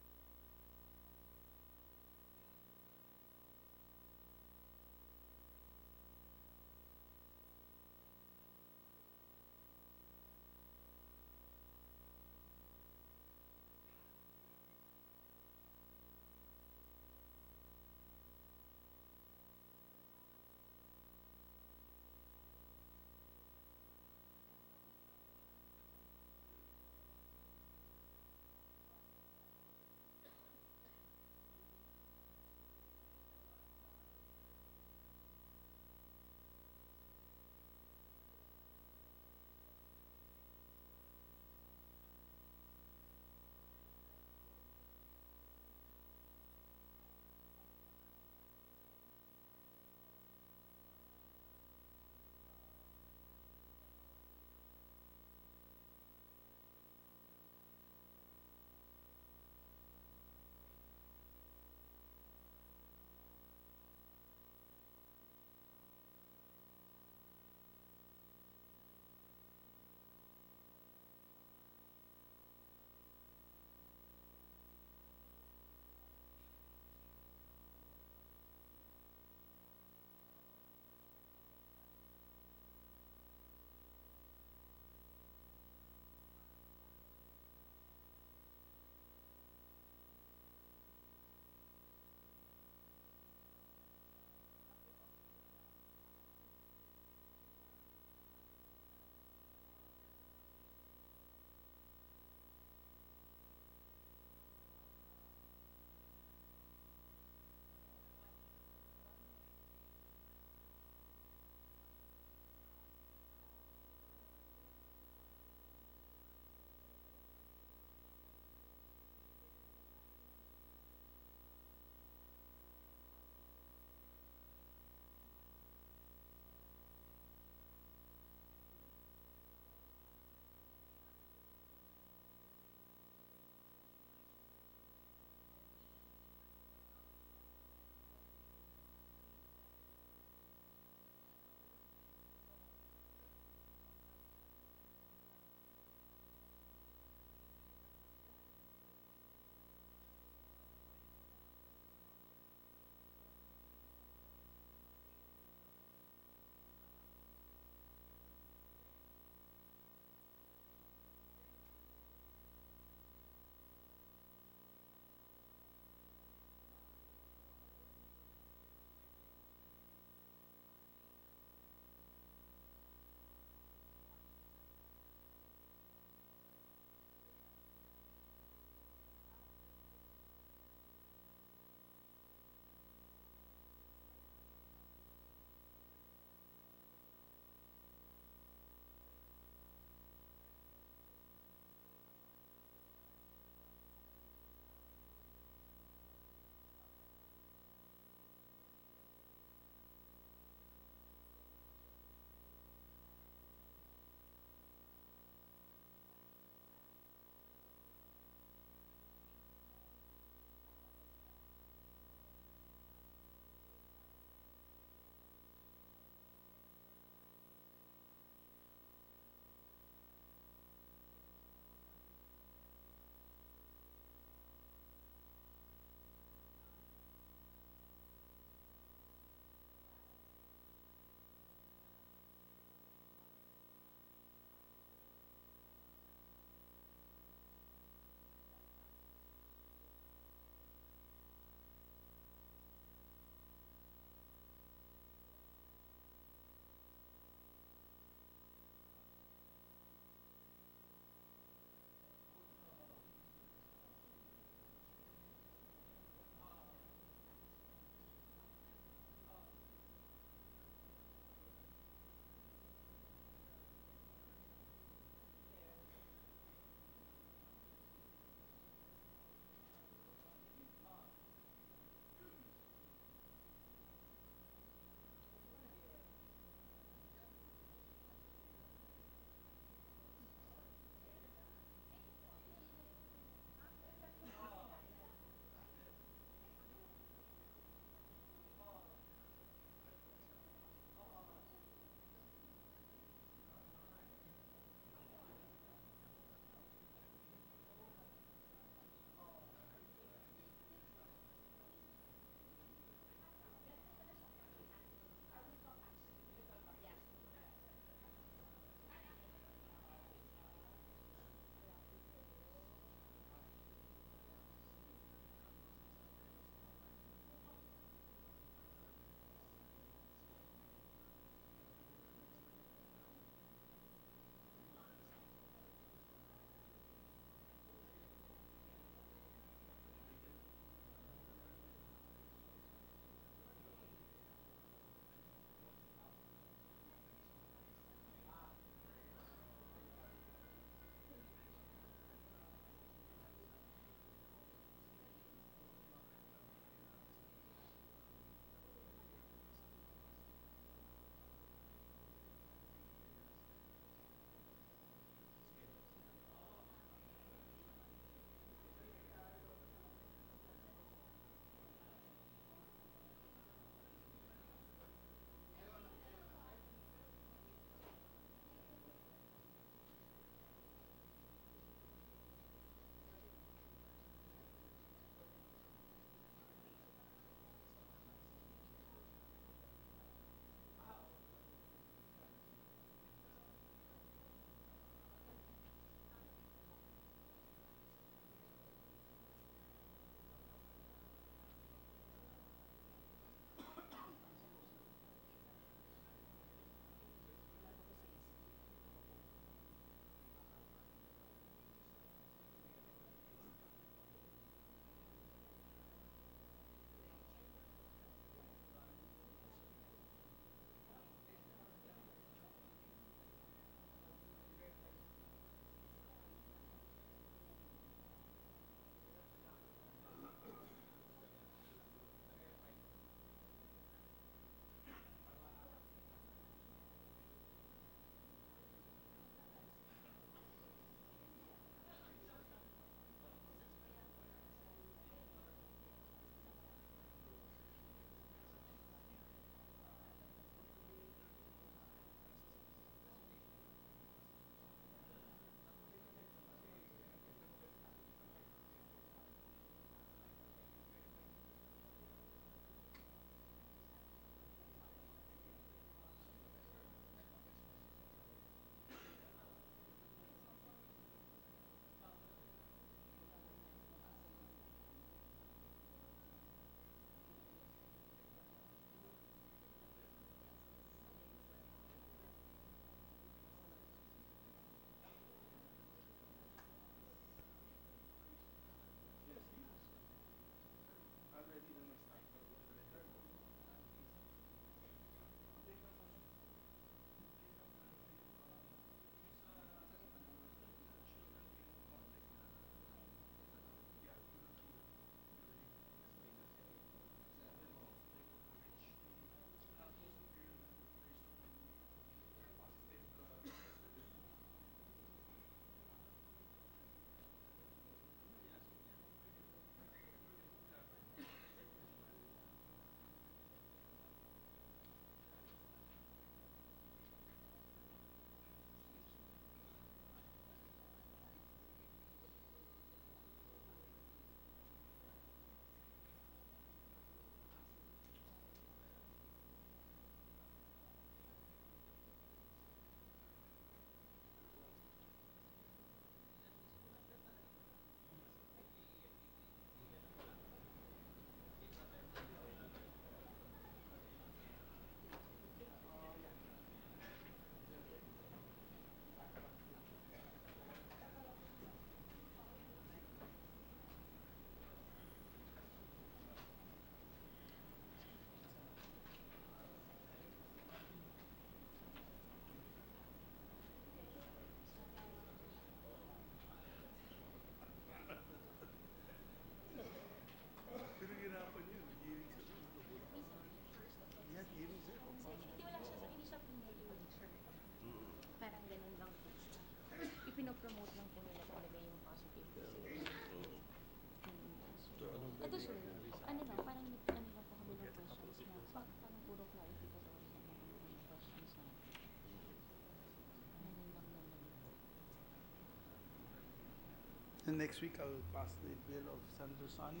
next week I'll pass the bill of Senator Sani,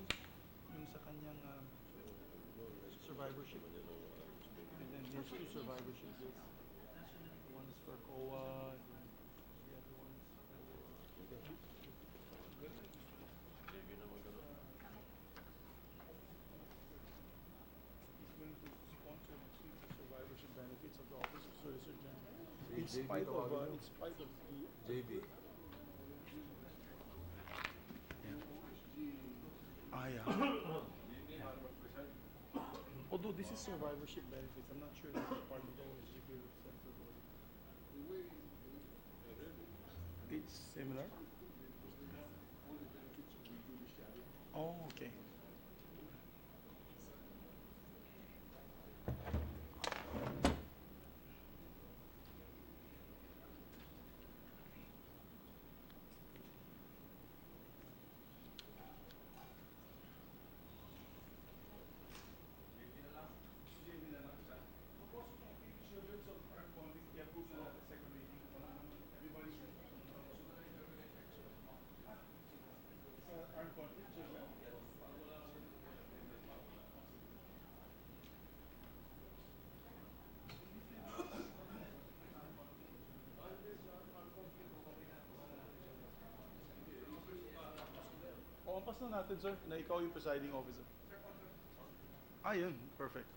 yung sa kanyang survivorship. And then there's two survivorship bills. One is for COA, and then the other one is He's going to sponsor next week the survivorship benefits of the Office of Solicitor General. In spite of the JB. Although this is survivorship benefits, I'm not sure if it's part of the OSGP with Senator Gordon. It's similar? Oh, okay. Pass na natin, sir, na ikaw yung presiding officer. Yun. Perfect.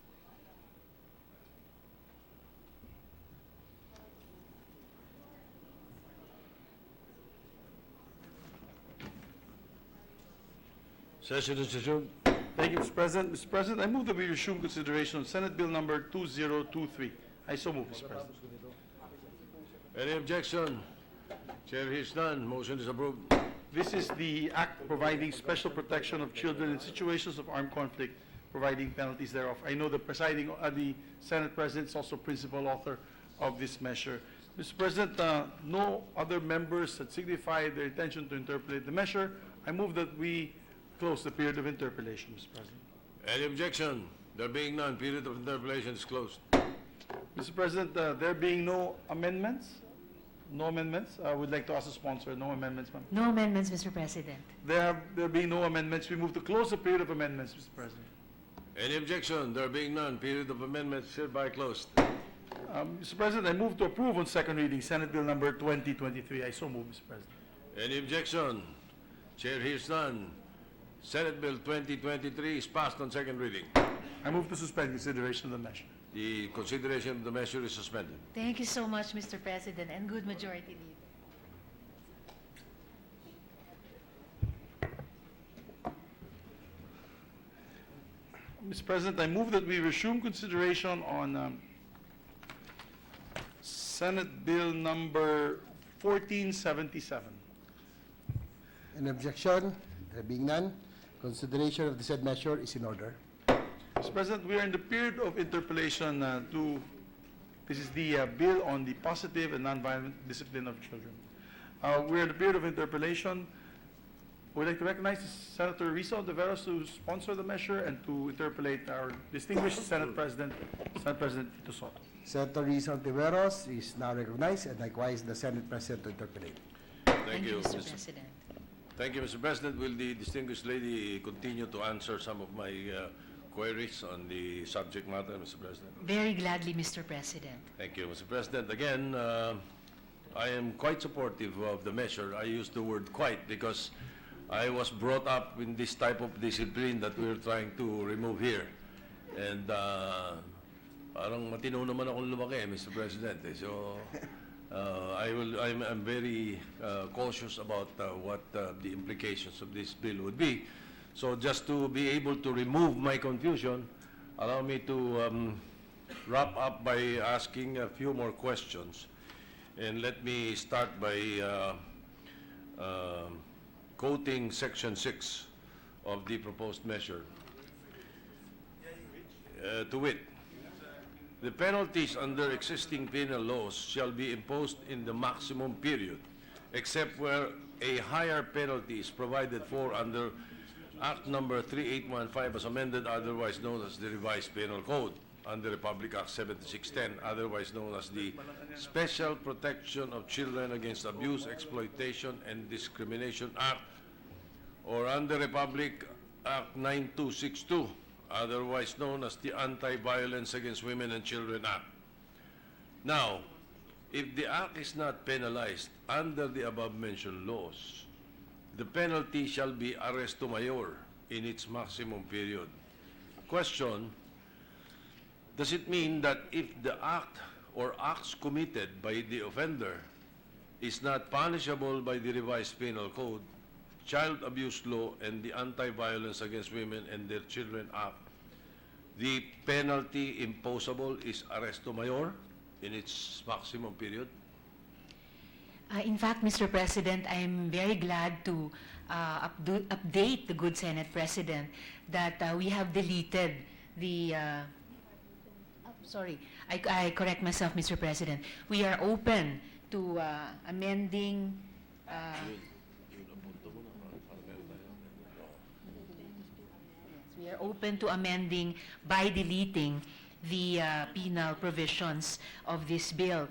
Session is adjourned. Thank you, Mr. President. Mr. President, I move that we resume consideration of Senate Bill number 2023. I so move, Mr. President. Any objection? Chair hears none. Motion is approved. This is the act providing special protection of children in situations of armed conflict, providing penalties thereof. I know the the Senate President is also principal author of this measure. Mr. President, no other members had signified their intention to interpolate the measure. I move that we close the period of interpolation, Mr. President. Any objection? There being none, period of interpolation is closed. Mr. President, there being no amendments, I would like to ask the sponsor, no amendments, ma'am. No amendments, Mr. President. There being no amendments, we move to close the period of amendments, Mr. President. Any objection? There being none, period of amendments hereby closed. Mr. President, I move to approve on second reading Senate Bill number 2023. I so move, Mr. President. Any objection? Chair hears none. Senate Bill 2023 is passed on second reading. I move to suspend consideration of the measure. The consideration of the measure is suspended. Thank you so much, Mr. President, and good majority leader. Mr. President, I move that we resume consideration on Senate Bill number 1477. An objection? There being none, consideration of the said measure is in order. Mr. President, we are in the period of interpolation this is the bill on the positive and nonviolent discipline of children. We are in the period of interpolation. We'd like to recognize Senator Risa Ontiveros to sponsor the measure and to interpolate our distinguished Senate President Tito Soto. Senator Risa Ontiveros is now recognized, and likewise the Senate President to interpolate. Thank you, Mr. President. Thank you, Mr. President. Will the distinguished lady continue to answer some of my queries on the subject matter, Mr. President? Very gladly, Mr. President. Thank you, Mr. President. Again, I am quite supportive of the measure. I use the word quite because I was brought up in this type of discipline that we're trying to remove here. And parang matino naman akong lumaki, Mr. President. So I'm very cautious about what the implications of this bill would be. So just to be able to remove my confusion, allow me to wrap up by asking a few more questions. And let me start by quoting Section 6 of the proposed measure. To wit, the penalties under existing penal laws shall be imposed in the maximum period, except where a higher penalty is provided for under Act number 3815 as amended, otherwise known as the Revised Penal Code, under Republic Act 7610, otherwise known as the Special Protection of Children Against Abuse, Exploitation, and Discrimination Act or under Republic Act 9262, otherwise known as the Anti-Violence Against Women and Children Act. Now, if the act is not penalized under the above-mentioned laws, the penalty shall be arresto mayor in its maximum period. Question, does it mean that if the act or acts committed by the offender is not punishable by the revised penal code, child abuse law, and the Anti-Violence Against Women and Their Children Act, the penalty imposable is arresto mayor in its maximum period? In fact, Mr. President, I'm very glad to update the good Senate President that we have deleted the, I correct myself, Mr. President. We are open to amending, we are open to amending by deleting the penal provisions of this bill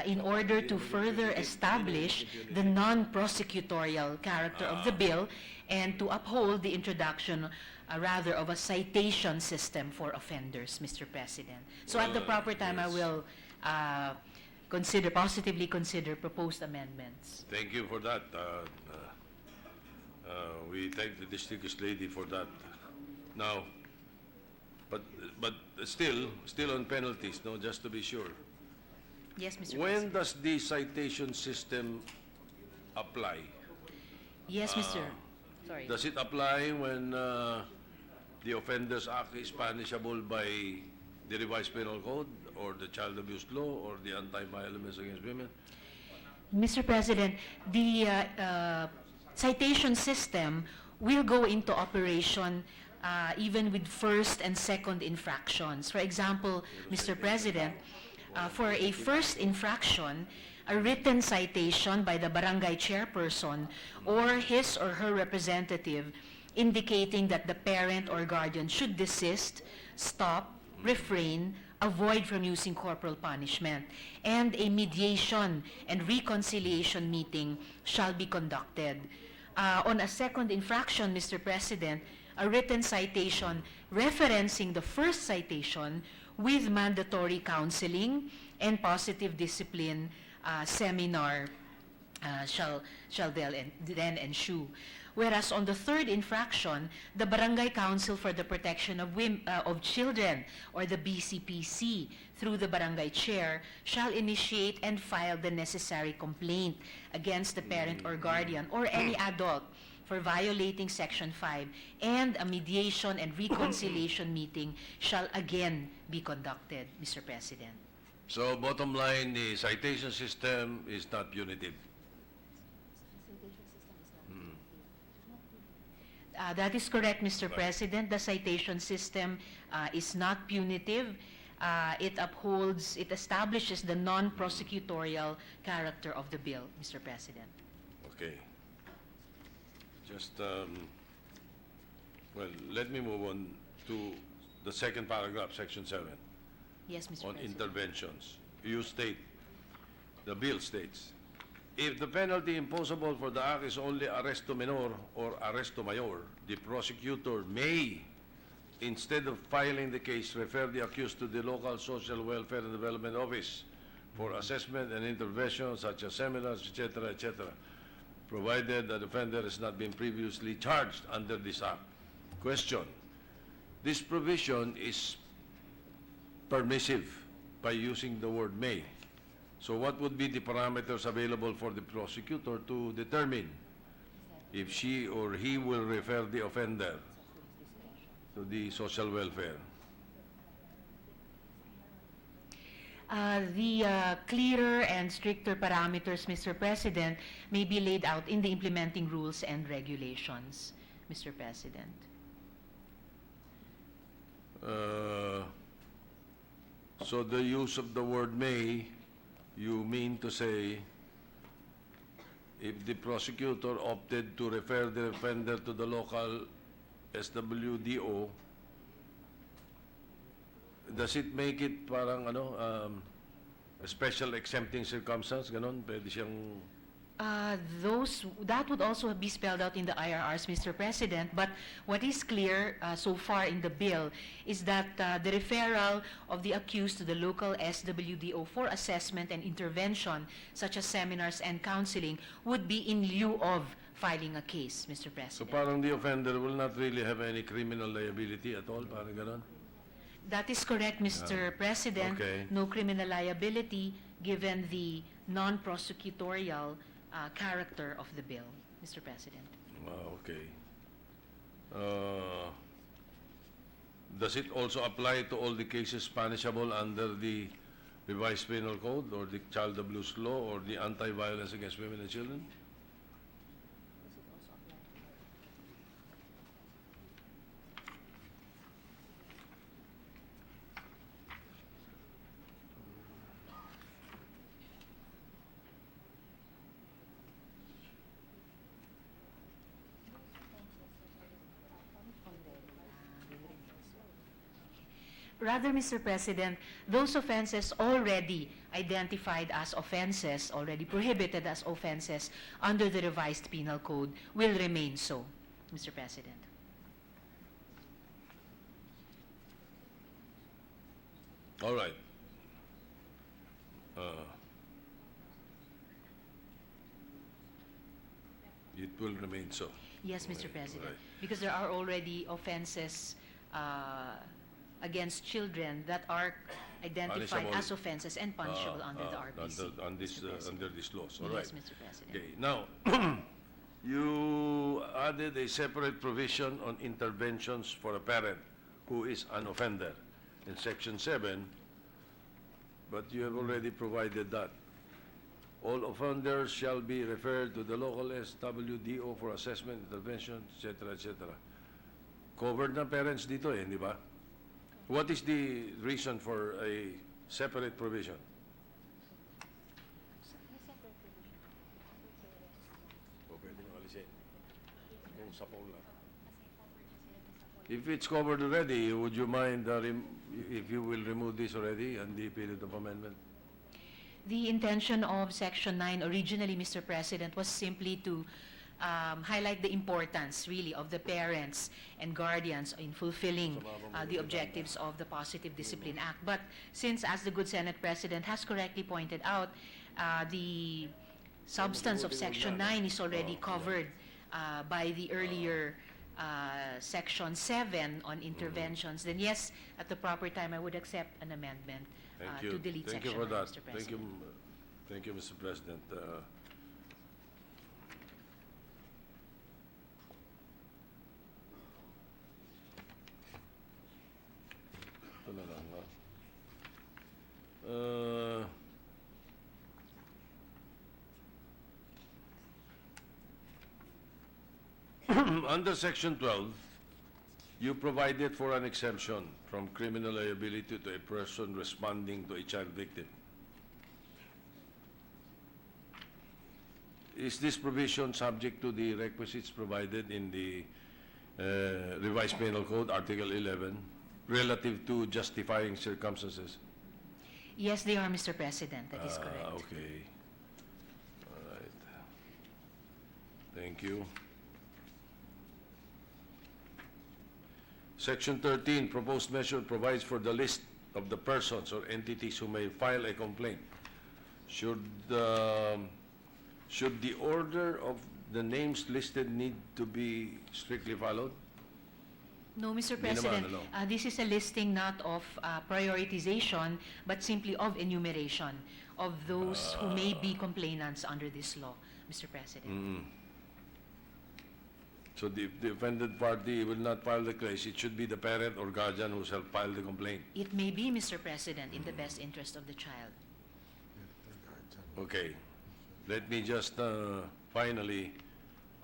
in order to further establish the non-prosecutorial character of the bill and to uphold the introduction rather of a citation system for offenders, Mr. President. So at the proper time, I will positively consider proposed amendments. Thank you for that. We thank the distinguished lady for that. Now, but still on penalties, no, just to be sure. Yes, Mr. When President. does the citation system apply? Yes, Mr. Sorry. Does it apply when the Offenders Act is punishable by the revised penal code or the child abuse law or the Anti-Violence Against Women? Mr. President, the citation system will go into operation even with first and second infractions. For example, Mr. President, for a first infraction, a written citation by the barangay chairperson or his or her representative indicating that the parent or guardian should desist, stop, refrain, avoid from using corporal punishment, and a mediation and reconciliation meeting shall be conducted. On a second infraction, Mr. President, a written citation referencing the first citation with mandatory counseling and positive discipline seminar shall then ensue. Whereas on the third infraction, the Barangay Council for the Protection of Children, or the BCPC, through the barangay chair, shall initiate and file the necessary complaint against the parent or guardian or any adult for violating Section 5, and a mediation and reconciliation meeting shall again be conducted, Mr. President. So bottom line, the citation system is not punitive. That is correct, Mr. President. The citation system is not punitive. It establishes the non-prosecutorial character of the bill, Mr. President. Okay. Just, well, let me move on to the second paragraph, Section 7. Yes, Mr. On President. interventions. You state, the bill states, if the penalty imposable for the act is only arresto menor or arresto mayor, the prosecutor may, instead of filing the case, refer the accused to the local social welfare and development office for assessment and intervention such as seminars, etc., provided that the offender has not been previously charged under this act. Question, this provision is permissive by using the word may. So what would be the parameters available for the prosecutor to determine if she or he will refer the offender to the social welfare? The clearer and stricter parameters, Mr. President, may be laid out in the implementing rules and regulations, Mr. President. So the use of the word may, you mean to say, if the prosecutor opted to refer the offender to the local SWDO, does it make it parang a special exempting circumstance, ganon? Pwede siyang That would also be spelled out in the IRRs, Mr. President, but what is clear so far in the bill is that the referral of the accused to the local SWDO for assessment and intervention, such as seminars and counseling, would be in lieu of filing a case, Mr. So President. parang the offender will not really have any criminal liability at all, parang ganon? That is correct, Mr. President. Okay. No criminal liability given the non-prosecutorial character of the bill, Mr. President. Okay. Does it also apply to all the cases punishable under the revised penal code or the child abuse law or the anti-violence against women and children? Rather, Mr. President, those offenses already identified as offenses, already prohibited as offenses under the revised penal code will remain so, Mr. President. All right. It will remain so. Yes, Mr. President, right. because there are already offenses against children that are identified Punishable. as offenses and punishable under the RPC. Under these laws, all Yes, right. Mr. President. Okay, now, you added a separate provision on interventions for a parent who is an offender in Section 7, but you have already provided that. All offenders shall be referred to the local SWDO for assessment, intervention, etc., etc. Covered na parents dito eh, di ba? What is the reason for a separate provision? O, pwede nyo alisin. Kung sa poll lang. If it's covered already, would you mind if you will remove this already and the period of amendment? The intention of Section 9 originally, Mr. President, was simply to highlight the importance, really, of the parents and guardians in fulfilling the objectives of the Positive Discipline Act. But since, as the good Senate President has correctly pointed out, the substance of Section 9 is already covered by the earlier Section 7 on interventions, then yes, at the proper time, I would accept an amendment to delete Thank you Section for 9, that. Mr. President. Thank you, Mr. President. Ito na lang, ha? Under Section 12, you provided for an exemption from criminal liability to a person responding to a child victim. Is this provision subject to the requisites provided in the revised penal code, Article 11, relative to justifying circumstances? Yes, they are, Mr. President. That is correct. Okay. All right. Thank you. Section 13, proposed measure provides for the list of the persons or entities who may file a complaint. Should the order of the names listed need to be strictly followed? No, Mr. Hindi naman, President, ano? this is a listing not of prioritization, but simply of enumeration of those who may be complainants under this law, Mr. President. So if the offended party will not file the case, it should be the parent or guardian who shall file the complaint. It may be, Mr. President, in the best interest of the child. Okay. Let me just finally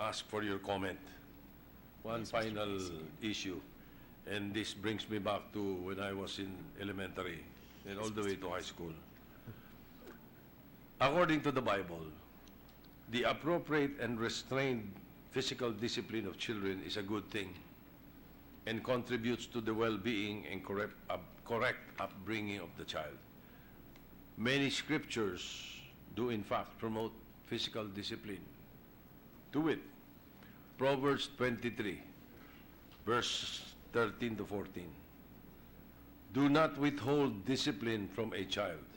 ask for your comment. One final issue, and this brings me back to when I was in elementary and all the way to high school. According to the Bible, the appropriate and restrained physical discipline of children is a good thing and contributes to the well-being and correct upbringing of the child. Many scriptures do in fact promote physical discipline. To wit, Proverbs 23, verse 13 to 14. Do not withhold discipline from a child.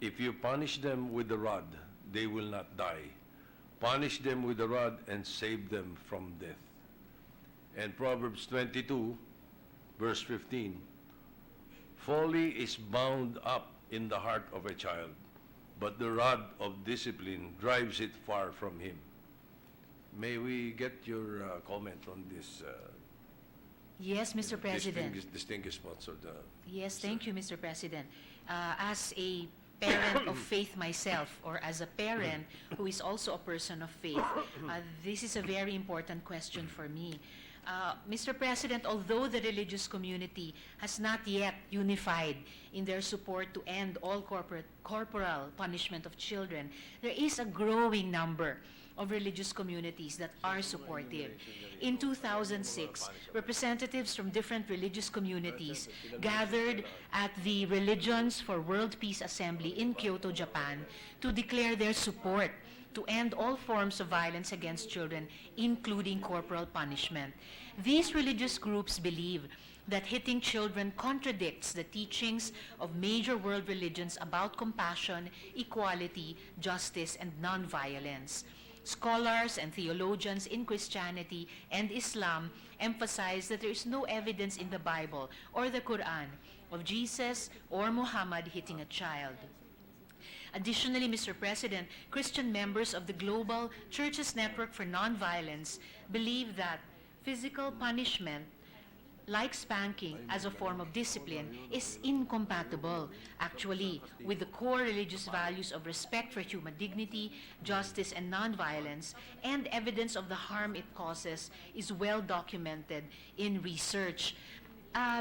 If you punish them with the rod, they will not die. Punish them with the rod and save them from death. And Proverbs 22, verse 15. Folly is bound up in the heart of a child, but the rod of discipline drives it far from him. May we get your comment on this? Yes, Mr. President. Distinguished sponsor. Yes, thank you, Mr. President. As a parent of faith myself, or as a parent who is also a person of faith, this is a very important question for me. Mr. President, although the religious community has not yet unified in their support to end all corporal punishment of children, there is a growing number of religious communities that are supportive. In 2006, representatives from different religious communities gathered at the Religions for World Peace Assembly in Kyoto, Japan, to declare their support to end all forms of violence against children, including corporal punishment. These religious groups believe that hitting children contradicts the teachings of major world religions about compassion, equality, justice, and nonviolence. Scholars and theologians in Christianity and Islam emphasize that there is no evidence in the Bible or the Quran of Jesus or Muhammad hitting a child. Additionally, Mr. President, Christian members of the Global Churches Network for Nonviolence believe that physical punishment, like spanking as a form of discipline, is incompatible, actually, with the core religious values of respect for human dignity, justice, and nonviolence, and evidence of the harm it causes is well documented in research.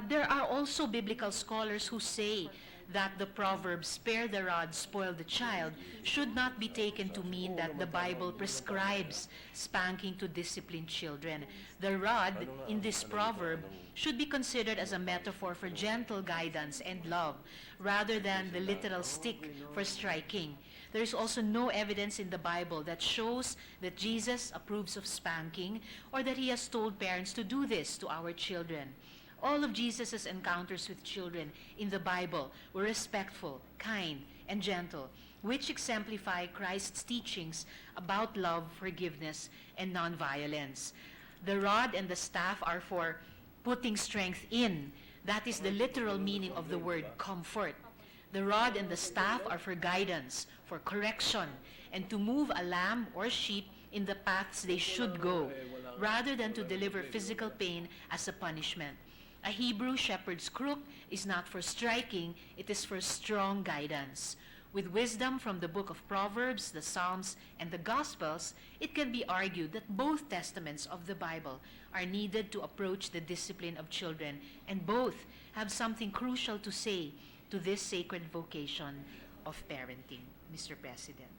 There are also biblical scholars who say that the proverb, spare the rod, spoil the child, should not be taken to mean that the Bible prescribes spanking to discipline children. The rod in this proverb should be considered as a metaphor for gentle guidance and love, rather than the literal stick for striking. There is also no evidence in the Bible that shows that Jesus approves of spanking or that he has told parents to do this to our children. All of Jesus' encounters with children in the Bible were respectful, kind, and gentle, which exemplify Christ's teachings about love, forgiveness, and nonviolence. The rod and the staff are for putting strength in. That is the literal meaning of the word comfort. The rod and the staff are for guidance, for correction, and to move a lamb or sheep in the paths they should go, rather than to deliver physical pain as a punishment. A Hebrew shepherd's crook is not for striking, it is for strong guidance. With wisdom from the book of Proverbs, the Psalms, and the Gospels, it can be argued that both testaments of the Bible are needed to approach the discipline of children, and both have something crucial to say to this sacred vocation of parenting, Mr. President.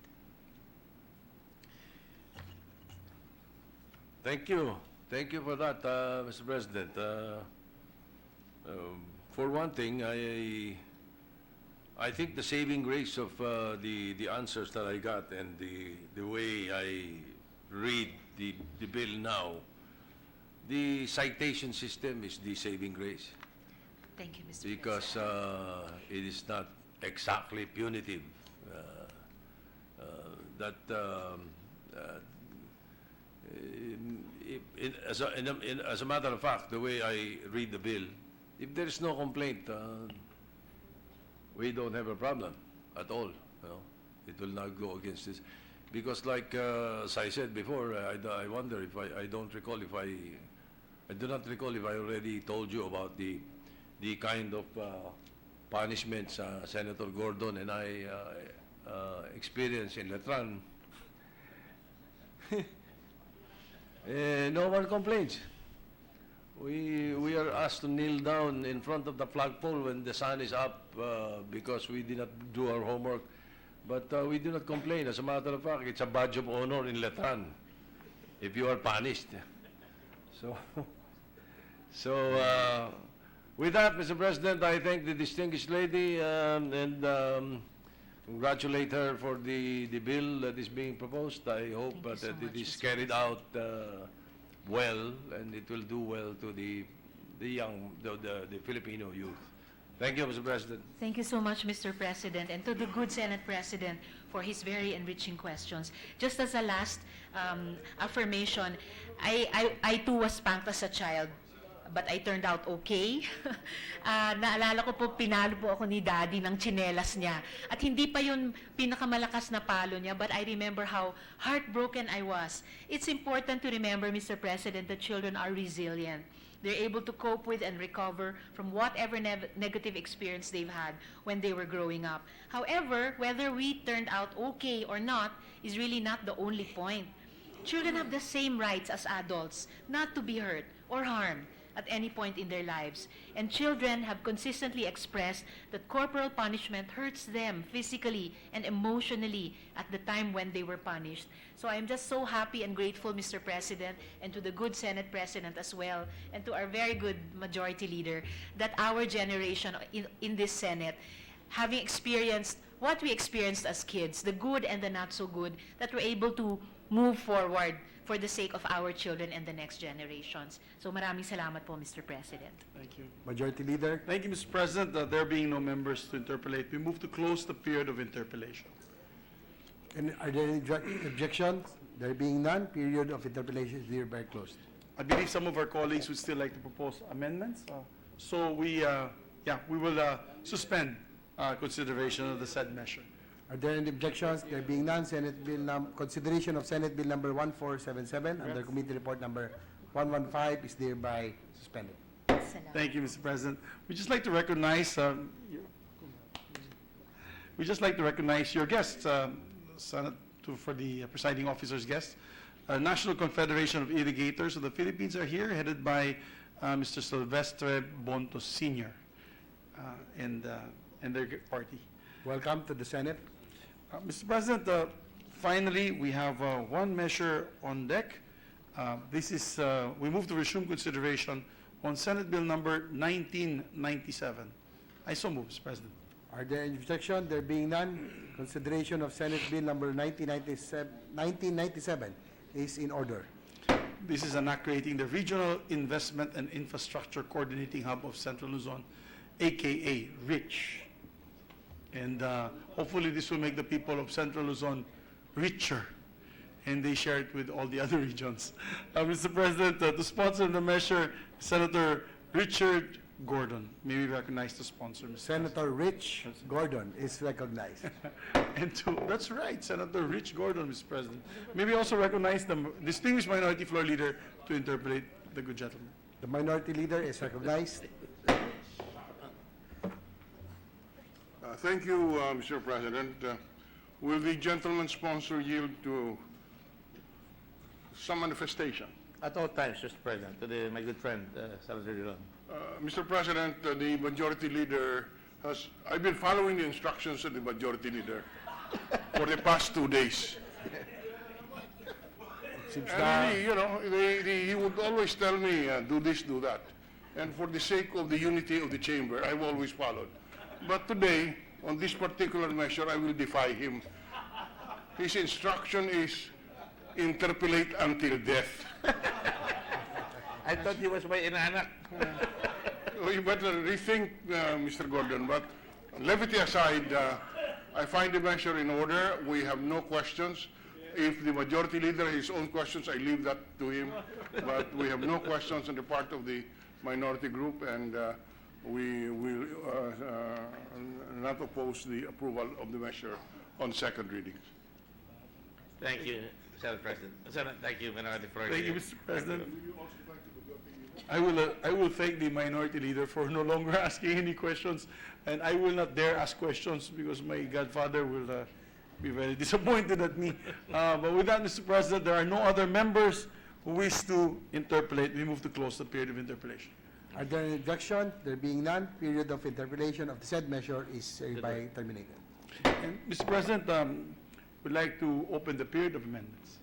Thank you. Thank you for that, Mr. President. For one thing, I think the saving grace of the answers that I got and the way I read the bill now, the citation system is the saving grace. Thank you, Mr. Because it is not exactly punitive. As a matter of fact, the way I read the bill, if there is no complaint, we don't have a problem at all. You know? It will not go against this. Because like as I said before, I wonder if I do not recall if I already told you about the kind of punishments Senator Gordon and I experienced in Letran. No one complains. We are asked to kneel down in front of the flagpole when the sun is up because we did not do our homework. But we do not complain. As a matter of fact, it's a badge of honor in Letran if you are punished. So, with that, Mr. President, I thank the distinguished lady and congratulate her for the bill that is being proposed. I hope Thank you so that it much, is Mr. carried out well, and it will do well to the young, the Filipino youth. Thank you, Mr. President. Thank you so much, Mr. President, and to the good Senate President for his very enriching questions. Just as a last affirmation, I too was spanked as a child, but I turned out okay. Naalala ko po, pinalo po ako ni Daddy ng tsinelas niya. At hindi pa yun pinakamalakas na palo niya, but I remember how heartbroken I was. It's important to remember, Mr. President, that children are resilient. They're able to cope with and recover from whatever negative experience they've had when they were growing up. However, whether we turned out okay or not is really not the only point. Children have the same rights as adults, not to be hurt or harmed at any point in their lives. And children have consistently expressed that corporal punishment hurts them physically and emotionally at the time when they were punished. So I am just so happy and grateful, Mr. President, and to the good Senate President as well, and to our very good Majority Leader, that our generation in this Senate, having experienced what we experienced as kids, the good and the not so good, that we're able to move forward for the sake of our children and the next generations. So maraming salamat po, Mr. President. Thank you. Majority Leader. Thank you, Mr. President. There being no members to interpolate, we move to close the period of interpolation. And are there any objections? There being none, period of interpolation is hereby closed. I believe some of our colleagues would still like to propose amendments. So we will suspend consideration of the said measure. Are there any objections? There being none, consideration of Senate Bill number 1477 under Committee Report number 115 is thereby suspended. Thank you, Mr. President. We'd just like to recognize your guests, Senate, for the presiding officer's guests. National Confederation of Irrigators of the Philippines are here, headed by Mr. Silvestre Bontos Sr. And their party. Welcome to the Senate. Mr. President, finally, we have one measure on deck. We move to resume consideration on Senate Bill number 1997. I so move, Mr. President. Are there any objections? There being none, consideration of Senate Bill number 1997 is in order. This is an act creating the Regional Investment and Infrastructure Coordinating Hub of Central Luzon, aka RICH. And hopefully this will make the people of Central Luzon richer, and they share it with all the other regions. Mr. President, to sponsor the measure, Senator Richard Gordon. May we recognize the sponsor, Mr. Senator Rich Gordon is recognized. That's right, Senator Rich Gordon, Mr. President. May we also recognize the distinguished Minority Floor Leader to interpolate the good gentleman. The Minority Leader is recognized. Thank you, Mr. President. Will the gentleman sponsor yield to some manifestation? At all times, Mr. President, to my good friend, Senator Dillon. Mr. President, the Majority Leader I've been following the instructions of the Majority Leader for the past 2 days. And he would always tell me, do this, do that. And for the sake of the unity of the chamber, I've always followed. But today, on this particular measure, I will defy him. His instruction is interpolate until death. I thought he was my inanak. You better rethink, Mr. Gordon, but levity aside, I find the measure in order. We have no questions. If the Majority Leader has his own questions, I leave that to him. But we have no questions on the part of the minority group, and we will not oppose the approval of the measure on second reading. Thank you, Senate President. Thank you, Minority Floor Thank you, Leader. Mr. President. I will thank the Minority Leader for no longer asking any questions, and I will not dare ask questions because my godfather will be very disappointed at me. But with that, Mr. President, there are no other members who wish to interpolate. We move to close the period of interpolation. Are there any objections? There being none, period of interpolation of the said measure is hereby terminated. And, Mr. President, we'd like to open the period of amendments.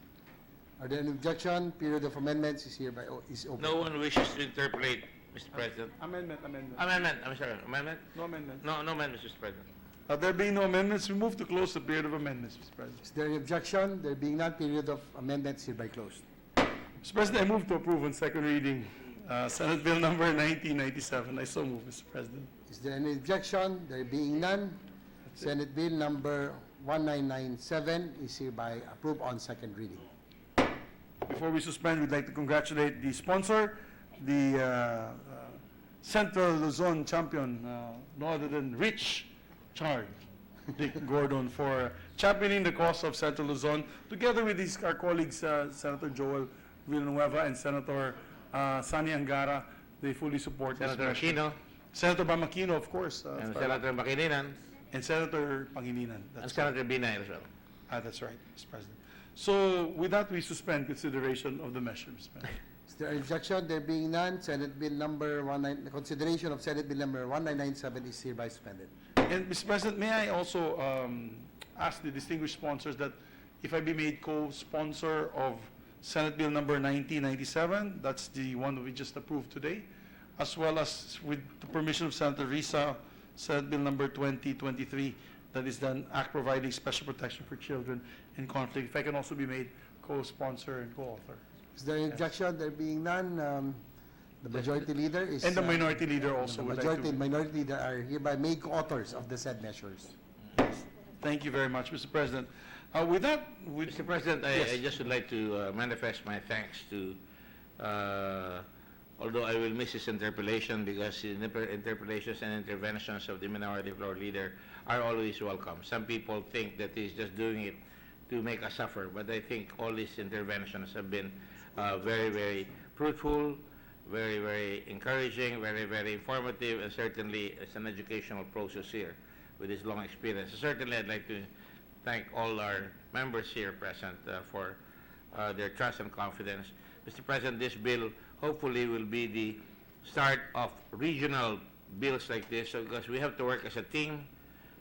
Are there any objection? Period of amendments is hereby open. No one wishes to interpolate, Mr. President. Amendment. Amendment, I'm sorry, amendment? No amendment. No amendment, Mr. President. There being no amendments, we move to close the period of amendments, Mr. President. Is there any objection? There being none, period of amendments hereby closed. Mr. President, I move to approve on second reading, Senate Bill number 1997. I so move, Mr. President. Is there any objection? There being none, Senate Bill number 1997 is hereby approved on second reading. Before we suspend, we'd like to congratulate the sponsor, the Central Luzon champion, no other than Rich Chard, Dick Gordon, for championing the cause of Central Luzon, together with our colleagues, Senator Joel Villanueva and Senator Sani Angara. They fully support this Senator measure. Aquino, Senator Bamakino, of course. and Senator Makininan, And Senator Pangilinan. and That's Senator Binay as well. That's right, Mr. President. So with that, we suspend consideration of the measure, Mr. President. Is there any objection? There being none, Senate Bill number the consideration of Senate Bill number 1997 is hereby suspended. And Mr. President, may I also ask the distinguished sponsors that if I be made co-sponsor of Senate Bill number 1997, that's the one that we just approved today, as well as with the permission of Senator Risa, Senate Bill number 2023, that is the act providing special protection for children in conflict. If I can also be made co-sponsor and co-author. Is there any objection? There being none, the majority leader is... And the minority leader also The would like majority to... and minority leader are hereby made co-authors of the said measures. Thank you very much, Mr. President. With that, Mr. President, Yes. I just would like to manifest my thanks to, although I will miss his interpellation because his interpellations and interventions of the minority floor leader are always welcome. Some people think that he's just doing it to make us suffer, but I think all his interventions have been very, very fruitful, very, very encouraging, very, very informative, and certainly it's an educational process here with his long experience. Certainly, I'd like to thank all our members here present for their trust and confidence. Mr. President, this bill hopefully will be the start of regional bills like this, because we have to work as a team,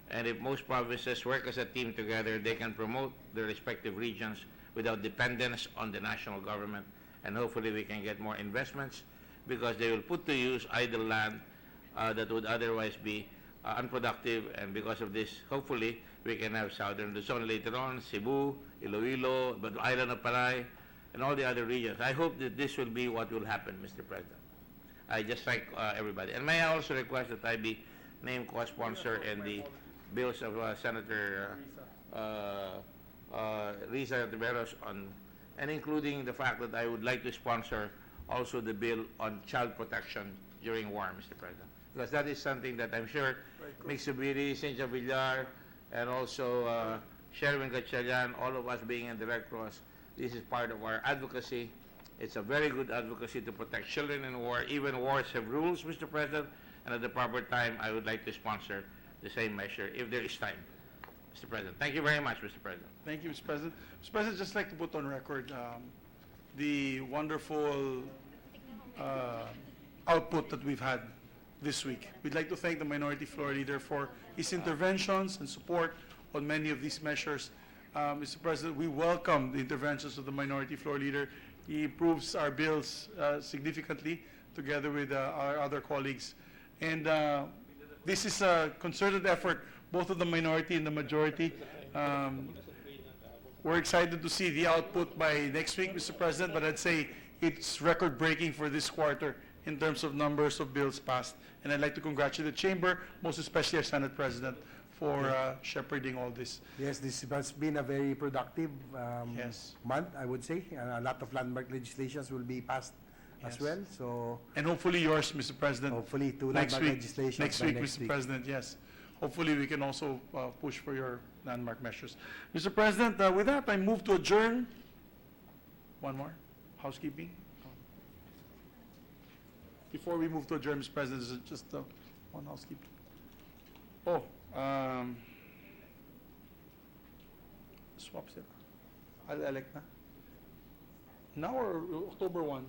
and if most provinces work as a team together, they can promote their respective regions without dependence on the national government, and hopefully we can get more investments because they will put to use idle land that would otherwise be unproductive, and because of this, hopefully, we can have Southern Luzon later on, Cebu, Iloilo, but the island of Panay, and all the other regions. I hope that this will be what will happen, Mr. President. I just thank everybody. And may I also request that I be named co-sponsor in the bills of Senator Risa Tiberos on, and including the fact that I would like to sponsor also the bill on child protection during war, Mr. President. Because that is something that I'm sure Mixubiri, Cynthia Villar, and also Sherwin Gatchalian, all of us being in the Red Cross, this is part of our advocacy. It's a very good advocacy to protect children in war. Even wars have rules, Mr. President, and at the proper time, I would like to sponsor the same measure if there is time. Mr. President, thank you very much, Mr. President. Thank you, Mr. President. Mr. President, I'd just like to put on record the wonderful output that we've had this week. We'd like to thank the Minority Floor Leader for his interventions and support on many of these measures. Mr. President, we welcome the interventions of the Minority Floor Leader. He improves our bills significantly together with our other colleagues. And this is a concerted effort, both of the minority and the majority. We're excited to see the output by next week, Mr. President, but I'd say it's record-breaking for this quarter in terms of numbers of bills passed. And I'd like to congratulate the Chamber, most especially our Senate President, for shepherding all this. Yes, this has been a very productive Yes. month, I would say. A lot of landmark legislations will be passed as Yes. well. So And hopefully yours, Mr. President. hopefully two Next landmark week, legislations next by week, next Mr. week. President, yes. Hopefully, we can also push for your landmark measures. Mr. President, with that, I move to adjourn. One more, housekeeping. Before we move to adjourn, Mr. President, there's just one housekeeping. Oh, swap sila. I'll elect na. Now or October 1?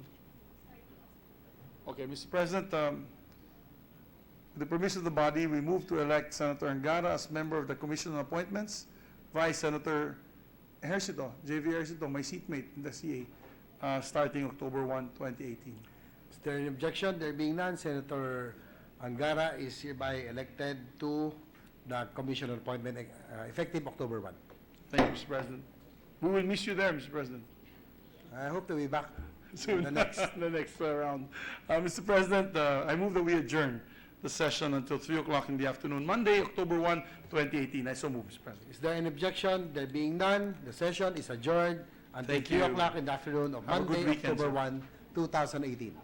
Okay, Mr. President, with the permission of the body, we move to elect Senator Angara as member of the Commission on Appointments, Vice Senator Ejercito, J.V. Ejercito, my seatmate in the CA, starting October 1, 2018. Is there any objection? There being none, Senator Angara is hereby elected to the commissioner appointment effective October 1. Thank you, Mr. President. We will miss you there, Mr. President. I hope to be back Soon, the next. the next round. Mr. President, I move that we adjourn the session until 3 o'clock in the afternoon, Monday, October 1, 2018. I so move, Mr. President. Is there any objection? There being none, the session is adjourned until Thank 3 you. o'clock in the afternoon of Have a good Monday, weekend, October sir. 1, 2018.